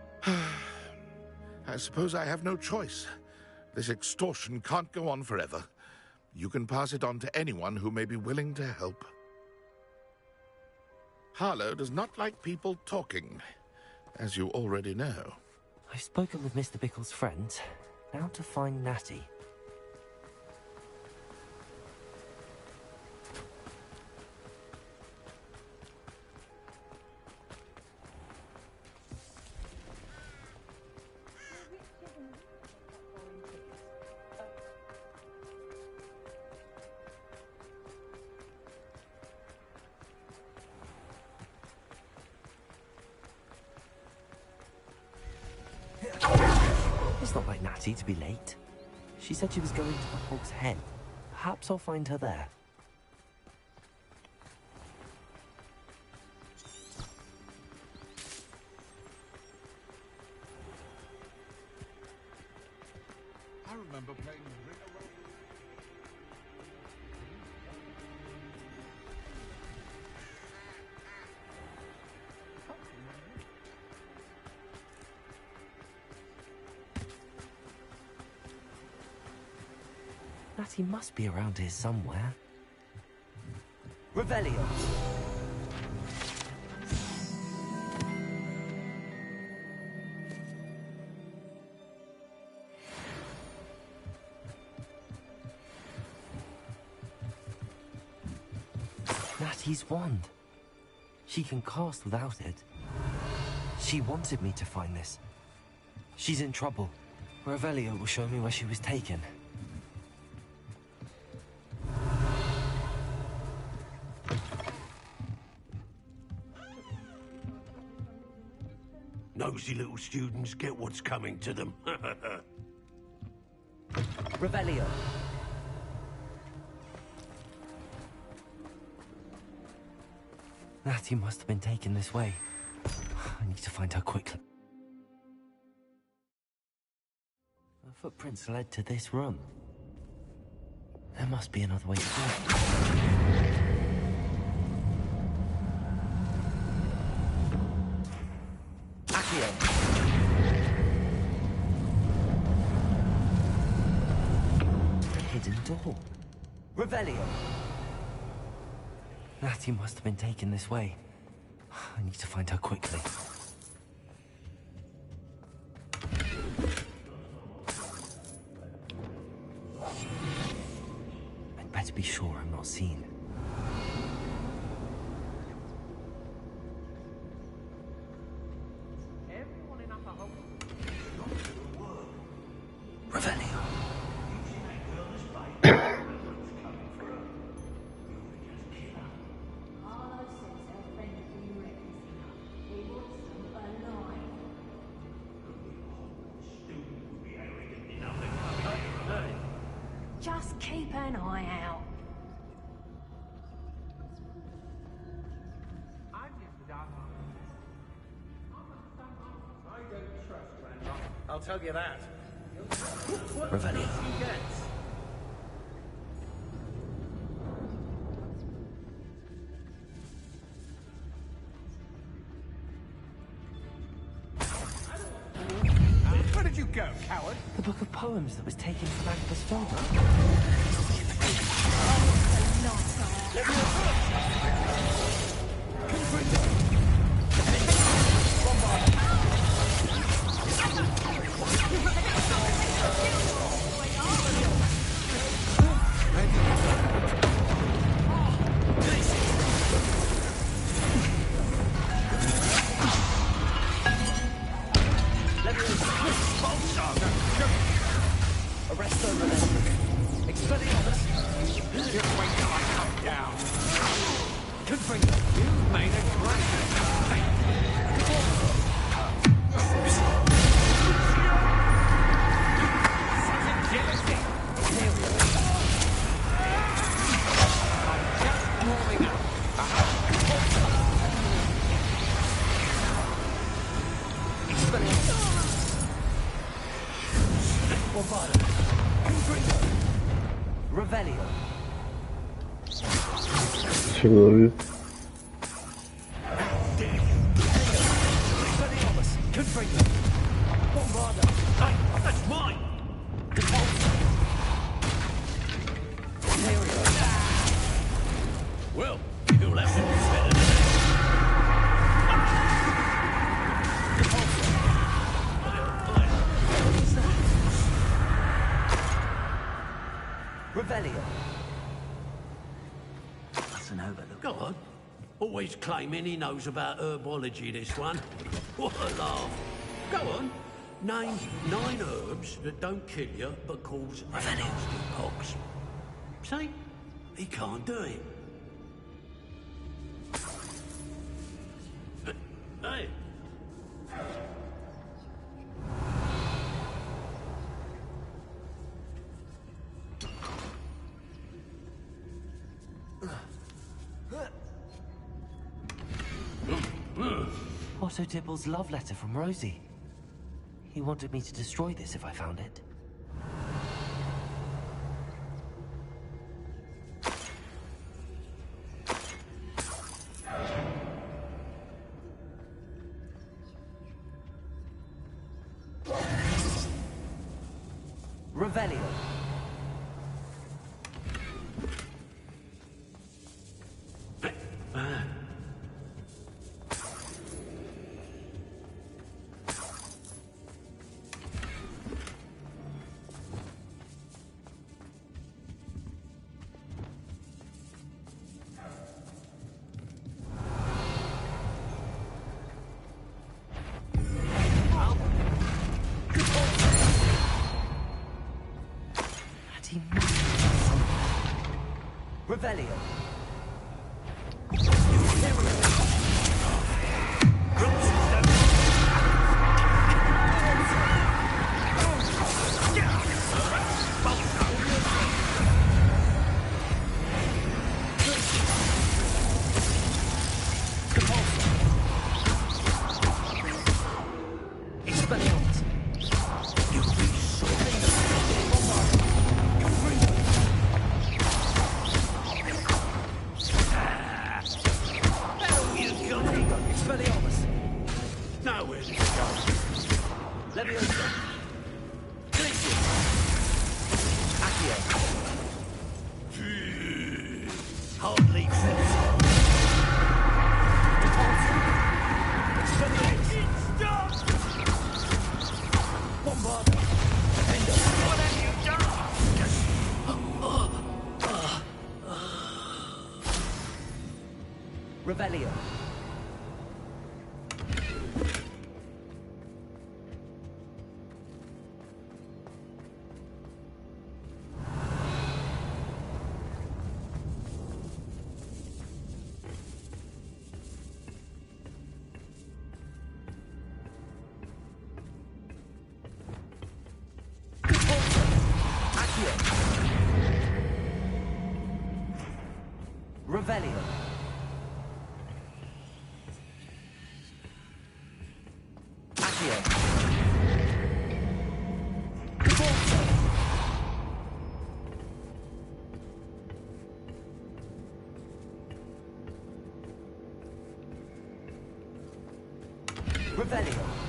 Speaker 4: I suppose I have no choice. This extortion can't go on forever. You can pass it on to anyone who may be willing to help. Harlow does not like people talking, as you already know.
Speaker 2: I've spoken with Mr. Bickle's friends. Now to find Natty. It's not like Natty to be late. She said she was going to the Hog's Head. Perhaps I'll find her there.
Speaker 4: I remember playing
Speaker 2: Natty must be around here somewhere. Revelio! Natty's wand. She can cast without it. She wanted me to find this. She's in trouble. Revelio will show me where she was taken.
Speaker 6: Nosy little students get what's coming to them.
Speaker 2: Revelio. Natty must have been taken this way. I need to find her quickly. Her footprints led to this room. There must be another way through. Hidden door. Revelio. Natty must have been taken this way. I need to find her quickly. I'd better be sure I'm not seen. Revelio.
Speaker 3: Just keep an eye out.
Speaker 7: I'll tell you that.
Speaker 2: Revelio.
Speaker 19: Where did you go, coward?
Speaker 2: The book of poems that was taken from Agnes Filbert.
Speaker 8: Человек.
Speaker 6: Always claiming he knows about herbology, this one. What a laugh. Go on. Name 9 herbs that don't kill you, but cause a nasty pox. See? He can't do it. Hey.
Speaker 2: Otto Dibble's love letter from Rosie. He wanted me to destroy this if I found it. Revelio. Revelio. Revelio. Revelio. Revelio.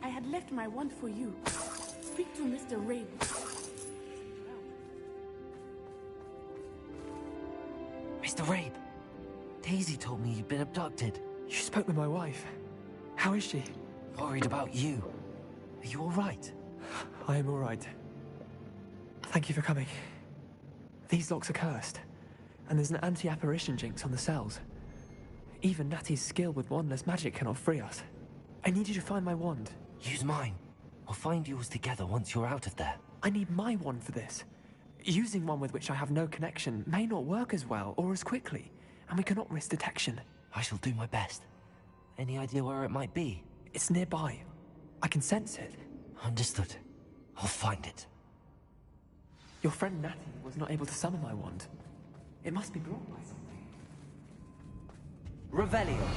Speaker 17: I had left my wand for you. Speak to Mr. Rain.
Speaker 2: Mr. Rabe, Daisy told me you'd been abducted.
Speaker 9: You spoke with my wife. How is she?
Speaker 2: Worried about you. Are you all right?
Speaker 9: I am all right. Thank you for coming. These locks are cursed, and there's an anti-apparition jinx on the cells. Even Natty's skill with wandless magic cannot free us. I need you to find my wand.
Speaker 2: Use mine. We'll find yours together once you're out of there.
Speaker 9: I need my wand for this. Using one with which I have no connection may not work as well or as quickly, and we cannot risk detection.
Speaker 2: I shall do my best. Any idea where it might be?
Speaker 9: It's nearby. I can sense it.
Speaker 2: Understood. I'll find it.
Speaker 9: Your friend Natty was not able to summon my wand. It must be brought by something.
Speaker 2: Revelio.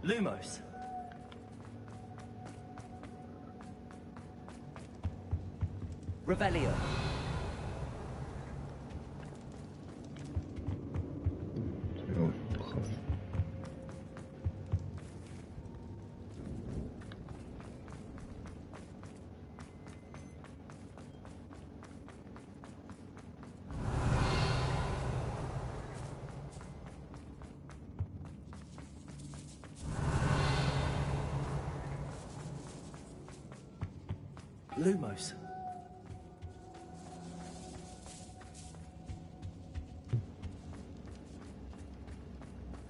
Speaker 2: Lumos. Revelio. Lumos.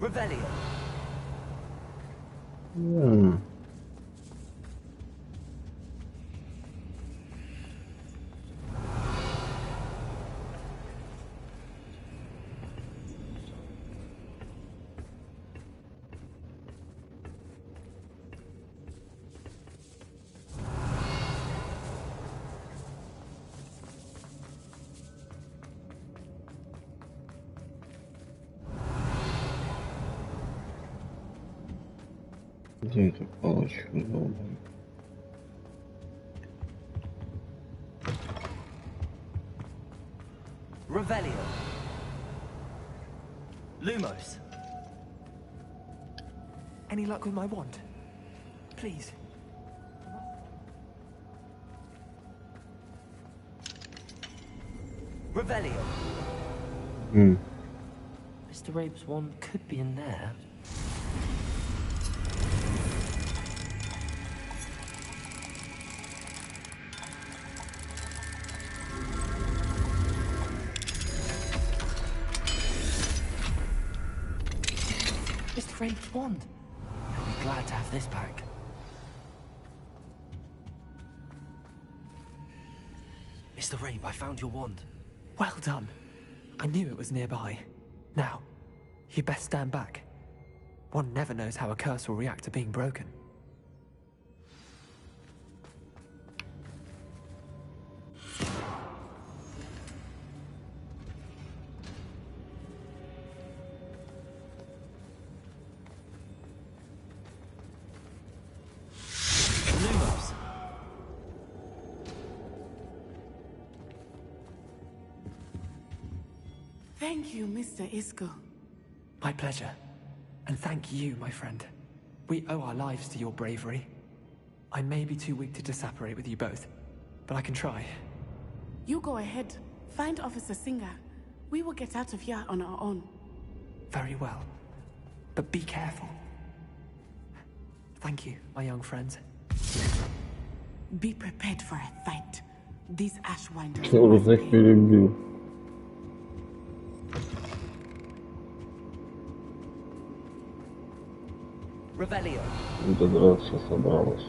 Speaker 2: Revelio.
Speaker 8: Где эту палочку долбаю?
Speaker 2: Revelio. Lumos.
Speaker 9: Any luck with my wand? Please.
Speaker 2: Revelio.
Speaker 8: Hmm.
Speaker 2: Mr. Rabe's wand could be in there. Mr. Rabe's wand. I'll be glad to have this back. Mr. Rabe, I found your wand.
Speaker 9: Well done. I knew it was nearby. Now, you best stand back. One never knows how a curse will react to being broken.
Speaker 2: Lumos.
Speaker 17: Thank you, Mr. Isco.
Speaker 9: My pleasure. And thank you, my friend. We owe our lives to your bravery. I may be too weak to disapparate with you both, but I can try.
Speaker 17: You go ahead. Find Officer Singer. We will get out of here on our own.
Speaker 9: Very well. But be careful. Thank you, my young friends.
Speaker 17: Be prepared for a fight. These Ashwinders...
Speaker 8: Уже их перебил.
Speaker 2: Revelio.
Speaker 8: Додраться собралась.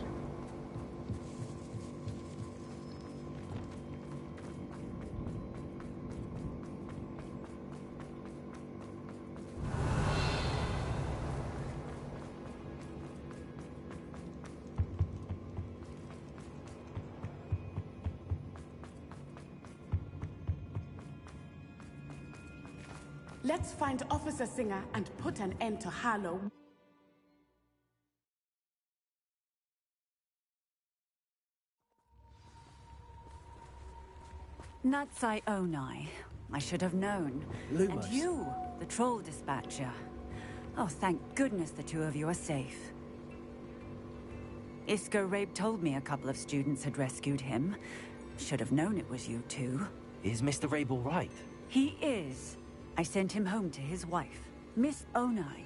Speaker 17: Let's find Officer Singer and put an end to Harlow.
Speaker 5: Natsai Onai. I should have known.
Speaker 11: Lumos.
Speaker 5: And you, the troll dispatcher. Oh, thank goodness the two of you are safe. Isco Rabe told me a couple of students had rescued him. Should have known it was you two.
Speaker 2: Is Mr. Rabe all right?
Speaker 5: He is. I sent him home to his wife, Miss Onai.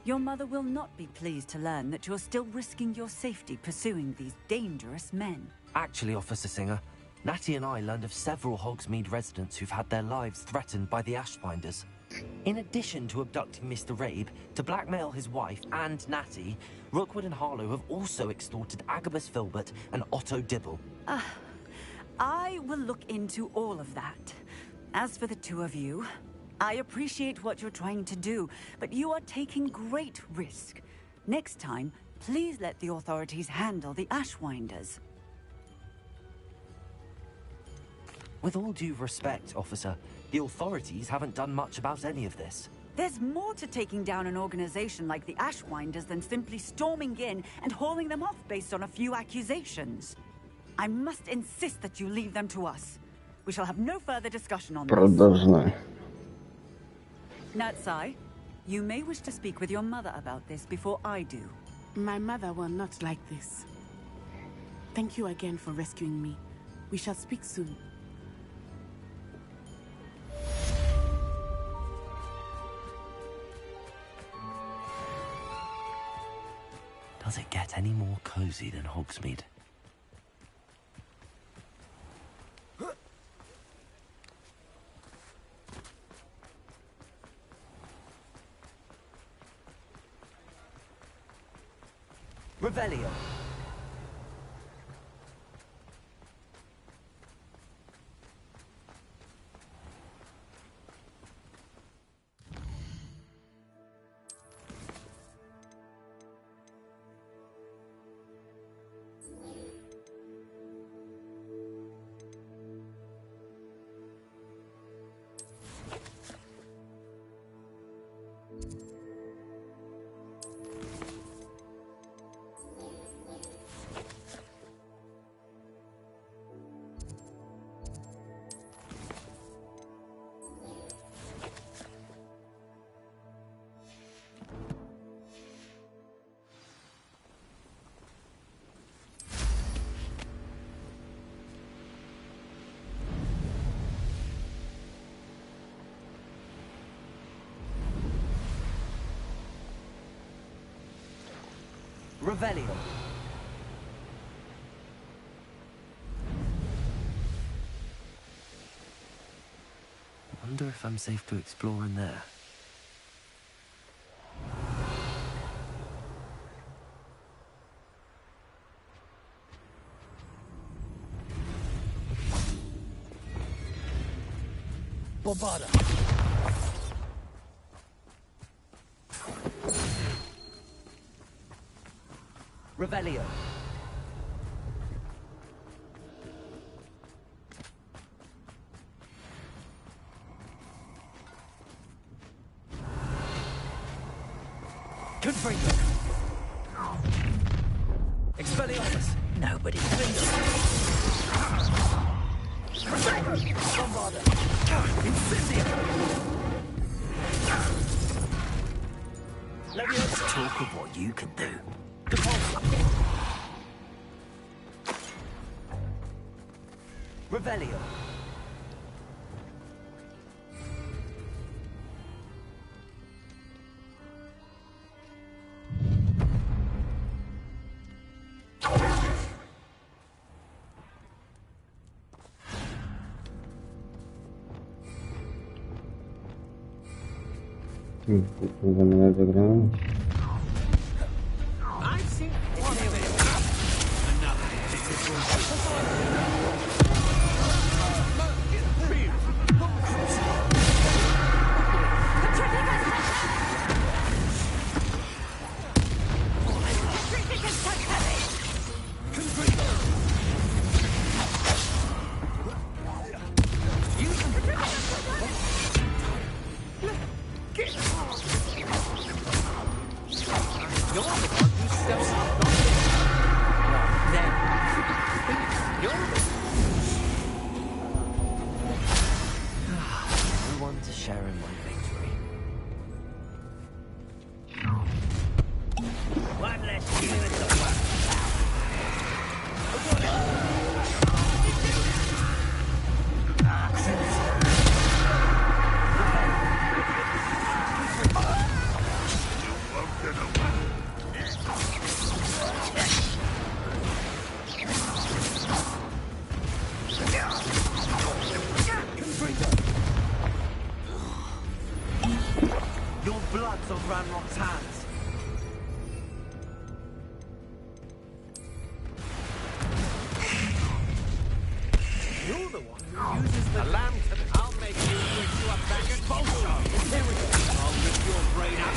Speaker 5: Your mother will not be pleased to learn that you're still risking your safety pursuing these dangerous men.
Speaker 2: Actually, Officer Singer, Natty and I learned of several Hogsmeade residents who've had their lives threatened by the Ashfinders. In addition to abducting Mr. Rabe to blackmail his wife and Natty, Rookwood and Harlow have also extorted Agabus Filbert and Otto Dibble.
Speaker 5: I will look into all of that. As for the two of you, I appreciate what you're trying to do, but you are taking great risk. Next time, please let the authorities handle the Ashwinders.
Speaker 2: With all due respect, officer, the authorities haven't done much about any of this.
Speaker 5: There's more to taking down an organization like the Ashwinders than simply storming in and hauling them off based on a few accusations. I must insist that you leave them to us. We shall have no further discussion on this.
Speaker 8: Продолжай.
Speaker 5: Natsai, you may wish to speak with your mother about this before I do.
Speaker 17: My mother will not like this. Thank you again for rescuing me. We shall speak soon.
Speaker 2: Does it get any more cozy than Hogsmeade? Revelio. Revelio. I wonder if I'm safe to explore in there.
Speaker 1: Bovada.
Speaker 2: Revelio. Confringo. Expelliarmus. Nobody wins. Bombarda. Incendio. Leviosa. Talk of what you can do. Revelio.
Speaker 1: I've seen one of it. Another.
Speaker 7: You're the one who stole our goblin. Well, then, you're the...
Speaker 2: No one to share in my victory.
Speaker 1: One less human to work
Speaker 19: Your blood's on Ranrock's hands.
Speaker 7: You're the one who uses the lamb to... I'll make you into a bag of bullshit. Here we go. I'll rip your brain out.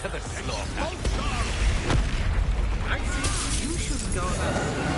Speaker 7: to the slaughter. I think you should go